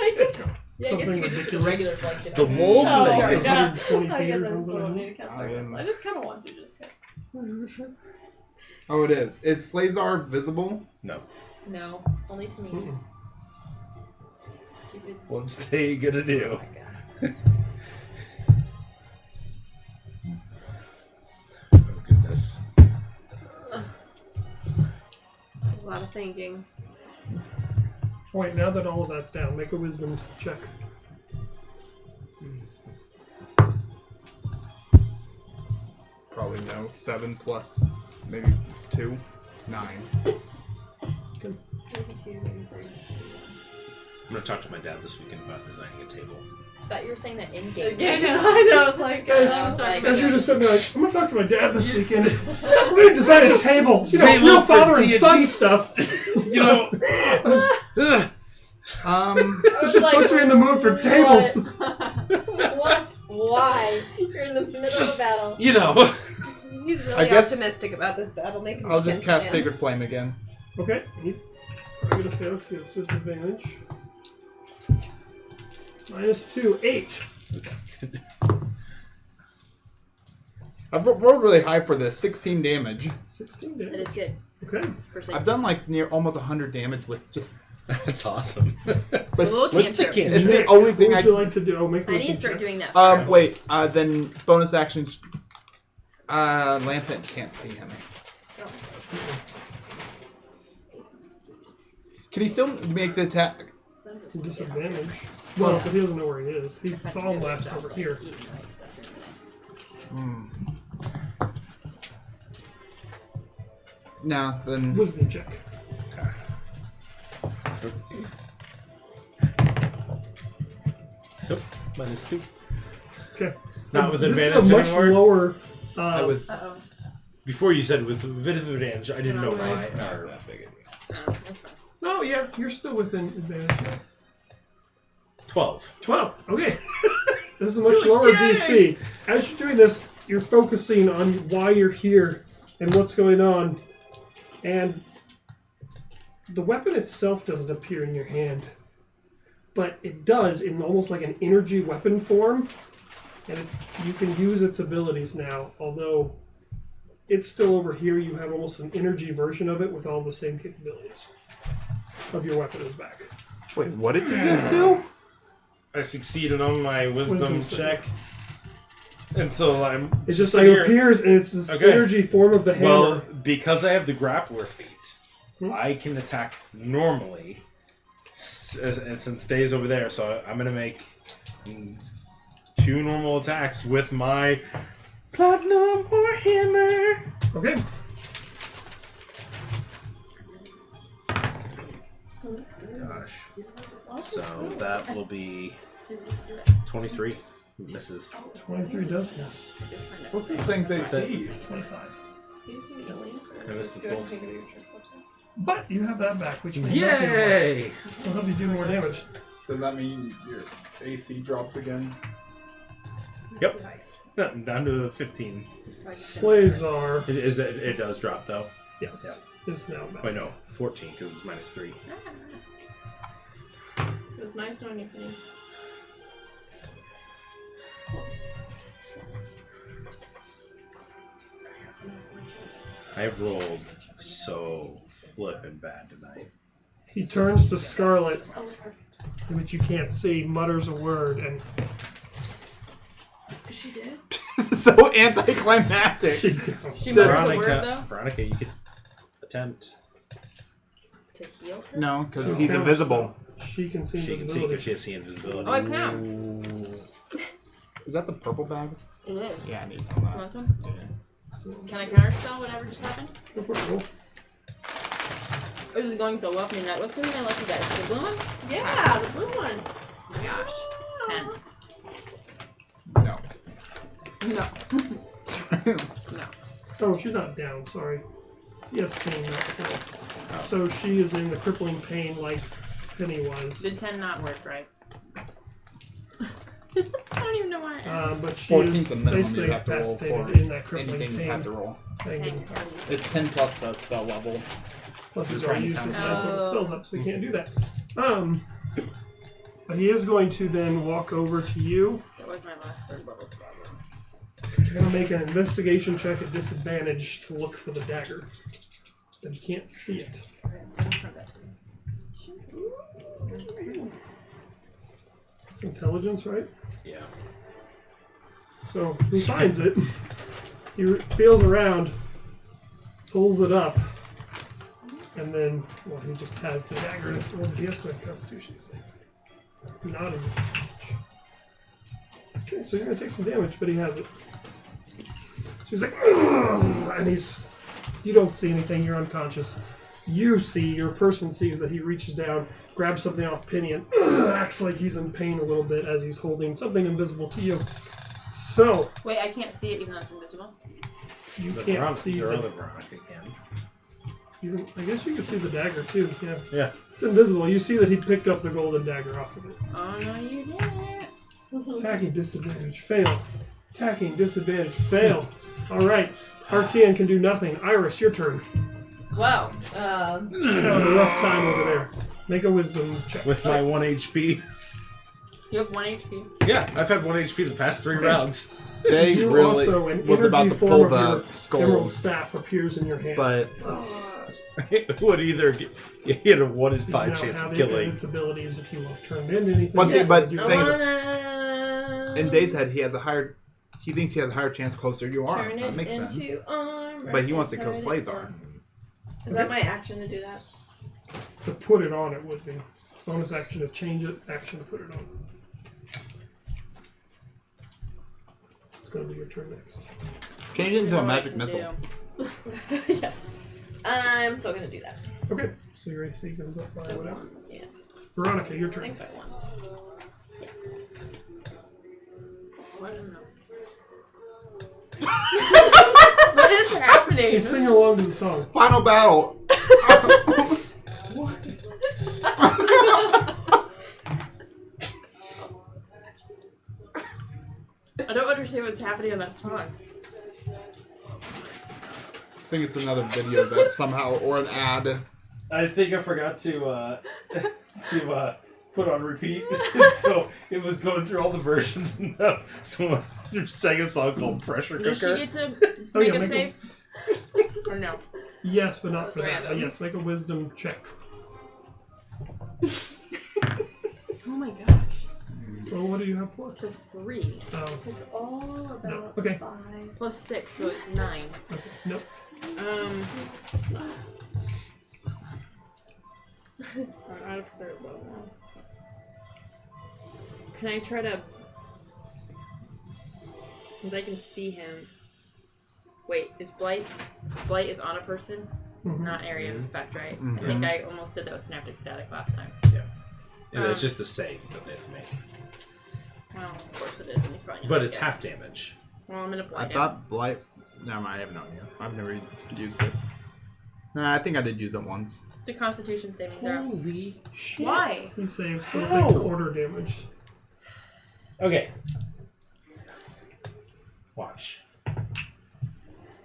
Yeah, I guess Something you could just do ridiculous. regular blanket. The on. wool Oh, blade. sorry, God. 120 I feet guess or I just something. don't need to cast darkness. I just kind of want to just. Oh, it is. Is Slazar visible? No. No, only to me. Mm-mm. Stupid. What's they gonna Oh do? my god. Oh goodness. A lot of thinking. Wait, now that all of that's down, make a wisdom check. Probably no. 7 plus maybe 2. 9. Maybe 2, maybe 3. I'm gonna talk to my dad this weekend about designing a table. I thought you were saying that in game. I know. I was like, Guys, I was like, as you're just sitting there like, I'm going to talk to my dad this weekend. We're going to design a table. You know, Say real look for father and D&D. son stuff. You know, I This was just like, puts me in the mood for tables. What? Why? You're in the middle Just- of a battle. you know. He's I really guess- optimistic about this battle. Make him I'll just cast plans. Sacred Flame again. Okay. He's probably going to fail because he has disadvantage. -2, 8. I've rolled really high for this. 16 damage. 16 That damage. is good. Okay. For I've done like near almost 100 damage with just. That's awesome. But Little With the cantrip. cantrip. it's the only What thing would I. you like to do? Oh, make a I need to wisdom start check. doing that. Wait. Then bonus action. Lampent can't see him. Can he still make the attack? Disadvantage. Well, but he doesn't know where he is. He saw him last over here. No, then Wisdom check. Nope. -2. Okay. Not with this advantage is a much anymore. lower. I was Uh-oh. before you said with advantage. I didn't know No, why. it's Not that big of a Oh, that's fine. No, yeah, you're still within advantage. 12. 12. Okay. This is a much lower DC. As you're doing this, you're focusing on why you're here and what's going on. And the weapon itself doesn't appear in your hand. But it does in almost like an energy weapon form. And you can use its abilities now. Although it's still over here, you have almost an energy version of it with all the same capabilities of your weapon is back. wait, what did you just do? I succeeded on my wisdom Wisdom check. And so I'm It's just sitting like here- appears and it's this Okay. energy form of the hammer. Well, because I have the grappler feat, Hmm. I can attack normally, and since stays over there. So I'm gonna make 2 normal attacks with my platinum warhammer. Okay. Gosh. So that will be 23. Misses. 23 does miss. What's this thing's That's it. AC? 25. You just need to lean for I missed the go ahead both. and take it to your triple attack. But you have that back, which means will Yay! help you do more damage. Does that mean your AC drops again? Yep. No, down to 15. Slazar. It does drop though. Yes. It's now back. Wait, no, 14 because it's -3. It was nice knowing you, Penny. I've rolled so flippin' bad tonight. He turns to Scarlet, which you can't see, mutters a word, and She did? So anticlimactic. she's down. She mutters a word, Veronica, though, Veronica, you could attempt. to heal her. No, because So he's count. invisible. She can see She can see invisibility. because she has invisibility. Oh, I can. Is that the purple bag? It is. Yeah, I need some of You that. want some? Can I counterspell whatever just happened? Go for it, roll. This is going so well for me tonight. What's going to be my lucky dice? The blue one? Yeah, the blue one. Oh my gosh. 10. No. No. Oh, she's not down, sorry. Yes, pain, not kill. So she is in the crippling pain like Penny was. Did 10 not work, right? I don't even know why I asked. But she 14's is the minimum basically you have to roll incapacitated for in that crippling anything you pain have to roll. thing. It's 10 plus the spell level. Plus he's Trying already to used his count. life when spells up, so he can't do that. But he is going to then walk over to you. That was my last 3rd level spell. He's going to make an investigation check at disadvantage to look for the dagger. But he can't see it. It's intelligence, right? Yeah. So he finds it. He feels around, pulls it up, and then, well, he just has the dagger in his hand. He has to make a Constitution save. Not a disadvantage. Okay, so he's going to take some damage, but he has it. So he's like, "Ugh!" And you don't see anything, you're unconscious. Your person sees that he reaches down, grabs something off Penny, and acts like he's in pain a little bit as he's holding something invisible to you. So, Wait, I can't see it even though it's invisible? you The can't see your the... other Veronica can. I guess you can see the dagger too, yeah. Yeah. It's invisible. You see that he picked up the golden dagger off of it. Oh, no, you didn't. Attacking disadvantage, fail. Attacking disadvantage, fail. Alright, Arkeya can do nothing. Iris, your turn. Wow. You're having a rough time over there. Make a wisdom check. With my 1 HP. You have 1 HP. Yeah, I've had 1 HP the past 3 rounds. They you really also, an was about energy to form pull of the your emerald skulls, staff appears in your hand. but It would either get a 1 in 5 you now chance have of killing. its abilities if you want to turn it into anything. But see, but you the thing is, in Dave's head, he thinks he has a higher chance closer you are. Turn That it makes sense. into armor. But he wants to kill Turn it Slazar. on. Is that my action to do that? To put it on, it would be. Bonus action to change it, action to put it on. It's going to be your turn next. Change it into a What I magic can missile. do. Yeah. I'm still gonna do that. Okay, so your AC goes up by whatever. Yeah. Veronica, your I turn. think by 1. What? No. What is happening? You sing along to the song. Final battle. I don't understand what's happening in that song. I think it's another video that somehow, or an ad. I think I forgot to put on repeat, so it was going through all the versions. And someone sang a song called Pressure Does she Cooker. get to Oh, make yeah, a make save? Or no? Yes, but not for That's that. random. Yes, make a wisdom check. Oh my gosh. Oh, what do you have plus? It's a 3. Oh, It's all about No. Okay. 5. Plus 6, so it's 9. okay. Nope. I'm out of third level. Can I try to... Since I can see him... Wait, is Blight... Blight is on a person? Mhm. Not area of effect, right? Mhm. I think I almost did that with Synaptic Static last time. And it's just a save that they have to make. Well, of course it is, and he's probably gonna But make it's it. half damage. Well, I'm gonna I blight him. thought Blight. Never mind, I have no idea. I've never used it. Nah, I think I did use it once. It's a Constitution saving throw. Holy shit. Why? He saves, so How? it'll take quarter damage. Okay. Watch.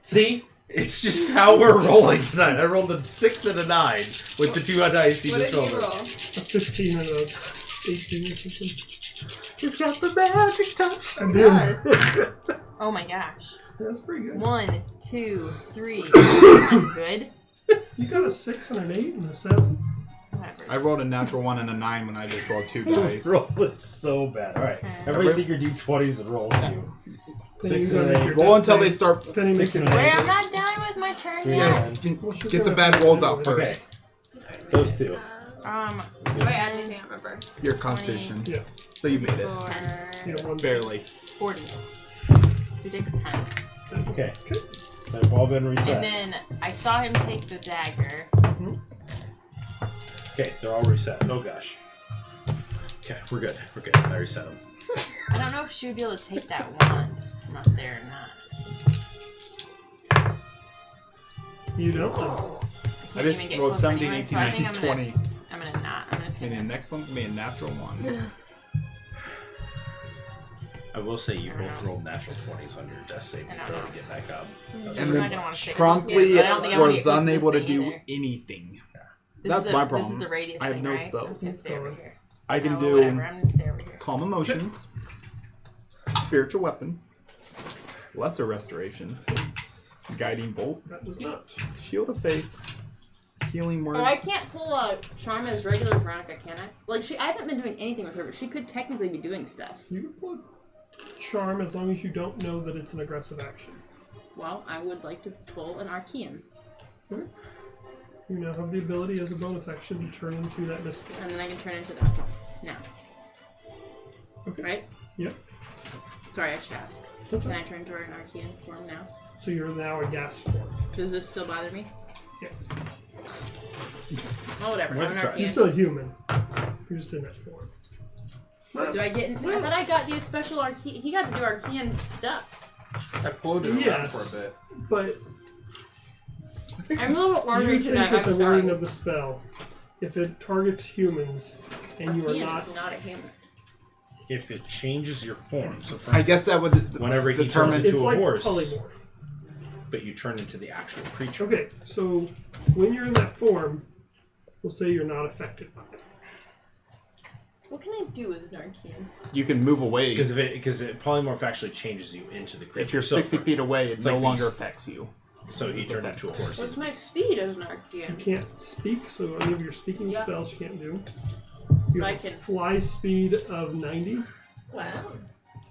See? It's just how we're rolling tonight. I rolled a 6 and a 9 with the 2 dice you What just did you rolled. roll? A 15 and a 18 or something. It's got the magic touch. I did. Oh my gosh. That's pretty good. 1, 2, 3. I'm good. You got a 6 and an 8 and a 7. Whatever. I rolled a natural 1 and a 9 when I just rolled 2 dice. Roll so bad. All right. 10. Everybody take your d20s and roll. Then 6 you and gotta an make 8. your Roll death until they save. start. Penny makes 6 your and an Wait, 8. I'm not done with my turn Three yet. and ten. Well, she's Get the gonna bad have to rolls do out it. first. Those two. Wait, I didn't remember. Your constitution. Yeah. So you made it. 4, Yeah, one Barely. 40. So he takes 10. Okay. They've all been reset. And then I saw him take the dagger. Okay, they're all reset. Oh gosh. Okay, we're good. We're good. I reset them. I don't know if she would be able to take that wand. I'm not there or not. You don't? I just even get rolled close 17, anyway, 18, so I think 19, 20. I'm gonna not. I'm just And the gonna. next one can be a natural 1. I will say you I don't both know. rolled natural 20s on your death saving I don't throw know. to get back up. And I'm then not gonna want to take promptly this, but I don't think I wanna was get close to this unable to thing do either. anything. This That's is my This problem. is the radius I have thing, no right? spells. I'm just gonna stay over here. I can No, do whatever. I'm gonna stay over here. calm emotions, spiritual weapon, lesser restoration, guiding bolt, That does not. shield of faith, healing word. Oh, I can't pull a charm as regular Veronica, can I? Like I haven't been doing anything with her, but she could technically be doing stuff. You can pull a charm as long as you don't know that it's an aggressive action. Well, I would like to pull an Arkeyan, Okay. You now have the ability as a bonus action to turn into that mist form. and then I can turn into that form now. Okay. Right? Yep. Sorry, I should ask. That's Can fine. I turn into an Arkeyan form now? So you're now a gas form. Does this still bother me? Yes. Oh, whatever. Worth I'm an a try. You're Arkeyan. still a human. You're just in that form. Do I get? I thought I got the special Arkeyan. He got to do Arkeyan stuff. I floated around Yes. for a bit. But I'm a little you ornery think tonight. with the I'm wording sorry. of the spell, if it targets humans and you are Arkeyan not is not a human. If it changes your form, so for I guess that would whenever he determine. turns into it's a like horse, polymorph. but you turn into the actual creature. Okay, so when you're in that form, we'll say you're not affected by it. What can I do with an Arkeyan? You can move away. Because polymorph actually changes you into the creature. If you're So 60 for- feet away, it it's no like longer these- affects you. So he turned into a horse. What's my speed as an You Arkeyan? can't speak, so any of your speaking Yeah. spells you can't do. You But I have a can- fly speed of 90. Wow. Well,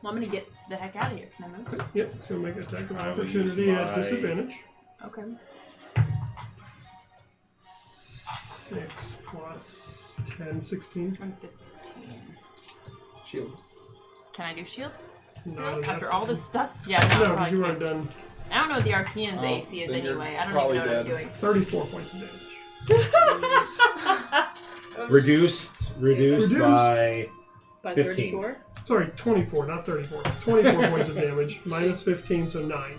I'm gonna get the heck out of here. Can I move? Yep, it's going to make an attack of I will opportunity use at my- disadvantage. Okay. 6 plus 10, 16. I'm 15. Shield. Can I do shield? Not After enough. all this stuff? Yeah, no, No, because probably you weren't can't. done. I don't know what the Arkeyan's Oh, AC is then you're anyway. I don't probably even know what I'm dead. doing. 34 points of damage. Reduced Reduced. by By 15. 34? Sorry, 24, not 34. 24 points of damage. Minus 15, so 9.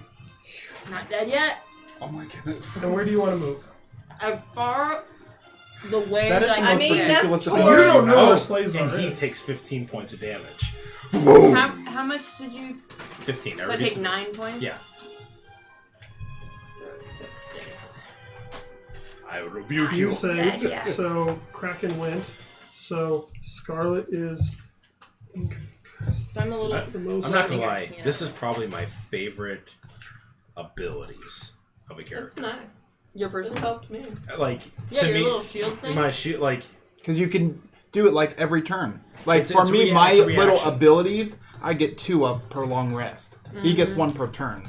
Not dead yet. Oh my goodness. And where do you want to move? As far the way That is I the can most mean, get. ridiculous that's thing. You don't know Oh, where Slays and are. he takes 15 points of damage. How much did you? 15. So I take 9 points. Yeah. So 6. I rebuke You you. saved, Yeah. so Kraken went. So Scarlet is. So I'm a little. I'm I'm not gonna floating lie. Arkeya. This is probably my favorite abilities of a That's character. nice. Your This person. helped me. Like Yeah, to your me, little shield thing. my shoot like Because you can do it like every turn. Like It's- for it's me, rea- my it's a little reaction. abilities, I get 2 of per long rest. He gets 1 per turn.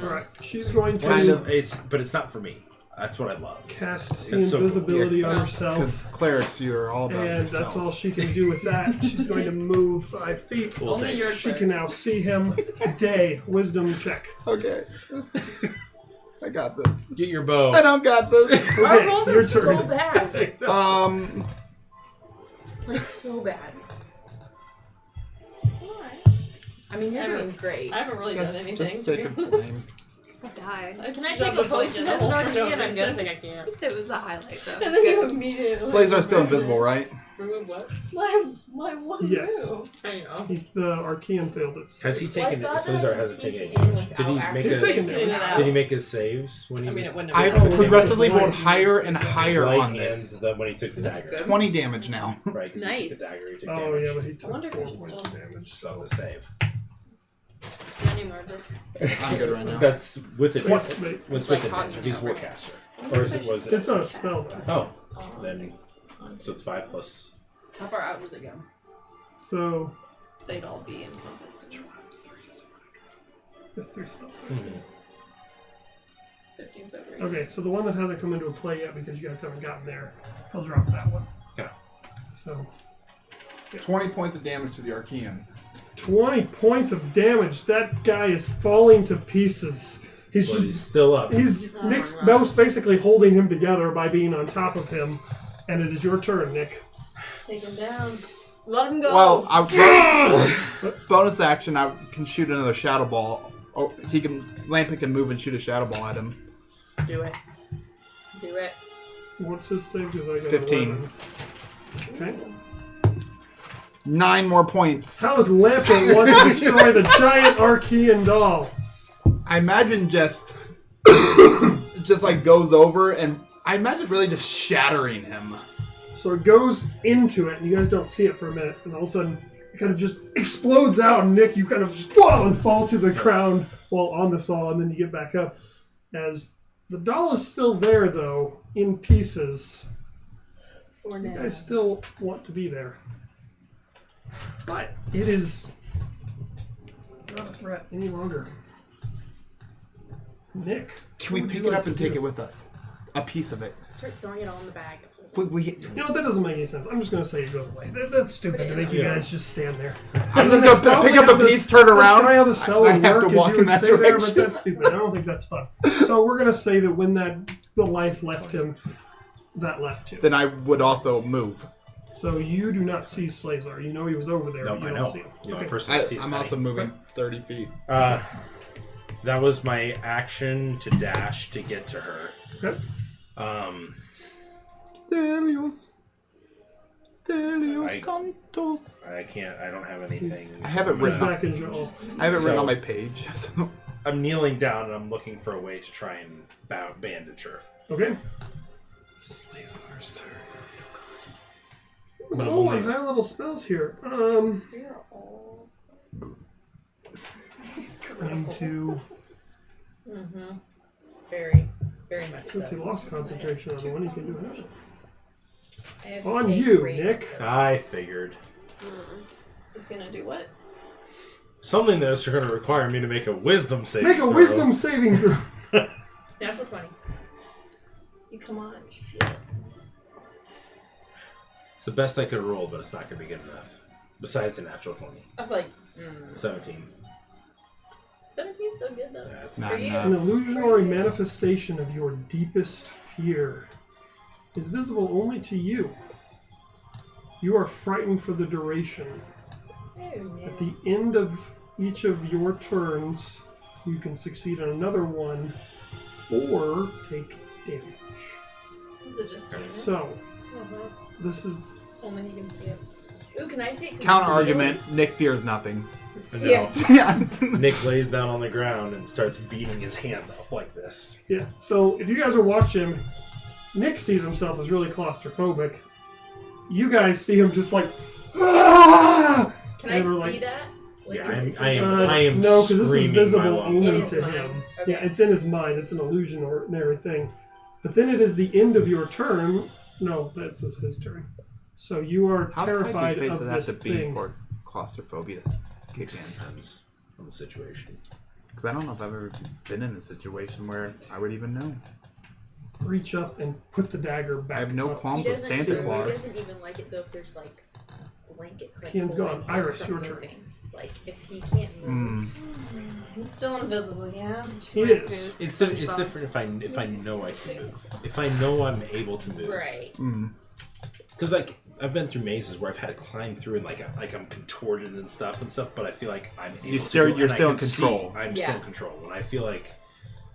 Alright, she's going to kind of but it's not for me. That's what I love. cast see It's so cool. invisibility on herself. Because clerics, you're all about And yourself. that's all she can do with that. She's going to move 5 feet. We'll Only take your it. She can now see him. Day. Wisdom check. Okay. I got this. Get your bow. I don't got this. Our Okay, rolls your are so turn. bad. Like so bad. I mean, you're doing great. I haven't really done anything. just to say be good honest. names. Died. I Can I just take a jumped potion the as whole an thing. Arkeyan? I'm guessing I can't. It was a highlight though. And then you immediately. Slays are still invisible, right? Remove what? My one Yes. move. I know. The Archean failed its. Has he taken Well, I thought Caesar that I hasn't could taken take any it in damage. Did he without make He's taken a damage. Yeah. did he make his saves when he I mean, was it wouldn't have I've been. progressively Blind. rolled higher and higher right on and this. when he took the dagger? 20 damage now. Right, 'cause he Nice. took the dagger, he took Oh damage. yeah, but he I took wonder if 4 I should points still- of damage. So the save. Any more of this? I'm good right now. That's with it. Wait, wait. What's It's with like advantage? Hoggy He's now, right? Warcaster. Or is it was it? It's not a spell though. Oh, then so it's 5 plus. How far out does it go? So They'd all be encompassed. there's 3 spells. 15 foot range. Okay, so the one that hasn't come into play yet because you guys haven't gotten there, he'll drop that one. Okay. So 20 points of damage to the Arkeyan. 20 points of damage. That guy is falling to pieces. He's But just he's still up. He's Oh Nick's my God. most basically holding him together by being on top of him, and it is your turn, Nick. Take him down. Let him go. Well, bonus action, I can shoot another shadow ball. Oh, Lampic can move and shoot a shadow ball at him. do it. Do it. What's his save? Because I got 15. 11. Okay. 9 more points. How does Lampa want to destroy the giant Archean doll? I imagine just like goes over, and I imagine really just shattering him. So it goes into it, and you guys don't see it for a minute, and all of a sudden it kind of just explodes out, and Nick, you kind of just whoa, and fall to the ground while on the saw, and then you get back up. As the doll is still there, though, in pieces. For You now. guys still want to be there. But it is not a threat any longer. Nick. Can we what would pick you it like up and to take do? it with us? A piece of it. Start throwing it all in the bag. We, You know what? That doesn't make any sense. I'm just going to say it goes away. That's stupid to make you guys just stand there. I'm just going to pick up a piece, turn around. Try how the spell I would have work to is walk you in would that stay there, but direction. that's stupid. I don't think that's fun. So we're going to say that when the life left him, that left too. Then I would also move. So you do not see Slazar. You know he was over there, No, but you I don't know. see him. The only Okay. person that sees I'm Penny. also moving 30 feet. That was my action to dash to get to her. Okay. Stelios. Stelios I- Cantos. I can't. I don't have anything. I have it He's written. back in jail. I have it written So- on my page. So. I'm kneeling down and I'm looking for a way to try and bandage her. Okay. Slazar's turn. But I'm Oh, only- on high level spells here. We're all. Going to. Mm-hmm. Very, very much Since he so. lost concentration on the one, you can do another. I have On a you, great Nick. number. I figured He's gonna do what? something that's going to require me to make a wisdom saving Make a throw. wisdom saving throw. Natural 20. You come on. You feel it. It's the best I could roll, but it's not going to be good enough. Besides a natural 20, I was like, 17. 17's still good though. That's Not For you? enough. An illusionary manifestation of your deepest fear is visible only to you. You are frightened for the duration. Oh, no. At the end of each of your turns, you can succeed on another one or take damage. Is it just doing it? So, Uh-huh. this is... Only he can see it. Ooh, can I see it? 'Cause Counter it's argument. Nick fears nothing. And Yeah. now Nick lays down on the ground and starts beating his hands up like this. Yeah, so if you guys are watching, Nick sees himself as really claustrophobic. You guys see him just like... "Ah!" Can I And see we're like, that? Like, Yeah, it's I am- invisible? I am no, because this is screaming visible my lungs only out. to It is him. mine. Okay. Yeah, it's in his mind. It's an illusionary thing. But then it is the end of your turn. No, that's his turn. So you are How tight terrified does face of would have this to be thing. for claustrophobia to kick in? Depends on the situation. Because I don't know if I've ever been in a situation where I would even know. Reach up and put the dagger back. I have no up. qualms with Santa He Claus. doesn't even like it though if there's like blankets like Ian's holding gone. him Iris, from your turn. moving. Like if he can't move, he's still invisible. Yeah. He is. It's different if I know I can move. If I know I'm able to move. Right. Because like I've been through mazes where I've had to climb through and like I'm contorted and stuff, but I feel like I'm able You're to still- do it, you're and I still in can see control. I'm still in control. When I feel like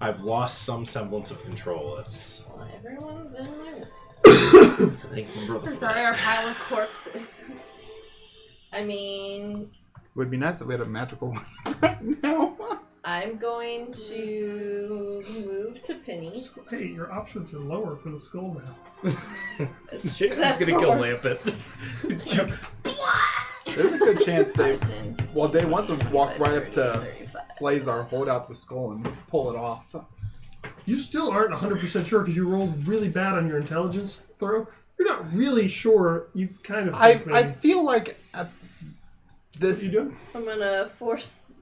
I've lost some semblance of control, it's Well, everyone's in my. like brother. Sorry, our pile of corpses. I mean, It would be nice if we had a magical right now. I'm going to move to Penny. Hey, your options are lower for the skull now. He's gonna kill Lampet. There's a good chance Dave. 10, Well, Dave wants to walk right up to 35. Slazar, hold out the skull, and pull it off. You still aren't 100% sure because you rolled really bad on your intelligence throw. You're not really sure. You kind of think I maybe. feel like at What this. you doing? I'm gonna force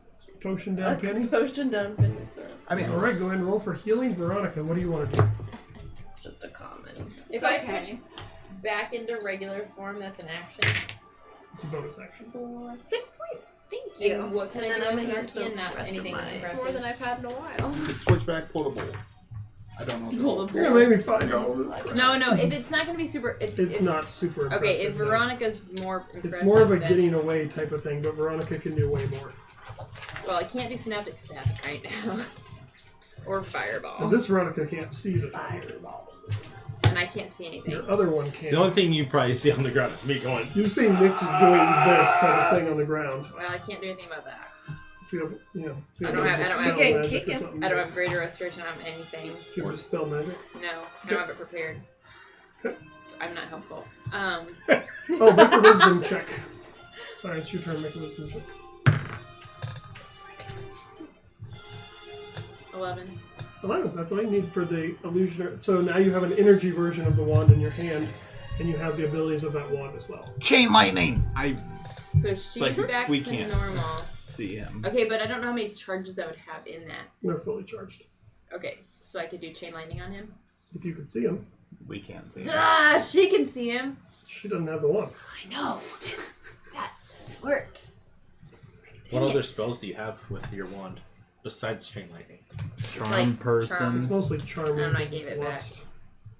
Potion a down, Penny? potion down Penny's throat. I mean, Alright, go ahead and roll for healing. Veronica, what do you want to do? It's just a common. If I Okay. switch back into regular form, that's an action. It's a bonus action. For 6 points. Thank And what can And I then do I'm as an gonna use the Arkeya? Not rest of anything my- impressive. More than I've had in a while. Switch back, pull the bowl. I don't know. Pull the You're gonna make me find all of this crap. No, if it's not gonna be super, It's not super impressive. Okay, if no. Veronica's more impressive, It's more of a then- getting away type of thing, but Veronica can do way more. Well, I can't do synaptic static right now, or And fireball, this Veronica can't see the and I can't see anything. Your other one can. The only thing you probably see on the ground is me going. You've seen Nick just doing this type of thing on the ground. Well, I can't do anything about that. If you have, you know, if you I don't have- dispel I don't have- You can magic kick or him. something. I don't have greater restoration. I don't have anything. Do you have dispel magic? No, I don't have it prepared. I'm not helpful. Oh, make a wisdom check. Sorry, it's your turn. Make a wisdom check. 11. 11. That's all you need for the illusionary. So now you have an energy version of the wand in your hand, and you have the abilities of that wand as well. chain lightning! I So she's Like, back we to can't. normal. see him. Okay, but I don't know how many charges I would have in that. They're fully charged. Okay, so I could do chain lightning on him. If you could see him, We can't see him. Ah, she can see him. she doesn't have the wand. I know. That doesn't work. What Dang other it. spells do you have with your wand besides chain lightning? Charm like person. charm. It's mostly charming. And I 'cause gave it's it back. lust.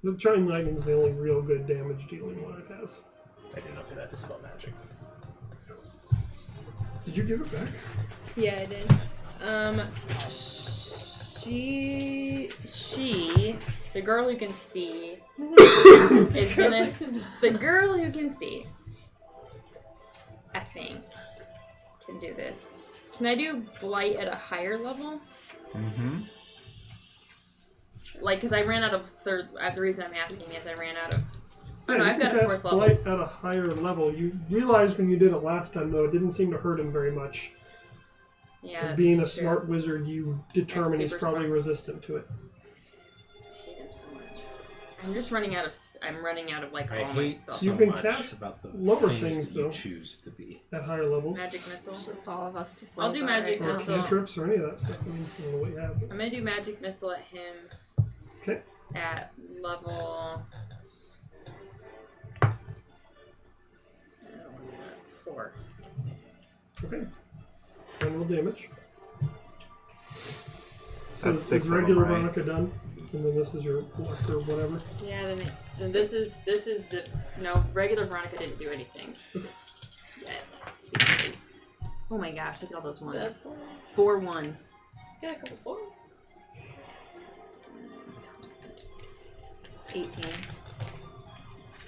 The charming lightning is the only real good damage dealing one it has. I didn't know if it had dispel magic. Did you give it back? Yeah, I did. The girl who can see, is gonna. The girl who can see, I think, can do this. Can I do blight at a higher level? Mm-hmm. Like, because I ran out of third. The reason I'm asking is I ran out of. Oh no, you I've got can a cast fourth level. Blight at a higher level. You realized when you did it last time, though, it didn't seem to hurt him very much. Yeah, And that's being a true. smart wizard, you determine he's super probably smart. resistant to it. I hate him so much. I'm just running out of. I'm running out of like I all my hate spells. You so can much cast about the lower things things, that you though. choose to be. At higher levels. Magic missile. Just all of us. Just I'll do magic Or missile. cantrips or any of that stuff. I mean, I don't know what you have. I'm gonna do magic missile at him. Okay. At level. 4. Okay. General damage. So That's is 6 of them, regular right? Veronica done? And then this is your luck or whatever. Yeah, then this is the no regular Veronica didn't do anything. Yet. Because, oh my gosh, look at all those ones. That's 4 ones. got a couple 4. 18.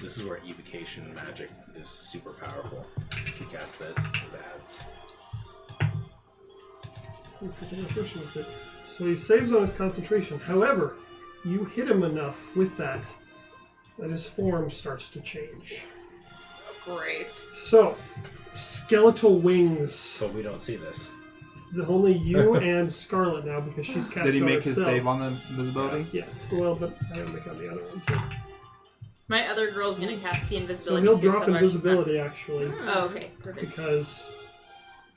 This is where evocation magic is super powerful. If you cast this, it adds. So he saves on his concentration. However, you hit him enough with that his form starts to change. Great. So, skeletal wings. But we don't see this. Only you and Scarlet now because she's cast. Did he on make his herself. save on the visibility? Yes. Well, but I gotta make on the other one too. My other girl's gonna cast the So invisibility. he'll too, drop otherwise she's invisibility actually not- Oh, okay, perfect. because.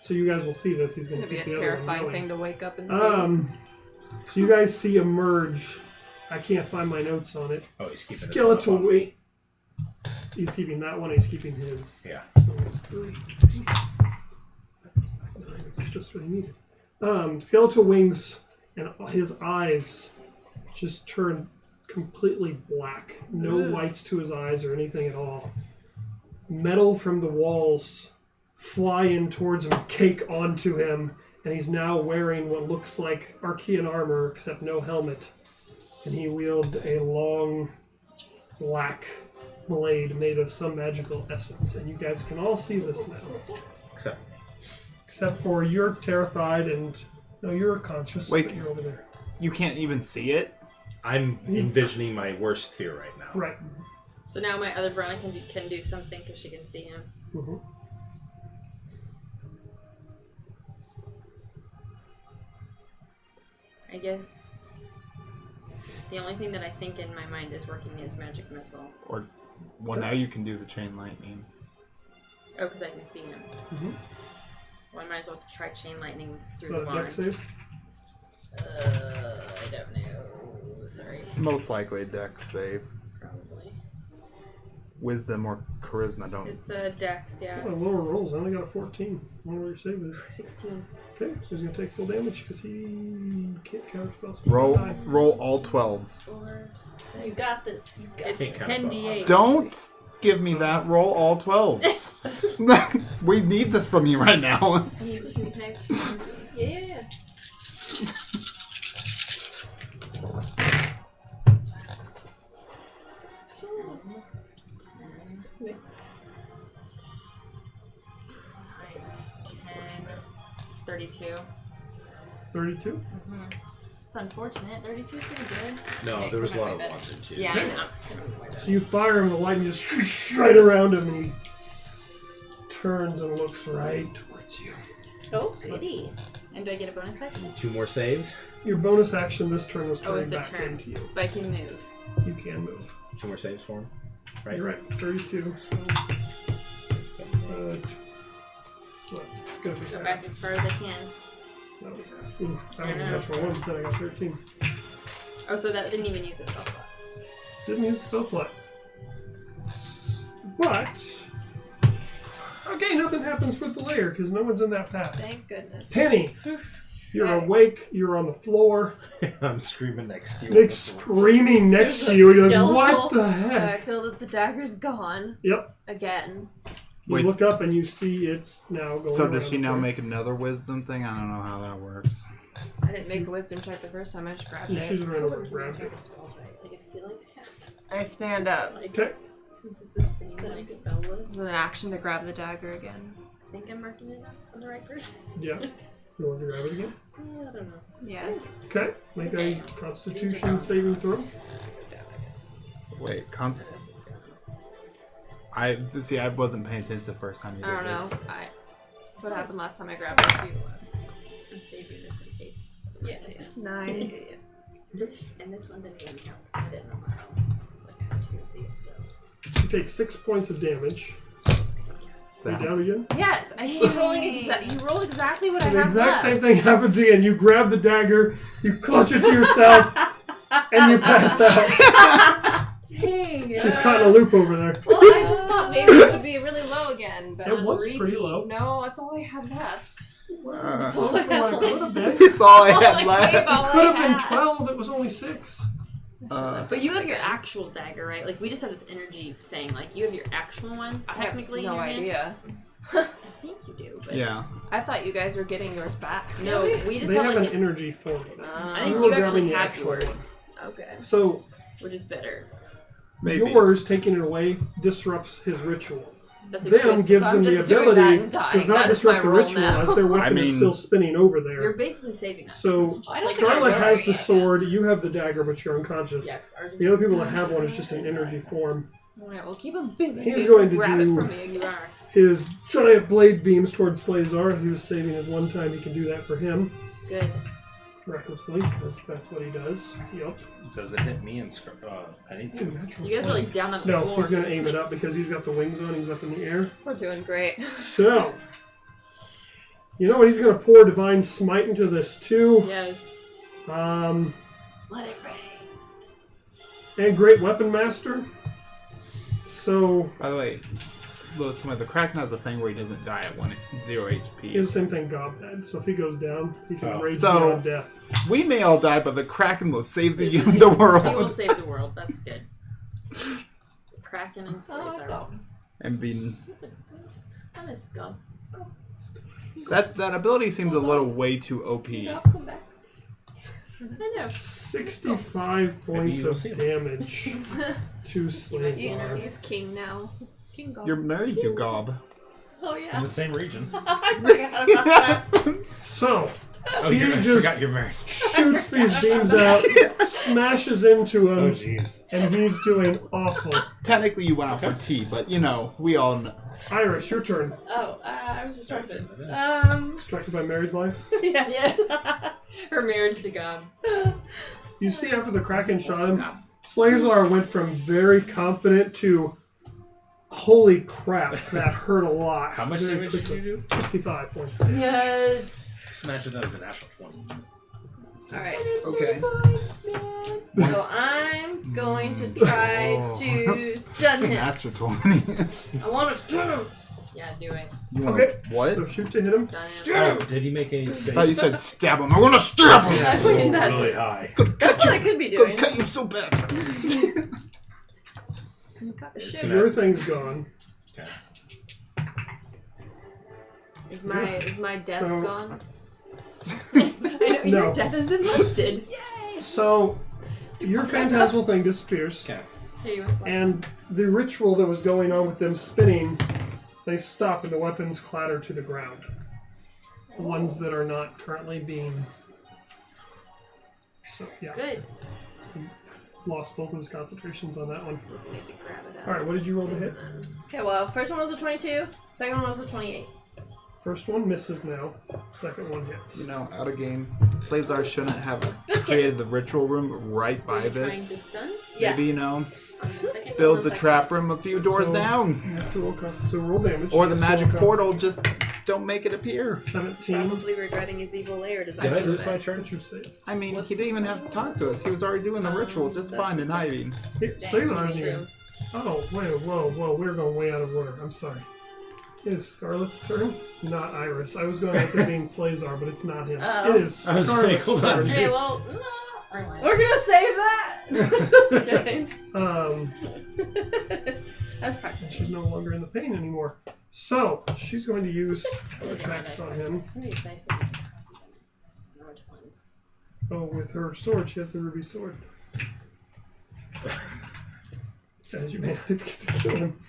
So you guys will see this. He's It's going gonna to be a keep the other one terrifying going. thing to wake up and see. So you guys see emerge. I can't find my notes on it. Oh, he's keeping Skeletal his wing. He's keeping that one. He's keeping his. Yeah. It's 3. It's just what he needed. Skeletal wings and his eyes just turn completely black. No lights to his eyes or anything at all. Metal from the walls fly in towards him, cake onto him, and he's now wearing what looks like Arkeyan armor, except no helmet. And he wields a long, black blade made of some magical essence. And you guys can all see this now. Except for you're terrified and... No, you're conscious, Wait. but you're over there. You can't even see it? I'm envisioning my worst fear right now. Right. So now my other Veronica can do something because she can see him. Mm-hmm. I guess the only thing that I think in my mind is working is magic missile. Or, well, now you can do the chain lightning. Oh, because I can see him. Mm-hmm. Well, I might as well try chain lightning through Is the that a deck wand. save? I don't know. Sorry. Most likely a dex save. Probably. Wisdom or charisma don't. It's a dex, yeah. Oh, lower rolls. I only got a 14. I wonder what your save is. 16. Okay, so he's going to take full damage because he can't counter spells. Roll all 12s. 4, 6. You got this. You got It's Can't count 10d8. Don't give me that. Roll all 12s. We need this from you right now. I need to connect to Yeah. Nine, 10, 32. 32? Mm-hmm. It's unfortunate. 32 is pretty good. No, Okay, there was a put lot my of bed. 1s and 2s. Yeah, I know. So you fire him, the lightning just right around him, and he turns and looks right towards you. Oh, goody. And do I get a bonus action? 2 more saves. Your bonus action this turn was Oh, turning it's a back turn. into you. But I can move. You can move. 2 more saves for him. Right. You're right, 32. So, what? It's gonna be Go half. back as far as I can. That'll be half. Ooh, that was a natural one, then I got 13. Oh, so that didn't even use the spell slot. Didn't use the spell slot. But... Okay, nothing happens with the lair, because no one's in that path. Thank goodness. Penny! You're awake, you're on the floor. I'm screaming next to you. Nick's screaming next There's to a you, and you're like, skeletal. what the I heck? feel that the dagger's gone. Yep. Again. You Wait. look up and you see it's now going So around does she the now floor. make another wisdom thing? I don't know how that works. I didn't make a wisdom check the first time, I just grabbed You should it. have ran over and grabbed it. Like, I feel like I stand up. Okay. Since it's the same like spell list. It's an action to grab the dagger again. I think I'm marking it on the right person. Yeah. You want to grab it again? I don't know. Yes. Okay. Make Okay. a Constitution saving throw. Wait, I see. I wasn't paying attention the first time you did I don't this. know. What happened last time I grabbed it? I'm saving this in case. Yeah. 9. And this one didn't even count because I didn't know how. It's like I have 2 of these still. You take 6 points of damage. I can guess. You Down. down again? Yes, I keep rolling you roll exactly what So I the have exact left. same thing happens again. You grab the dagger, you clutch it to yourself, and you pass out. Dang. She's caught in a loop over there. Well, I just thought maybe it would be really low again, but It on was repeat, pretty low. no, that's all I had left. That's all I could have been. It's all I had Like, left. leave all It could I have been had. 12. It was only 6. But you have your actual dagger, right? Like, we just have this energy thing. Like, you have your actual one, technically, no in your hand. idea. I think you do, but... Yeah. I thought you guys were getting yours back. No, we just They have, have like, an energy form of it. I think We're you grabbing actually the have actual yours, Okay. So, which is better. Maybe. yours, taking it away, disrupts his ritual. That's a Them good... gives so I'm them the just doing that ability and dying. does not That is my disrupt the role ritual now. as their weapon is mean- still spinning over You're there. basically saving us. So I don't think Scarlet I has know the yet. sword, you have the dagger, but you're unconscious. Yeah, 'cause ours is- The other people that have one is just an energy form. Alright, well, keep him busy. He's so you going can to grab do- it from me. You are. His giant blade beams towards Slazar. He was saving his one time. He can do that for him Good. recklessly, because that's what he does. Yup. Does it hit me and I need to? You guys are, like, down on the No, floor. he's going to aim it up because he's got the wings on. He's up in the air. We're doing great. So, you know what? He's going to pour Divine Smite into this too. Yes. Let it rain. And Great Weapon Master. So, By the way, the Kraken has a thing where he doesn't die at 0 HP. it's the same thing Gob had. So if he goes down, he can rage So- beyond death. We may all die, but the Kraken will save the He will world. save the world. That's good. Kraken and Slazar. go. And being I miss God. that ability seems a little way too OP. Come back. I know. 65 points you'll of see him. damage to Slazar. He's king now. King Gob. You're married to Gob. Oh In yeah. the same region. I forgot about that. So, Oh, He I just- forgot you're married. shoots these beams out, smashes into Oh, him, jeez. and he's doing awful. Technically, you went out for tea, but you know, we all know. Iris, your turn. Oh, I was distracted. Distracted by married life. Yeah. Yes. Her marriage to God. You see, after the Kraken shot him, Slazar went from very confident to, holy crap, that hurt a lot. How much very damage did quickly. you do? 65 points. Yes. Just imagine that was an natural 20. Alright. Okay. So I'm going to try to stun him. Natural 20. I want to stun him. Yeah, do it. You wanna- Okay. What? So shoot to hit him. Stun him. Oh, did he make any I saves? thought you said stab him. I want to stab him. Yeah, I would do that really too. high. That's what I could be Gonna doing. cut you so bad. It's Your thing's gone. Okay. Is my death So- gone? I know, your No. death has been lifted. So, your phantasmal thing disappears, Okay. Here you go. and the ritual that was going on with them spinning, they stop and the weapons clatter to the ground. The ones that are not currently being. So, yeah. Good. Lost both of his concentrations on that one. Maybe grab it out. Alright, what did you roll to hit? Okay, well, first one was a 22, second one was a 28. First one misses now. Second one hits. You know, out of game, Slazar shouldn't have created the ritual room right Were by you trying to this. stun? Yeah. Maybe, you know, On the second build on the the trap room a few doors So- down. You have to roll, so roll damage. Or the You have to magic roll portal, just don't make it appear. 17. Probably regretting his evil lair design. Did I lose my turn? What's your save? I mean, he didn't even have to talk to us. He was already doing the ritual just fine and hiding. Hey, Dang, Sailor that's hasn't even. true. Oh, wait, whoa. We're going way out of order. I'm sorry. It is Scarlet's turn, not Iris. I was going with it being Slazar, but it's not him. Oh. It is I was like, Scarlet's hold on. turn. Hey, well, rewind. We're gonna save that! Just kidding. That's practice. She's no longer in the pain anymore. So, she's going to use attacks on him. Some of these nice ones. Orange ones. Oh, with her sword, she has the ruby sword. As you may not get to kill him.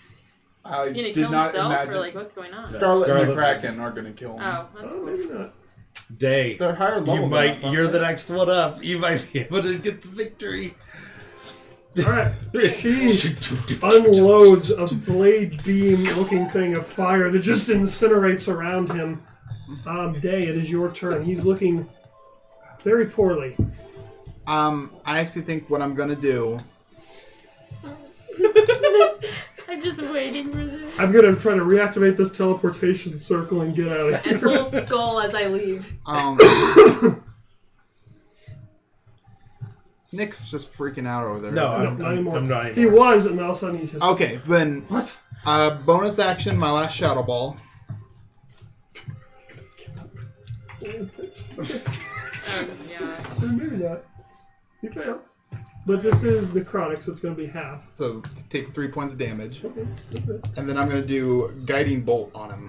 I He's gonna did kill not himself, imagine or like, what's going on? Scarlet and the Scarlet- Kraken are going to kill him. Oh, that's Oh, cool. maybe not. Day. They're higher level You than might. us, aren't You're they? the next one up. You might be able to get the victory. Alright, she unloads a blade beam looking thing of fire that just incinerates around him. Day, it is your turn. He's looking very poorly. I actually think what I'm going to do... I'm just waiting for this. I'm gonna try to reactivate this teleportation circle and get out of And here. pull skull as I leave. Nick's just freaking out over there. No, isn't he? No, not anymore. I'm not He anymore. was, and all of a sudden he just. Okay, then What? bonus action, my last Shadow Ball. Yeah. Maybe not. He fails. But this is the chronic, so it's going to be half. So it takes 3 points of damage. Okay, okay. And then I'm going to do Guiding Bolt on him.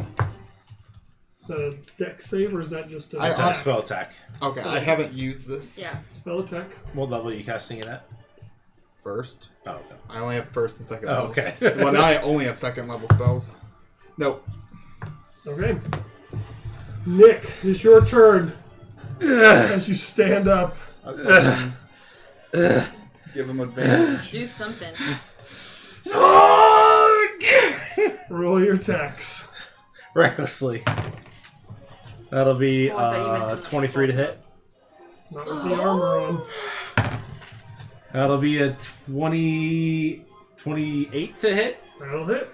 Is that a deck save, or is that just a I- It's a spell attack. Okay, I haven't used this Yeah. spell attack? What level are you casting it at? first. Oh, okay. I only have first and second Oh, levels. okay. Well, now I only have second level spells. Nope. Okay. Nick, it's your turn. As you stand up. I was thinking, give him advantage. Do something. Roll your attacks. Recklessly. That'll be Oh, I thought you missed the 23 to hit. Not with the armor on. That'll be a 28 to hit. That'll hit.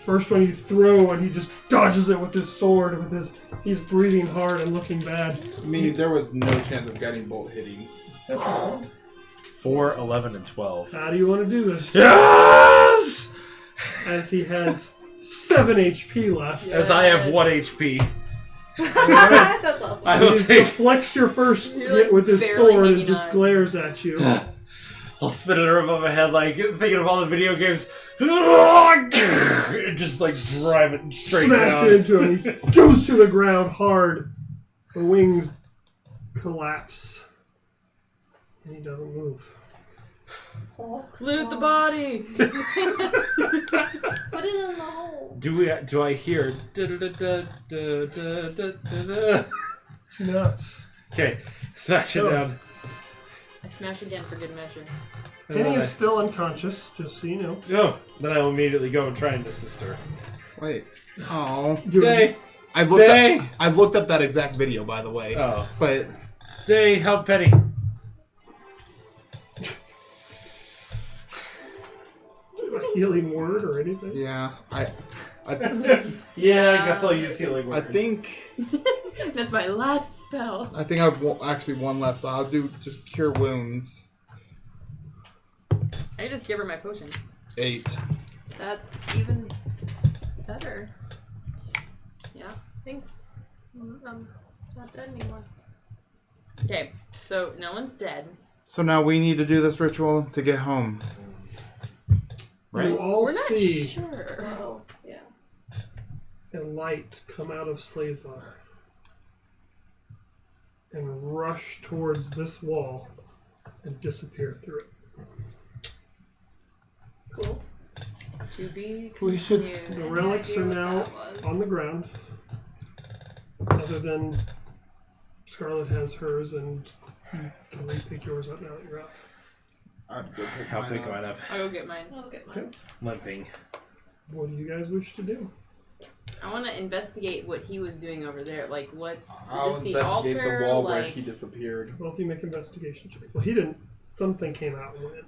First one you throw, and he just dodges it with his sword. He's breathing hard and looking bad. I mean, there was no chance of Guiding Bolt hitting. 4, 11, and 12. How do you want to do this? Yes! As he has 7 HP left. As I have 1 HP. That's awesome. I He will take. deflects your first You're, hit like, with his barely sword and hanging just on. glares at you. I'll spin it above my head, like thinking of all the video games. And just like drive it straight Smash down. it into him. He goes to the ground hard. The wings collapse. And he doesn't move. Loot the body. Put it in the hole. Do I hear? Do not. Okay, smash it So- down. I smash again for good measure. And Penny then is still unconscious, just so you know. No, then I will immediately go and try and assist her. Wait. Oh. Day, I looked Day. up. I looked up that exact video, by the way. Oh. But Day, help Penny. A healing word or anything? yeah, I Yeah, I guess I'll use healing word. think That's my last spell. I think I've actually one left, so I'll do just Cure Wounds. I can just give her my potion. 8. That's even better. Yeah, thanks. I'm not dead anymore. Okay, so no one's dead. So now we need to do this ritual to get home. Right? You all We're not see sure. Oh, yeah. a light come out of Slazar and rush towards this wall and disappear through it. Cool. To be We should- continued. The Any relics idea are what now that was? on the ground. Other than Scarlet has hers, and you can re-pick yours up now that you're up. I'd go pick I'll mine pick up. mine up. I'll go get mine. I'll get mine. Limping. What do you guys wish to do? I want to investigate what he was doing over there. Like, what's is I'll this the investigate altar? the wall where like, he disappeared. Both of you make investigation checks. Well, he didn't. Something came out and went.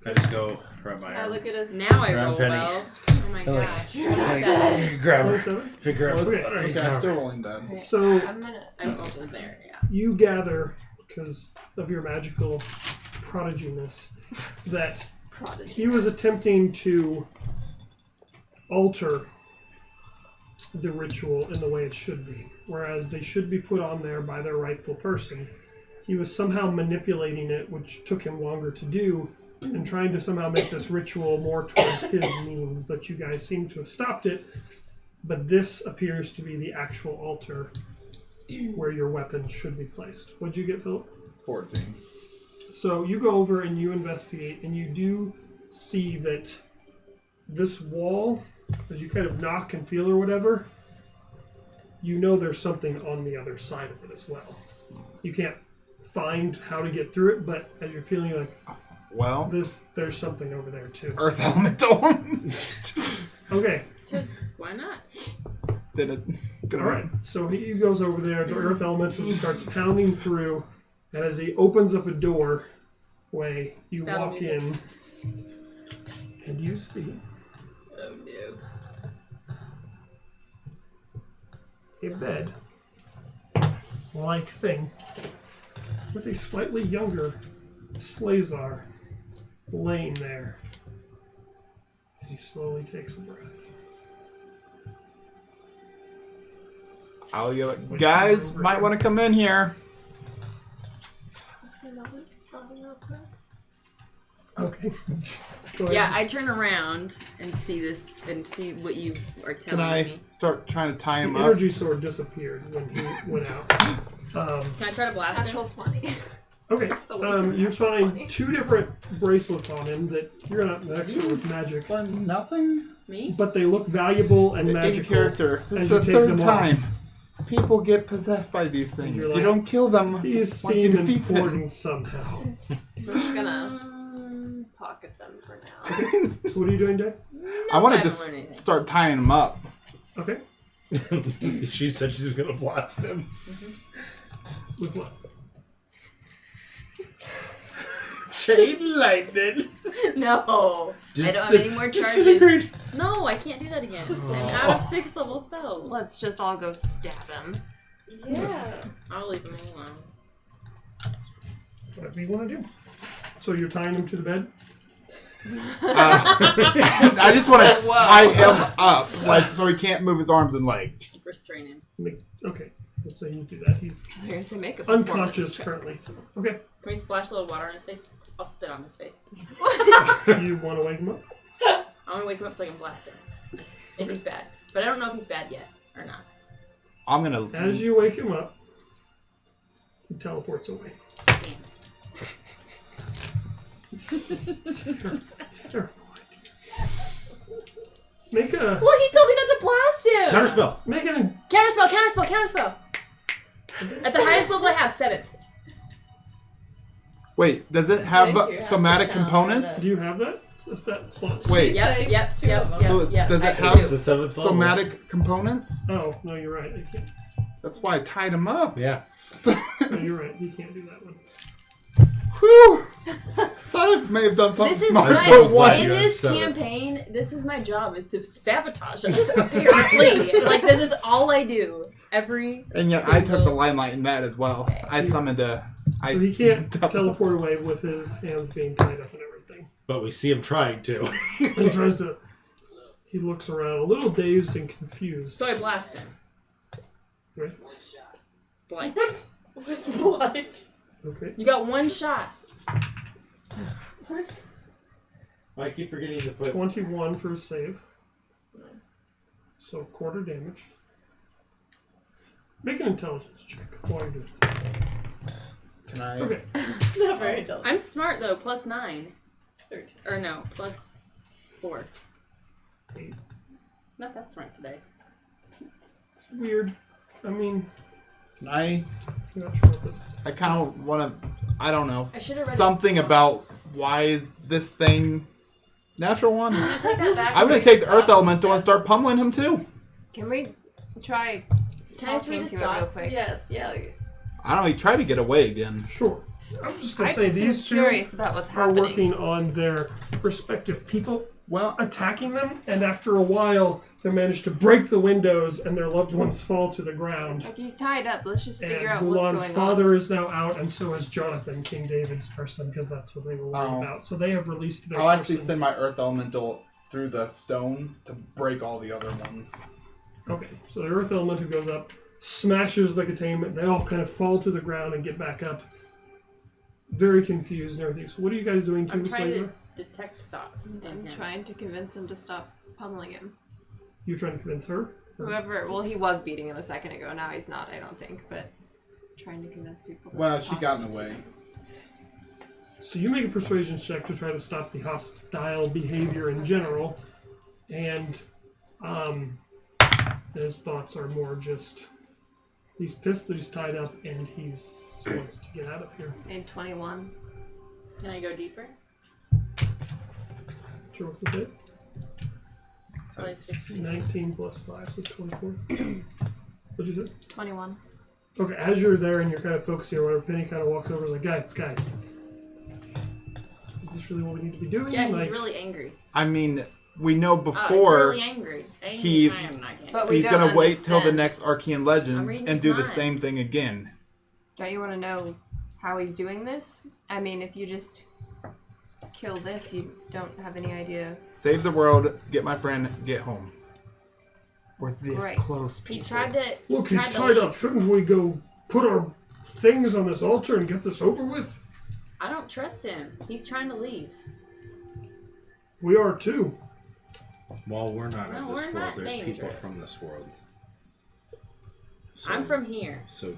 I just go rub my I arm. look at us. now I Grab roll Penny. well. Oh my Like- gosh. Like, grab her. 27? Figure out Well, what's it's- underneath okay, I'm her. still rolling then. So I'm gonna. I'm over there. Yeah. you gather, because of your magical prodiginess, that Prodigy. he was attempting to alter the ritual in the way it should be, whereas they should be put on there by their rightful person. He was somehow manipulating it, which took him longer to do, and trying to somehow make this ritual more towards his means, but you guys seem to have stopped it. But this appears to be the actual altar where your weapons should be placed. What'd you get, Philip? 14. So you go over and you investigate, and you do see that this wall, as you kind of knock and feel or whatever, you know there's something on the other side of it as well. You can't find how to get through it, but as you're feeling, you're like, Well, there's something over there too. Earth Elemental. Okay, Just why not? Did it? Good all right. So he goes over there. The Earth Elemental just starts pounding through, and as he opens up a doorway, you Battle walk music. in, and you see Oh no. a bed-like thing with a slightly younger Slazar laying there. He slowly takes a breath. I'll yell at guys, might want to come in here. Okay. Go ahead. Yeah, I turn around and see this and see what you are Can telling I me. start trying to tie him The up? energy sword disappeared when he went out. Can I try to blast him? Natural 20. Okay. a waste of You natural find 20. 2 different bracelets on him that you're not an expert with magic, Nothing? Me? but they look valuable and In magical. character. This as is you the take third them off. time. People get possessed by these things. you're You like, don't kill them. These once you seem defeat them. important somehow. I'm just gonna pocket them for now. So what are you doing, Jay? I want to I just don't learn anything. start tying them up. Okay. She said she's gonna blast him. With what? Chain lightning. No. I don't have any more charges. Disintegrate. No, I can't do that again. An out of 6 level spells. Let's just all go stab him. Yeah. I'll leave him alone. Whatever you want to do. So you're tying him to the bed? I just want to tie him up, like so he can't move his arms and legs. Restrain him. Okay. Let's say you do that. He's They're gonna say make a unconscious performance check. currently. Okay. Can we splash a little water on his face? I'll spit on his face. You want to wake him up? I want to wake him up so I can blast him. If he's bad. But I don't know if he's bad yet or not. I'm gonna. As you wake him up, he teleports away. Terrible idea. Make a Well, he told me not to blast him! Counterspell. make an Counterspell! At the highest level I have, 7th. Wait, does it have Thank you. somatic Have to count components? Do you have that? Is that slots? Wait, Yep. so does it I have It's the 7th level. somatic components? Oh, no, you're right. I can't. That's why I tied him up. Yeah. No, you're right. You can't do that one. Whew! Thought I may have done something This is smart my, for in once. this Seven. campaign, this is my job, is to sabotage us, apparently. Like, this is all I do. Every And yet I took the single- line in that as well. I summoned a. So he can't teleport away with his hands being tied up and everything. But we see him trying to. He tries to. He looks around, a little dazed and confused. So I blast him. Right? Blind. With what? Okay. You got 1 shot. What? I keep forgetting to put. 21 for his save. So quarter damage. Make an intelligence check while you're doing it. Can I? Okay. Not very intelligent. I'm smart though, +9. 13. Or no, +4. 8. Not that smart today. It's weird. I mean, Can I? I'm not sure what this. I kind of want to. I don't know. I should have read Something his about thoughts. why is this thing natural one? I'm gonna take that back. I'm gonna and take the read his earth elemental and thoughts start pummeling him too. Can we try Can I just read talking his to it real thoughts? quick? Yes, yeah. I don't know. He tried to get away again. Sure. I was just gonna I say just am these two curious about what's are happening. working on their respective people Well, attacking them, and after a while, they manage to break the windows, and their loved ones fall to the ground. Like he's tied up. Let's just And figure out Mulan's what's going father is now out, and so is Jonathan, King David's person, because that's what they were worried Oh. about. So they have released their I'll actually person. send my earth elemental through the stone to break all the other ones. Okay, so the Earth Elemental goes up, smashes the containment. They all kind of fall to the ground and get back up. Very confused and everything. So what are you guys doing to I'm Miss trying to Laser? detect thoughts. in I'm him. trying to convince him to stop pummeling him. You trying to convince her? Or- Whoever, well, he was beating him a second ago. Now he's not, I don't think. But trying to convince people. To Well, stop she got in talking the to way. him. So you make a persuasion check to try to stop the hostile behavior in general, and his thoughts are more just he's pissed that he's tied up and he's wants to get out of here. And 21. Can I go deeper? Sure, what's this hit? Probably 16. 19 plus 5, so 24. What'd you say? 21. Okay, as you're there and you're kind of focusing or whatever, Penny kind of walks over and is like, guys, is this really what we need to be doing? Yeah, he's like, really angry. I mean, we know Oh, he's before really angry. he- I am not angry. But we he's don't gonna wait till the understand. next Arkeyan I'm legend reading and his do the mind. same thing again. Don't you want to know how he's doing this? I mean, if you just kill this, you don't have any idea. Save the world, get my friend, get home. We're this Right. close, He people. tried to. Look, tried he's to tied leave. up. Shouldn't we go put our things on this altar and get this over with? I don't trust him. He's trying to leave. We are too. Well, we're not No, of this we're world. not There's people dangerous. from this world. I'm from here. So,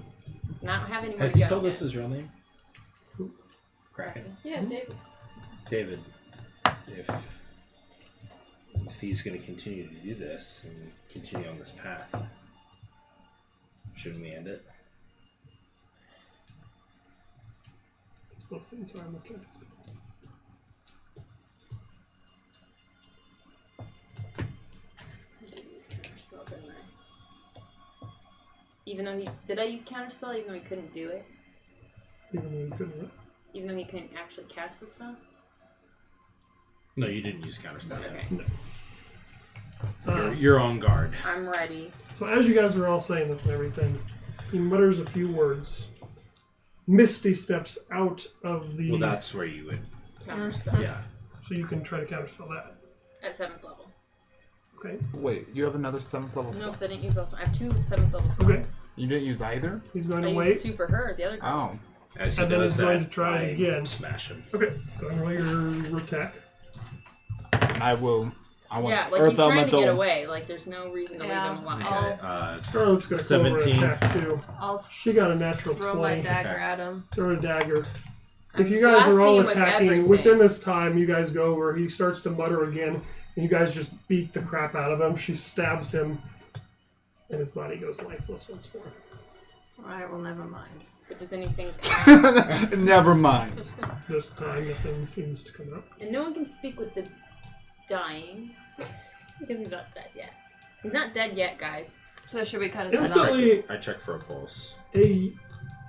And I don't have anywhere has to he go told yet. us his real name? Kraken. Yeah, David. David, if he's going to continue to do this and continue on this path, shouldn't we end it? So since I'm a chemist. I did use counterspell, didn't I? Even though he did, I use counterspell even though he couldn't do it. Even though you couldn't. Right? Even though he couldn't actually cast the spell. No, you didn't use counterspell. Okay. You're on guard. I'm ready. So as you guys are all saying this and everything, he mutters a few words. Misty steps out of the... Well, that's where you would. Counterspell. Yeah. So you can try to counterspell that. At 7th level. Okay. Wait, you have another 7th level No, spell? because I didn't use those. I have 2 7th level spells. Okay. You didn't use either? He's going I to used wait. 2 for her, the other girl. Oh. As he And then does he's that, going to try I it again. smash him. Okay. Go and roll your attack. I will. I want Yeah, like Earth he's trying to Elemental. get away. Like there's no reason to Yeah. leave him alive. Okay. Scarlet's going to come over and 17. attack too. I'll She got a natural throw 20. my dagger Okay. at him. Throw a dagger. I'm If you guys are all blasting him with attacking, everything. within this time, you guys go over. He starts to mutter again, and you guys just beat the crap out of him. She stabs him, and his body goes lifeless once more. Alright, well, never mind. But does anything... Never mind. This time, nothing seems to come up. And no one can speak with the dying. Because he's not dead yet. He's not dead yet, guys. So should we cut his head off? Instantly, I check for a pulse. a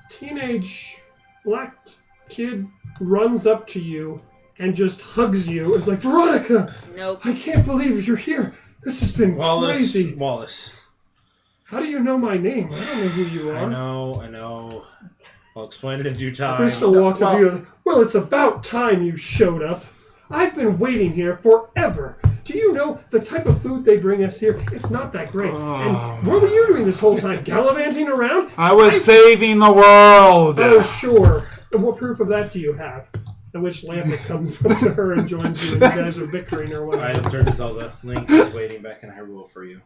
teenage black kid runs up to you and just hugs you. It's like, Veronica! Nope. I can't believe you're here. This has been crazy. Wallace. How do you know my name? I don't know who you are. I know. I'll explain it in due time. Crystal walks up to you and goes, well, it's about time you showed up. I've been waiting here forever. Do you know the type of food they bring us here? It's not that great. And what were you doing this whole time? Gallivanting around? I was saving the world. Oh, sure. And what proof of that do you have? At which Lambert comes up to her and joins you, and you guys are bickering or I whatever. turn to Zelda. Link is waiting back in Hyrule for you.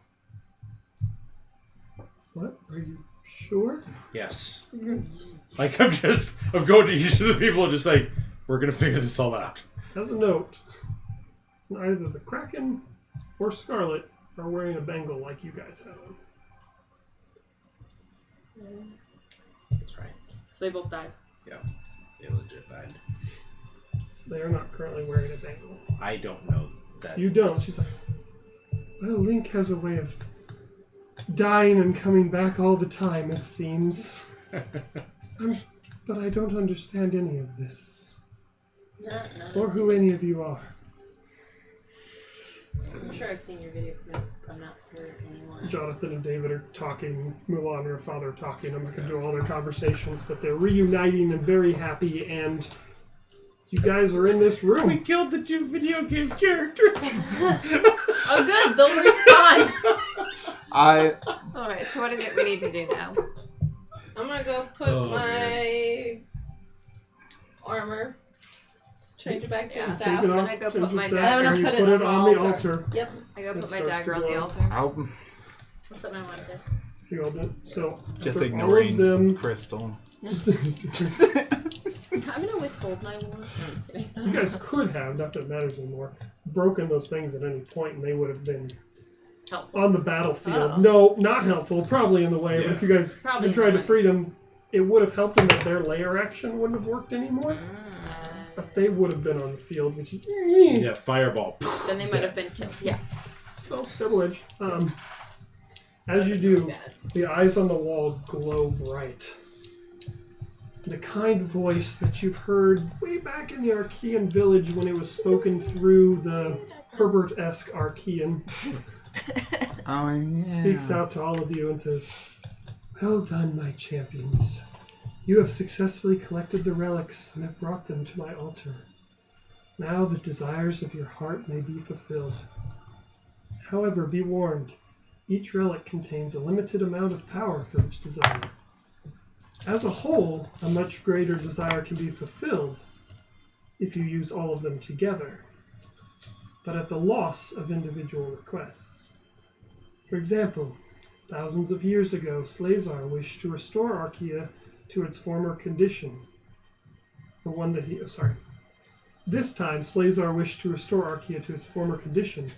What? Are you sure? Yes. Like, I'm going to each of the people and just like, we're going to figure this all out. As a note, neither the Kraken or Scarlet are wearing a bangle like you guys have on. That's right. So they both died. Yeah. They legit died. They are not currently wearing a bangle. I don't know that. You don't. She's like, well, Link has a way of dying and coming back all the time, it seems. But I don't understand any of this. Or who any of you are. I'm sure I've seen your video, but I'm not here anymore. Jonathan and David are talking. Mulan and her father are talking. I'm not going to do all their conversations, but they're reuniting and very happy, and you guys are in this room. We killed the 2 video game characters. Oh good, they'll respawn! Alright, so what is it we need to do now? I'm gonna go put my armor, change it back to a Yeah. staff. Take it I'm off, gonna go change put my it back, dagger. and you Put put it it on on the the altar. altar. Yep. I go It put my starts dagger to on the glow. altar. I'll What's up, my monitor? You all did. So, just after ignoring all of them, Crystal. I'm gonna withhold my war. No, I'm just kidding. you guys could have, not that it matters anymore, broken those things at any point, and they would have been Helpful. on the battlefield. Oh. No, not helpful. Probably in the way. Yeah. But if you guys Probably had in tried the to way. free them, it would have helped them that their layer action wouldn't have worked anymore. But they would have been on the field, which is Yeah, fireball. Then they might have been killed. Yeah. so double edged. As you do, Bad. the eyes on the wall glow bright. And a kind voice that you've heard way back in the Arkeyan village when it was spoken through the Herbert-esque Arkeyan, Oh, yeah. speaks out to all of you and says, well done, my champions. You have successfully collected the relics and have brought them to my altar. Now the desires of your heart may be fulfilled. However, be warned, Each relic contains a limited amount of power for each desire. As a whole, a much greater desire can be fulfilled if you use all of them together, but at the loss of individual requests. For example, thousands of years ago, Slazar wished to restore Arkeya to its former condition. This time, Slazar wished to restore Arkeya to its former condition,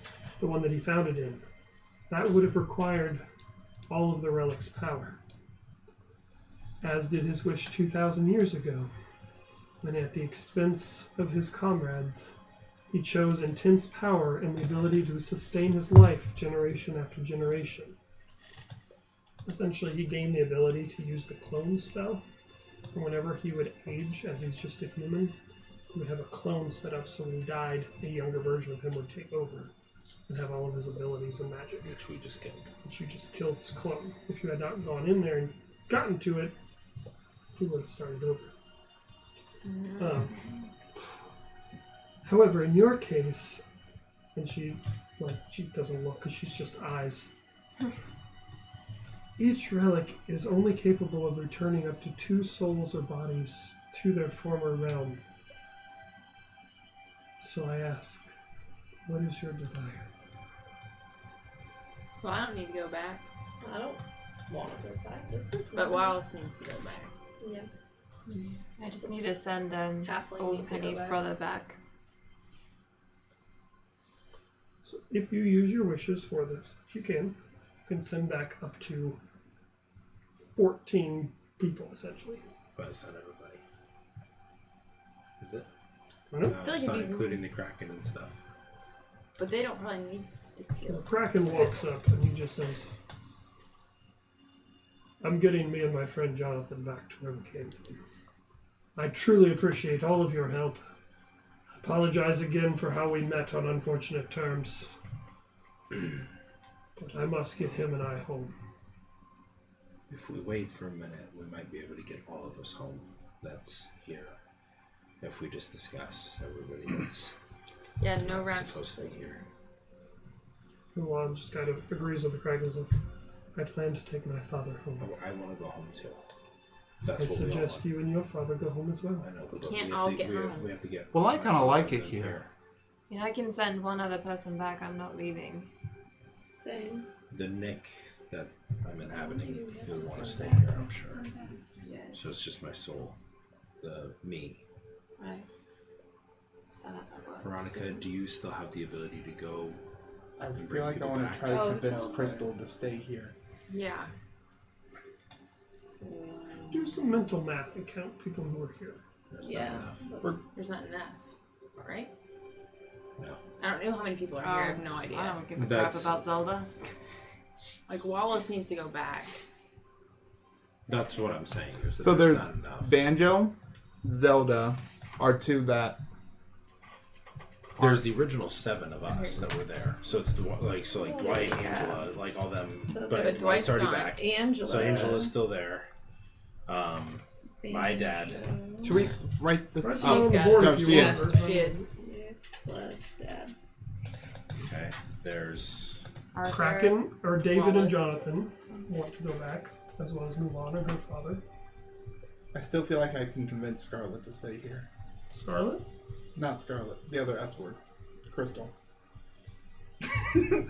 the one that he found it in. That would have required all of the relic's power, as did his wish 2,000 years ago, when at the expense of his comrades, he chose intense power and the ability to sustain his life generation after generation. Essentially, he gained the ability to use the clone spell, and whenever he would age, as he's just a human, he would have a clone set up so when he died, a younger version of him would take over and have all of his abilities and magic. Which we just killed. Which you just killed his clone. If you had not gone in there and gotten to it, he would have started over. However, in your case, and she doesn't look because she's just eyes. Each relic is only capable of returning up to 2 souls or bodies to their former realm. So I ask, what is your desire? Well, I don't need to go back, I don't want to go back. This is but Wallace needs to go back. Yeah. I just need to send Halfling old needs to go Penny's back. brother back. So if you use your wishes for this, you can send back up to 14 people, essentially. But it's not everybody. Is it? I don't know. No, I feel like it's it'd not be- including the Kraken and stuff. But they don't probably need to The kill. Kraken walks up and he just says, I'm getting me and my friend Jonathan back to where we came from. I truly appreciate all of your help. I apologize again for how we met on unfortunate terms. But I must get him and I home. If we wait for a minute, we might be able to get all of us home. That's here. If we just discuss everybody that's Yeah, no rash supposed to be here. decisions. Mulan just kind of agrees with the Kraken. Says, I plan to take my father home. I want to go home too. That's I what we all suggest want. you and your father go home as well. I know, We but can't have all to- get we have- home. We have to get. Well, I my kinda father like it in here. And I can send one other person back. I'm not leaving. Same. The Nick that I'm inhabiting will want to stay here, I'm sure. Yes. So it's just my soul, the me. Right. So not that works. Veronica, do you still have the ability to go? I and bring feel like I people want back? to try to Oh, convince totally. Crystal to stay here. Yeah. Do some mental math and count people who are here. There's not Yeah. enough. There's not enough, right? No. I don't know how many people are here. I have no idea. I don't give a That's- crap about Zelda. Like Wallace needs to go back. That's what I'm saying. Is that So there's not enough. Banjo, Zelda are two that. There's the original 7 of us that were there. So it's like Dwight, Angela, like all them. So but there's- Dwight's already gone. back. Angela. So Angela's still there. My dad. Should we write this? Write She's down on the got- board No, if you she want. is. Or- She is. Plus dad. Okay. There's Arthur. Kraken or David and Wallace. Jonathan want to go back, as well as Mulan and her father. I still feel like I can convince Scarlet to stay here. Scarlet? Not Scarlet, the other S word, Crystal.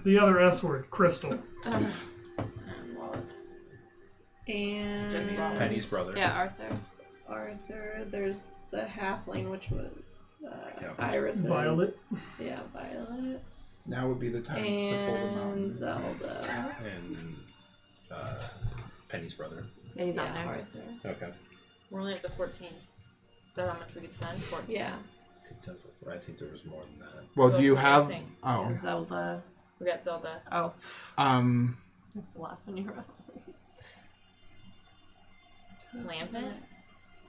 The other S word, Crystal. Wallace. And Just Wallace. Penny's brother. Yeah, Arthur. Arthur. There's the halfling, which was Yeah. Iris. Violet. Yeah, Violet. Now would be the time to pull them And out. Zelda. And Penny's brother. Yeah, he's yeah, not there. Arthur. Okay. We're only up to 14. Is that how much we could send? 14. Yeah. I think there was more than that. Well, Who do you else have? are we missing? Oh, Yeah, Zelda. We got Zelda. Oh, um, that's the last one you wrote. Lampent?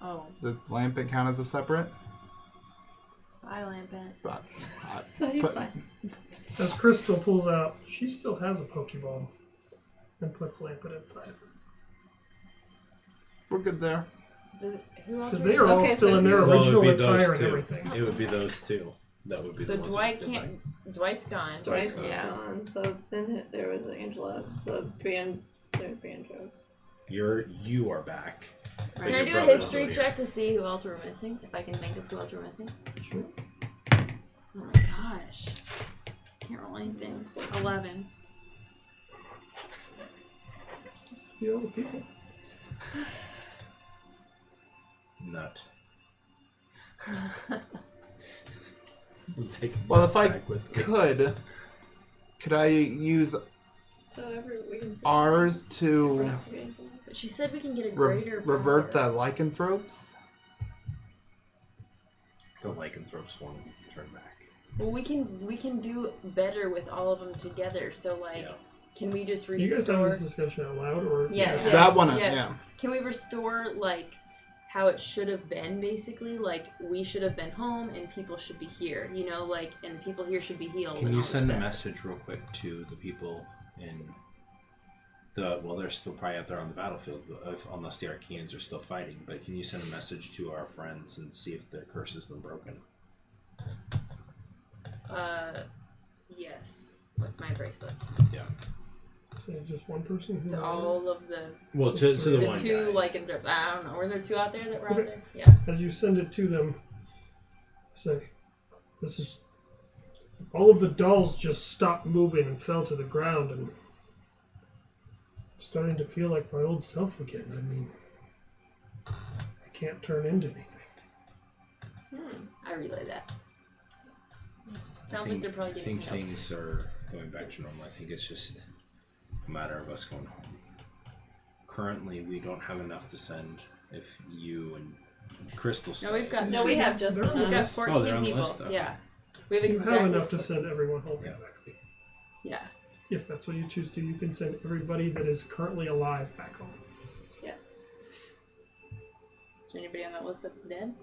Oh, the Lampent count as a separate, bye, Lampent. but So he's but- fine. As Crystal pulls out, she still has a Pokeball and puts Lampet inside. we're good there. Who else? Because are they we- are all Okay, still so in their Well, it would original be those attire and two. everything. It would be those two. That would be So the ones Dwight that fit can't Dwight's gone. Dwight's Yeah. gone. So then there was Angela, the banjos. You are back. Right. But Can I your do a brother's history still here. check to see who else we're missing? If I can think of who else we're missing. Sure. Oh my gosh. Can't roll anything. 11. You know the people. Nut. We'll take it Well, if I back with me. could I use So we can say ours we're to not forgetting someone. But she said we can get a greater revert the power. lycanthropes? The lycanthropes won't turn back. Well, we can do better with all of them together. So like, Yeah. can we just You guys having restore? this discussion out loud, or Yes. Yeah. That one, yes. yeah. Can we restore like how it should have been? Basically, like we should have been home and people should be here. You know, like and people here should be healed. Can and you all this send a stuff. message real quick to the people in the? Well, they're still probably out there on the battlefield, unless the Arkeans are still fighting. But can you send a message to our friends and see if their curse has been broken? Yes. With my bracelet. Yeah. So just one person who To all of the Well, to the the one two guy. lycanthropes. I don't know. Were there two out there that were out Okay. there? Yeah. As you send it to them, say, "This is." All of the dolls just stopped moving and fell to the ground, and I'm starting to feel like my old self again. I mean, I can't turn into anything. I relay that. Sounds I like they're probably I getting think help. things are going back to normal. I think it's just a matter of us going home. Currently, we don't have enough to send. If you and Crystal No, we've got No, we have just They're we've on enough. got list. 14 they're on the people. list, okay. Yeah. We have You exactly have enough to send everyone home. Yeah. Exactly. Yeah. If that's what you choose to, you can send everybody that is currently alive back home. Is there anybody on that list that's dead?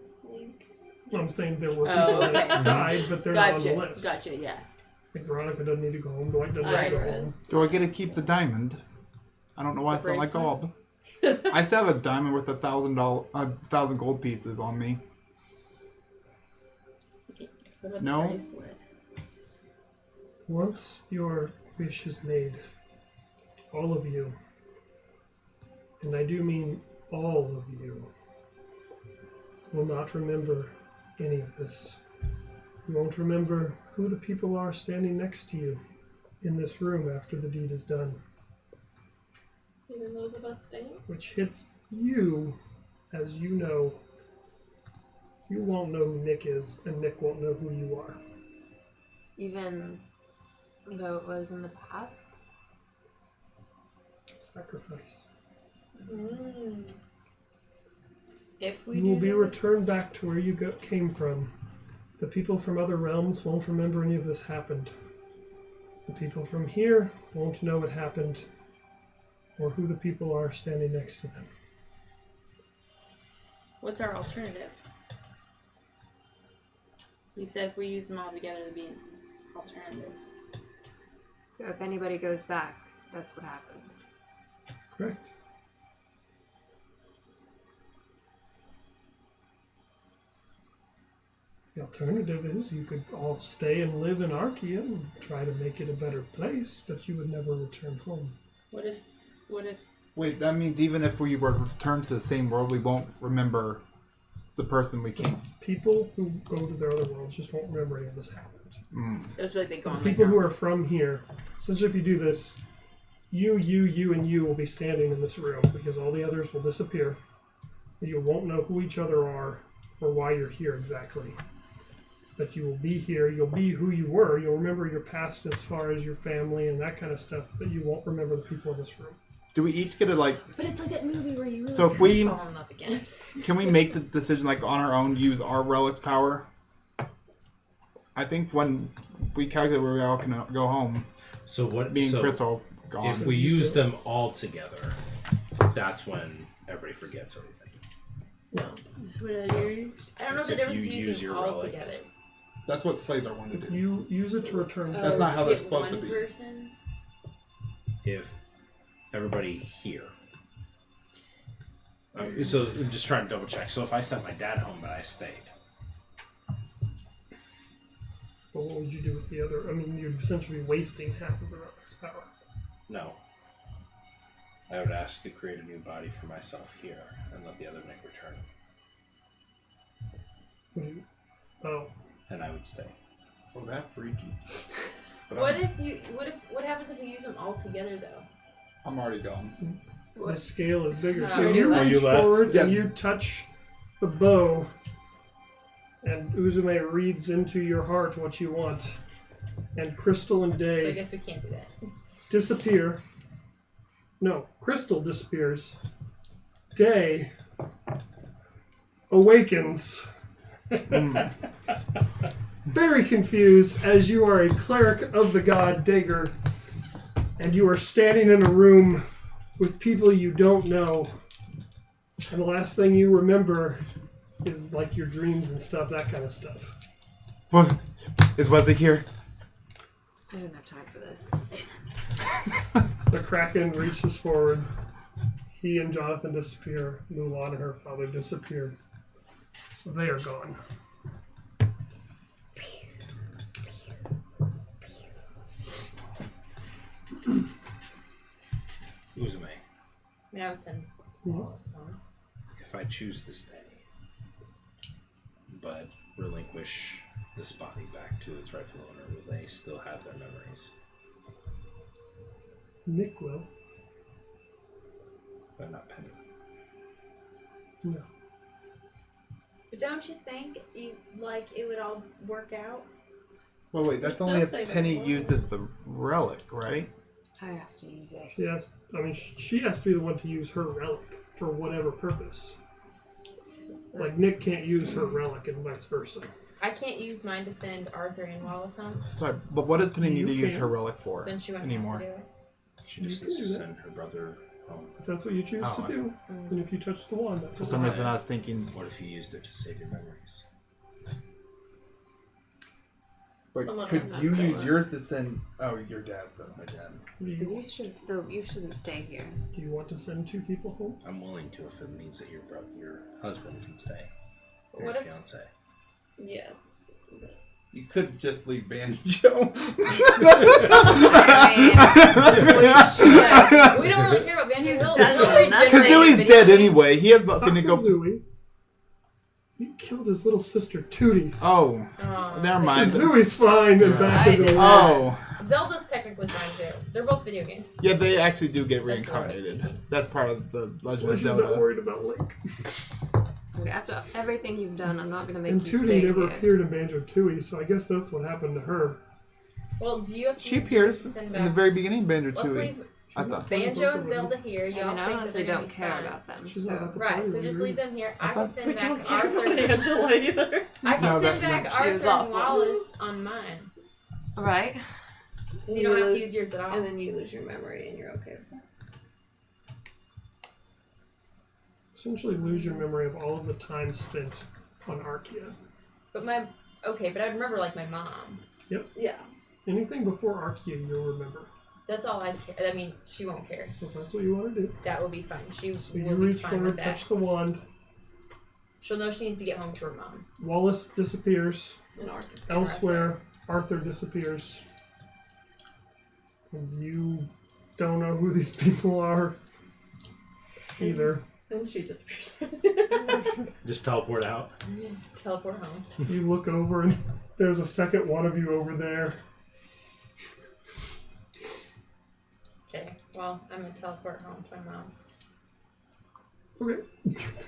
I'm saying there were Oh, people okay. that died, but they're not on the Gotcha. list. Gotcha. Yeah. Like Veronica doesn't need to go home. Dwight doesn't Right. need to go home. Do I get to keep the diamond? I don't know why I The sound like bracelet? Gob. I still have a diamond worth $1,000 gold pieces on me. What about No. the bracelet? Once your wish is made, all of you, and I do mean all of you, will not remember any of this. You won't remember who the people are standing next to you in this room after the deed is done, Even those of us staying. which hits you, as you know. You won't know who Nick is, and Nick won't know who you are. Even though it was in the past? Sacrifice. If we You do will be that- returned back to where you came from. The people from other realms won't remember any of this happened. The people from here won't know it happened, or who the people are standing next to them. What's our alternative? You said if we use them all together, it'd be an alternative. So if anybody goes back, that's what happens. Correct. The alternative is you could all stay and live in Arkeya and try to make it a better place, but you would never return home. What if? Wait, that means even if we were returned to the same world, we won't remember the person we came. People who go to their other worlds just won't remember any of this happened. It was like they go The on people like who are from here, since if you do this, you, and you will be standing in this room because all the others will disappear. You won't know who each other are or why you're here exactly. But you will be here, you'll be who you were, you'll remember your past as far as your family and that kind of stuff, but you won't remember the people in this room. Do we each get to But it's like that movie where you really So if we- fall in love again. Can we make the decision like on our own, use our relic's power? I think when we calculate where we all can go home, So what? being so Crystal gone. if we use them all together, that's when everybody forgets everything. No. That's what I do. I don't know It's the if difference you between use using your all relic. together. That's what slaves are wanting to do. You use it to return. That's not how they're Get supposed to one be. Person's? If everybody here. So I'm just trying to double check. So if I sent my dad home but I stayed, But what would you do with the other? I mean, you'd essentially be wasting half of the rock's power. No. I would ask to create a new body for myself here and let the other Nick return. Oh. And I would stay. Oh, that freaky. But What happens if we use them all together though? I'm already gone. The scale is bigger. Oh, So already you left. reach You left? forward Yeah. and you touch the bow, and Uzume reads into your heart what you want. And Crystal and So I Day guess we can't do that. disappear. No, Crystal disappears. Day awakens. Very confused as you are a cleric of the god Dager, and you are standing in a room with people you don't know, and the last thing you remember is like your dreams and stuff, that kind of stuff. What? Is Wesley here? I don't have time for this. The Kraken reaches forward. He and Jonathan disappear. Mulan and her father disappear. So they are gone. Uzume, I mean, I would send Wallace home. if I choose to stay, but relinquish this body back to its rightful owner, will they still have their memories? Nick will. But not Penny. No. But don't you think it would all work out? Well, wait, that's It only does if say that Penny one. uses the relic, right? I have to use it. She has to be the one to use her relic for whatever purpose. Like, Nick can't use her relic and vice versa. I can't use mine to send Arthur and Wallace home Sorry, but what does Penny need You to use can. her relic for since she won't anymore? have to do it. She just You needs can to do that. send her brother home. If that's what you choose Oh, to do, and if you touch the wand, that's For what some will reason, I happen. was thinking, What if you used it to save your memories? but Someone could else has you to use do it. yours to send? Oh, your dad though. My dad. Because you shouldn't stay here. Do you want to send 2 people home? I'm willing to if it means that your husband can stay. Or What your if- fiance. Yes. You could just leave Banjo. We don't really care about Banjo. He's He'll done regenerate Kazui's video dead games. anyway. He has nothing to go. Kazooie. You killed his little sister Tootie. Oh, Oh, never mind. Kazooie's fine and back I in the did. world. Oh, Zelda's technically fine too. They're both video games. yeah, they actually do get That's what I was reincarnated. thinking. That's part of the Legend Well, of she's not Zelda. worried about Link. Okay, after everything you've done, I'm not gonna make And you stay Tootie never here. appeared in Banjo-Tooie, so I guess that's what happened to her. Well, do you have to She use appears to send in back? the very beginning of Banjo Let's Tooie. leave I thought. Banjo and Zelda here. I Y'all mean, I think honestly that they're don't gonna be care fine. about them. She's not So. at the Right, party so when just you're leave them here. I can thought- send We don't back care about Arthur. Angela either. I can No, send that- back she was Arthur and awful. Wallace on mine, All right. so you don't have to use yours at all. And then you lose your memory and you're okay with that. Essentially lose your memory of all of the time spent on Arkeya. But I remember like my mom. Yeah. Anything before Arkeya you'll remember. That's all I care. I mean, she won't care. So if that's what you want to do. That will be fine. She So you will be reach fine forward, with that. touch the wand. She'll know she needs to get home to her mom. Wallace disappears. And Arthur. Elsewhere, Arthur disappears. And you don't know who these people are either. And she disappears. Just teleport out. Teleport home. You look over and there's a second one of you over there. Okay. Well, I'm gonna teleport home to my mom. Okay.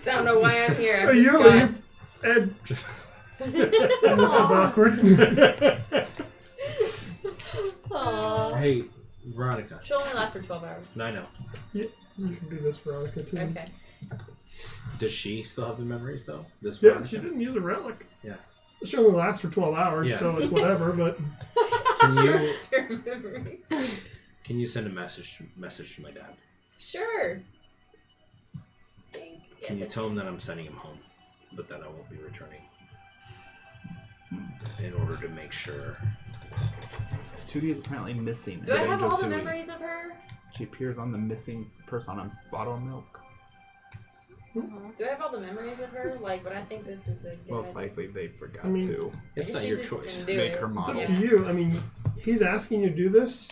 I don't know why I'm here. So I'm just you gone. leave, and this is awkward. Aww. Hey, Veronica. She'll only last for 12 hours. I know. You can do this, Veronica, too. Okay. Does she still have the memories though? This Yeah, Veronica? she didn't use a relic. Yeah. She only lasts for 12 hours, Yeah. so it's whatever, but Sure, memory. Can you send a message to my dad? Sure. Can Yes, you I tell him that I'm sending him home, but that I won't be returning? In order to make sure. Tootie is apparently missing. Do I have Banjo all the Tooie. memories of her? She appears on the missing person on bottle of milk. Do I have all the memories of her? Like, but I think this is a good Most idea. likely they forgot I mean, to It's Maybe not she's your just choice. gonna do make it. her It's model. up to you. I mean, he's asking you to do this.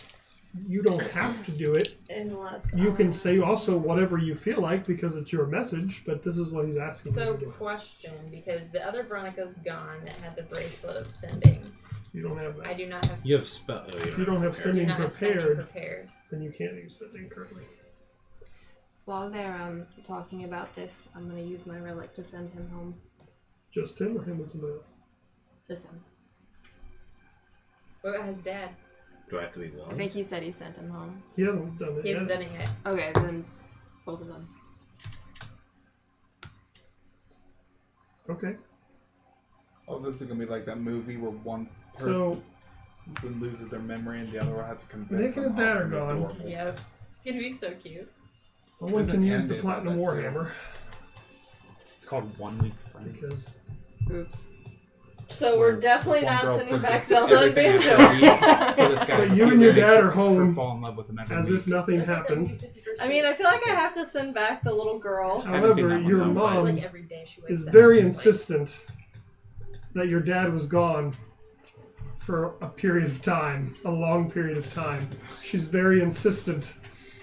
You don't have to do it. Unless You can say also whatever you feel like because it's your message, but this is what he's asking So, you to do. question, because the other Veronica's gone that had the bracelet of sending. You don't have I that. do not have. You have spell. If you don't have do sending not have sending prepared, prepared. then you can't use sending currently. While they're talking about this, I'm gonna use my relic to send him home. Just him or him and somebody else? Just him. What about his dad? Do I have to be I one? think he said he sent him home. He hasn't done it He hasn't yet. done it yet. Okay, then both of them. Okay. Oh, this is gonna be like that movie where one So person loses their memory and the other one has to convince Nick and his them dad all are to be gone. adorable. Yep. It's gonna be so cute. no one There's can an use the ending about Platinum that, too. Warhammer It's called 1 Week Friends. because Oops. So we're Where definitely this one not girl sending back forgets Zelda and everything Banjo. after a week, so this guy But you and your makes dad her are home fall in love with him every as week. if nothing That's like the happened. 51st I mean, I feel like I birthday. have to send back the little girl. haven't seen However, that one, your though, but- It's mom like every day she wakes is up. very It's like- insistent that your dad was gone for a period of time, a long period of time. She's very insistent,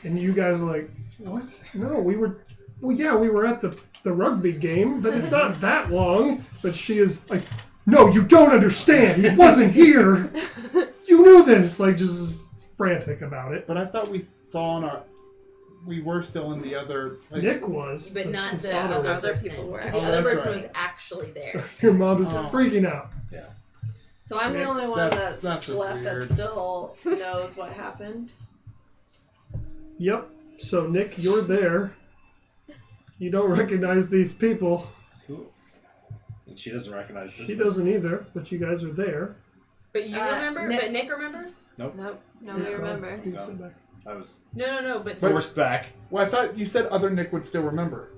and you guys are like, "What? No, we were at the rugby game, but it's not that long." But she is like, "No, you don't understand. He wasn't here. You knew this." Like, just frantic about it. But I thought we saw on our. We were still in the other place. Nick was, But not his the father other was. Other people were The actually- other that's person right. was actually there. So your mom is Oh. freaking out. So I'm the only one That's that's just left weird. that still knows what happened. Yep. So Nick, you're there. You don't recognize these people. Who? And she doesn't recognize this. She person. doesn't either, but you guys are there. But you remember? Nick- But Nick remembers? Nope, He's nobody gone. remembers. You can sit back. I was No. But forced back. Well, I thought you said other Nick would still remember.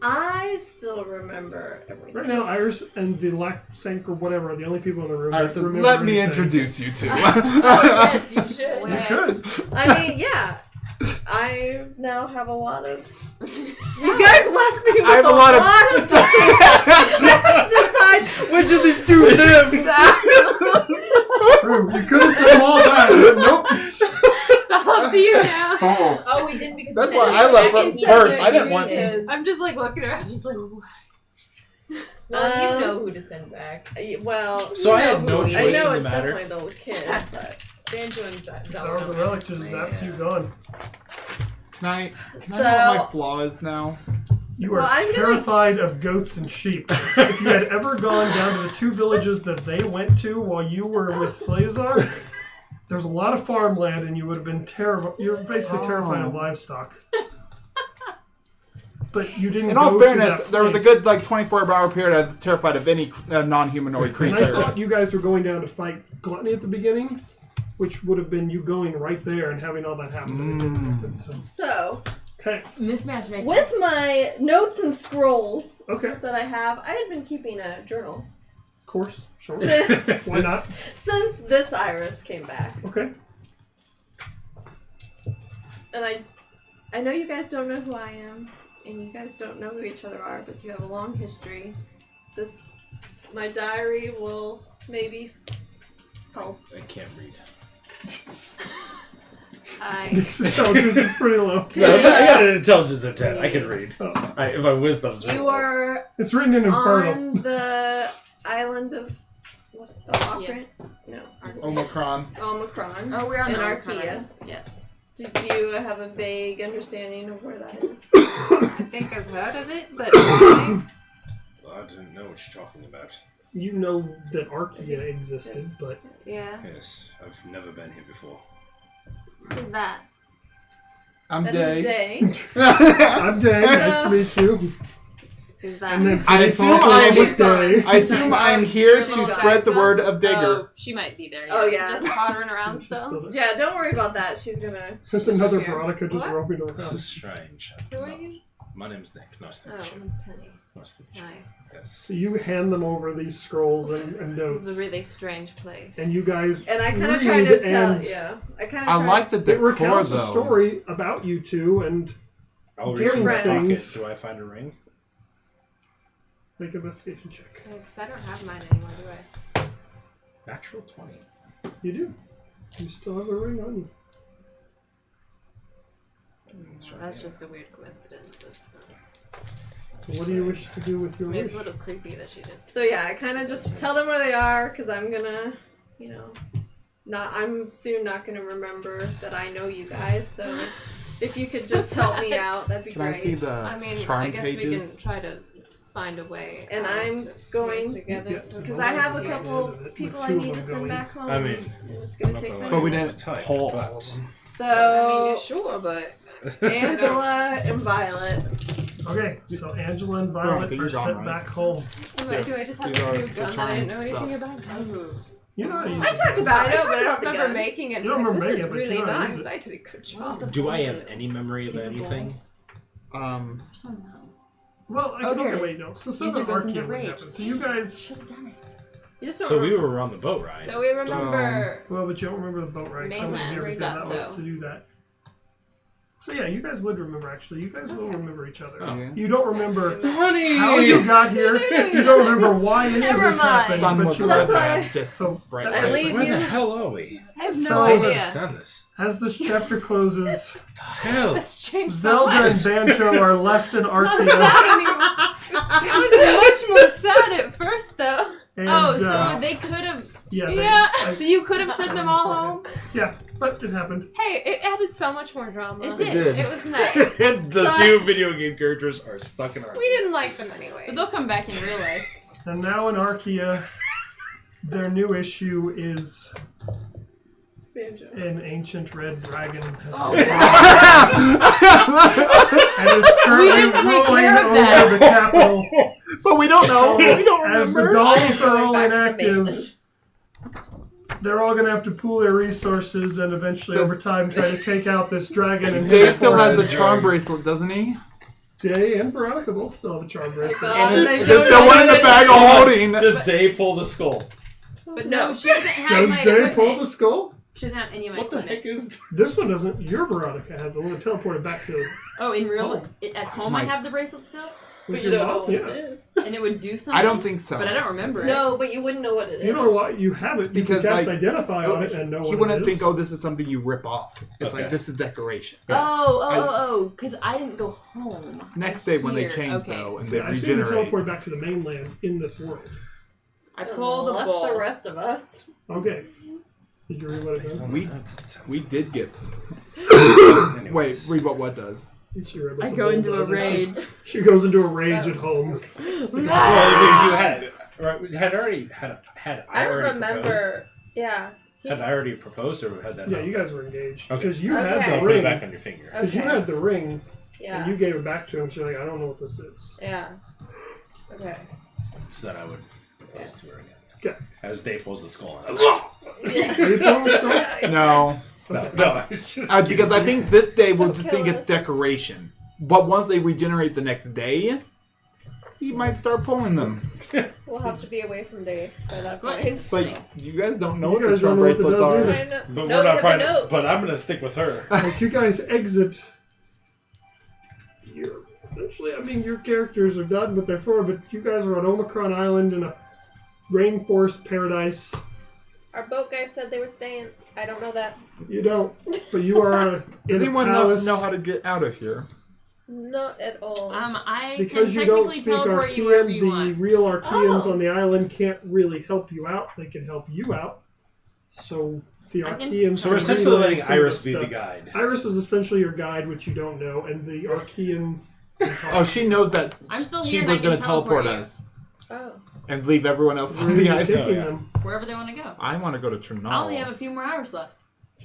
I still remember everything. Right now, Iris and the Laxank or whatever are the only people in the room. Iris that says, remember let me anything." introduce you to. yes, you should. You could. I mean, yeah. I now have a lot of. You guys left me with I have a lot of. I have to decide Which of these two live? True. You could have said them all back, but nope. It's all up to you now. Oh, we didn't because That's we why said I we left actually first. needed I didn't to want- use his. I'm just like looking around, just like. Well, you know who to send back. Well, So I you had know no who- choice I know in it's the matter. definitely the kid, but Banjo and Power of the Zelda. relic just zapped you gone. Can I know So- what my flaw is now? You So are I'm gonna- terrified of goats and sheep. If you had ever gone down to the two villages that they went to while you were with Slazar, there's a lot of farmland, and you would have been terrified. You're basically terrified of livestock. But you didn't. In go all to fairness, that there was a place. good 24-hour period I was terrified of any non-humanoid And creature. I thought you guys were going down to fight Gluttony at the beginning, which would have been you going right there and having all that happen. And it didn't happen. So, okay. Mismatch making. with my notes and scrolls Okay. that I have, I had been keeping a journal Of course. Sure. since, Why not? since this Iris came back, Okay. and I know you guys don't know who I am, and you guys don't know who each other are, but you have a long history. My diary will maybe help. I can't read. Nick's intelligence is pretty low. I got an intelligence of 10. I can read. Oh. If my wisdom's You are It's written in Infernal. on the island of what? Oh, Yeah. No, Omicron. Omicron. Oh, we're on in Omicron. Arkeya. Yes. Do you have a vague understanding of where that is? I think I've heard of it, but why? I didn't know what you're talking about. You know that Arkeya existed, but Yeah. Yes, I've never been here before. Who's that? I'm That Day. is Day. I'm Day. Nice to meet you. Who's that? And then I Day assume falls in I'm- love with Day. I assume I'm here Your to little spread guy's the gone? word of Digger. Oh, she might be there. Oh, yeah. Just pottering around She's still. there. Yeah, don't worry about that. She's gonna. There's another Here. Veronica just What? roaming This around. is strange. Who are you? My name's Nick. Nice to Oh, meet you. I'm Penny. Nice to meet you. Hi. Yes. So you hand them over these scrolls and This notes, is a really strange place. and you guys And I kind of read, try to tell. and Yeah, I kind of. I like the it decor recounts though. a story about you two, and I'll Doing reach in my pocket. things. Do I find a ring? Make an investigation check. Because I don't have mine anymore, do I? Natural 20. You do. You still have a ring on you. That's just a weird coincidence. So what do you wish to do with your I mean, wish? it's a little creepy that she just. So yeah, I kind of just tell them where they are because I'm gonna, I'm soon not gonna remember that I know you guys. So if you could So just help me sad. out, that'd be Can great. I see the I mean, charm I guess pages? we can try to find a way. And out I'm to going- get together. Yeah, so Because we I can have a get- couple with people two I of need to them send going. back home. I mean, and it's gonna I'm take not my gonna But we lie. didn't Tight, pull but- all of them. So I mean, sure, but Angela and Violet. Okay, so Angela and Violet Veronica, are you're gone, sent right? back home. do I just have These are this new the gun that I didn't know charm anything stuff. about? You know how to use I it. talked about I it. know, but I don't the remember gun. making it. You don't remember this making is it, but really you know how to use nice. it. I did a good job. Do I have any memory of anything? Well, Oh, there okay, it wait, is. no. So User stuff goes in into Arkeya would rage. happen. So you guys, Should have done it. You just don't So we remember. were on the boat ride. So we remember. well, but you don't remember the boat ride Amazing coming here because stuff, that was though. to do that. So yeah, you guys would remember actually. You guys will Okay. remember each other. Oh. Yeah. You don't remember Honey! how you got here. You don't remember why any of Never this mind. happened. Sun But was you That's red, why- red, just So, bright I light. leave Where you- the hell are we? I have So- no I don't idea. understand this. as this chapter closes, Hell. It's changed so Zelda much. and Banjo are left in Not Arkeya. sad anymore. It was much more sad at first, though. And, Oh, so they could have. yeah, Yeah. I- So you could have sent them all home. yeah, but it happened. Hey, it added so much more drama. It did. It was nice. And the So- two video game characters are stuck in our. We didn't like them anyway. But they'll come back in real life. And now in Arkeya, their new issue is Banjo. an ancient red dragon has Oh. and is currently didn't take ruling care of over that. the capital. But we don't know. So, We don't as the remember. dolls are Going all back to the inactive, mainland. they're all going to have to pool their resources and eventually, Does- over time, try to take out this dragon and Dave his still has the forces. charm bracelet, doesn't he? Day and Veronica both still have a charm bracelet. God, And they it's- There's don't still one in the know bag of holding. Does Dave pull the skull? But no, she doesn't have Does my Day equipment. pull the skull? She doesn't have any of my What the equipment. heck is this? This one doesn't. Your Veronica has the one that teleported back to Oh, in real Home. at home My- I have the bracelet still? with your mouth. Yeah. And it would do something? I don't think so. But I don't remember it. No, but you wouldn't know what it is. You know why you have it? You Because, can cast like, identify on it and know He what wouldn't it is. think, oh, this is something you rip off. It's Okay. like, this is decoration. Oh, because I didn't go home. Next day when they Here, change, okay. though, and they Yeah, I assume you regenerate. teleport back to the mainland in this world. I pulled the left ball. the rest of us. Okay. Did you read what it does? We did get... Anyways. Wait, read what does. She read what I the go bowl into a does, and rage. She goes into a rage at home. Well, you had already had I don't already remember. proposed? Yeah. Had I already proposed, or had that? Yeah, not? you guys were engaged Okay. because you Okay. had So the I'll put it ring. back on your finger. Because you Okay. had the ring, Yeah. and you gave it back to him. She's like, I don't know what this is. Yeah. Okay. So that I would propose to her again. Okay. As Dave pulls the skull out. Are you pulling the skull? No. No, it's just Because I think this day we'll Don't just kill think us. it's decoration. But once they regenerate the next day, he might start pulling them. We'll have to be away from Dave by that What? point. It's like, you guys don't know You what the guys don't charm know what it bracelets does are. either. I know. But No, we're we not have the probably. notes. But I'm gonna stick with her. As you guys exit, you're essentially, I mean, your characters are done what they're for, but you guys are on Omicron Island in a rainforest paradise. Our boat guys said they were staying. I don't know that. You don't, but you are Does in a anyone palace. know how to get out of here? Not at all. I Because can you don't technically speak teleport you wherever Arkeyan, you the want. real Arkeans Oh. on the island can't really help you out. They can help you out. So the I can- Arkeans. So we're can essentially relay letting some of Iris be the stuff. guide. Iris is essentially your guide, which you don't know, and the Arkeans. Oh, she knows that I'm still she here and I was can going to teleport you us Oh. and leave everyone else Where on are the you island. taking yeah. them? wherever they want to go. I want to go to Trinal. I only have a few more hours left.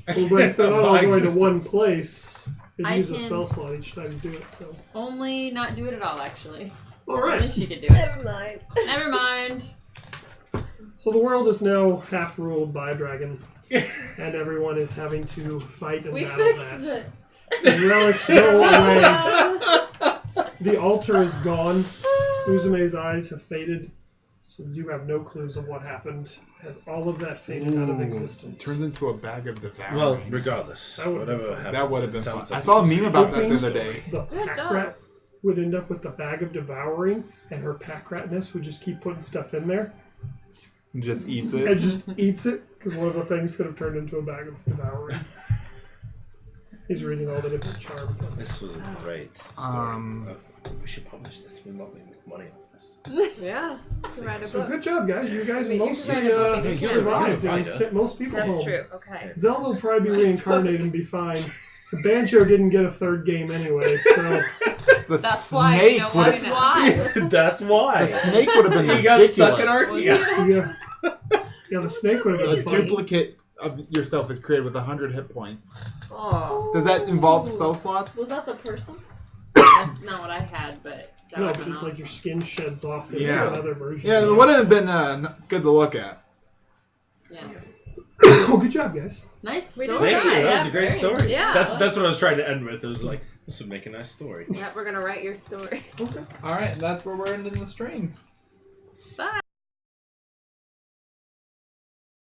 Well, but if they're not all Buying going to system. one place, they I use a can- spell slot each time you do it. So, Only not do it at all, actually. all Only right. she could do it. Never mind. Never mind. So the world is now half ruled by a dragon, and everyone is having to fight and We battle fixed that. it. The relics go away. The altar is gone. Uzume's eyes have faded. So you have no clues of what happened. Has all of that faded out of Ooh, existence? turns into a bag of devouring. Well, regardless, That would've been whatever fun. happened, that would have it been fun. sounds I like saw a it was meme about that Hoping the other day. The It pack rat does. would end up with the bag of devouring, and her pack ratness would just keep putting stuff in there And just eats and it. just eats it because one of the things could have turned into a bag of devouring. He's reading all the different charms. This was a great story. We should publish this. We might make money off this. Yeah. Write a So book. good job, guys. You guys I mean, you mostly should write a book and you can survived write and it. sent most people That's home. true. Okay. Zelda will probably be reincarnated and be fine. The Banjo didn't get a third game anyway, so The That's why we snake know would why have. now. That's why. The snake would have been He got ridiculous. stuck in Arkeya. yeah, the snake would have A been fun. duplicate of yourself is created with 100 hit points. Oh, Does that involve spell slots? Was that the person? that's not what I had, but that No, would've but been it's like awesome. your skin sheds off into Yeah. another version. Yeah, it would have been good to look at. Yeah. Oh, good job, guys. Nice We did story. Thank you. That was Yeah, a great very- story. yeah. That's what I was trying to end with. It was like, this would make a nice story. Yeah, we're gonna write your story. All right, and that's where we're ending the stream.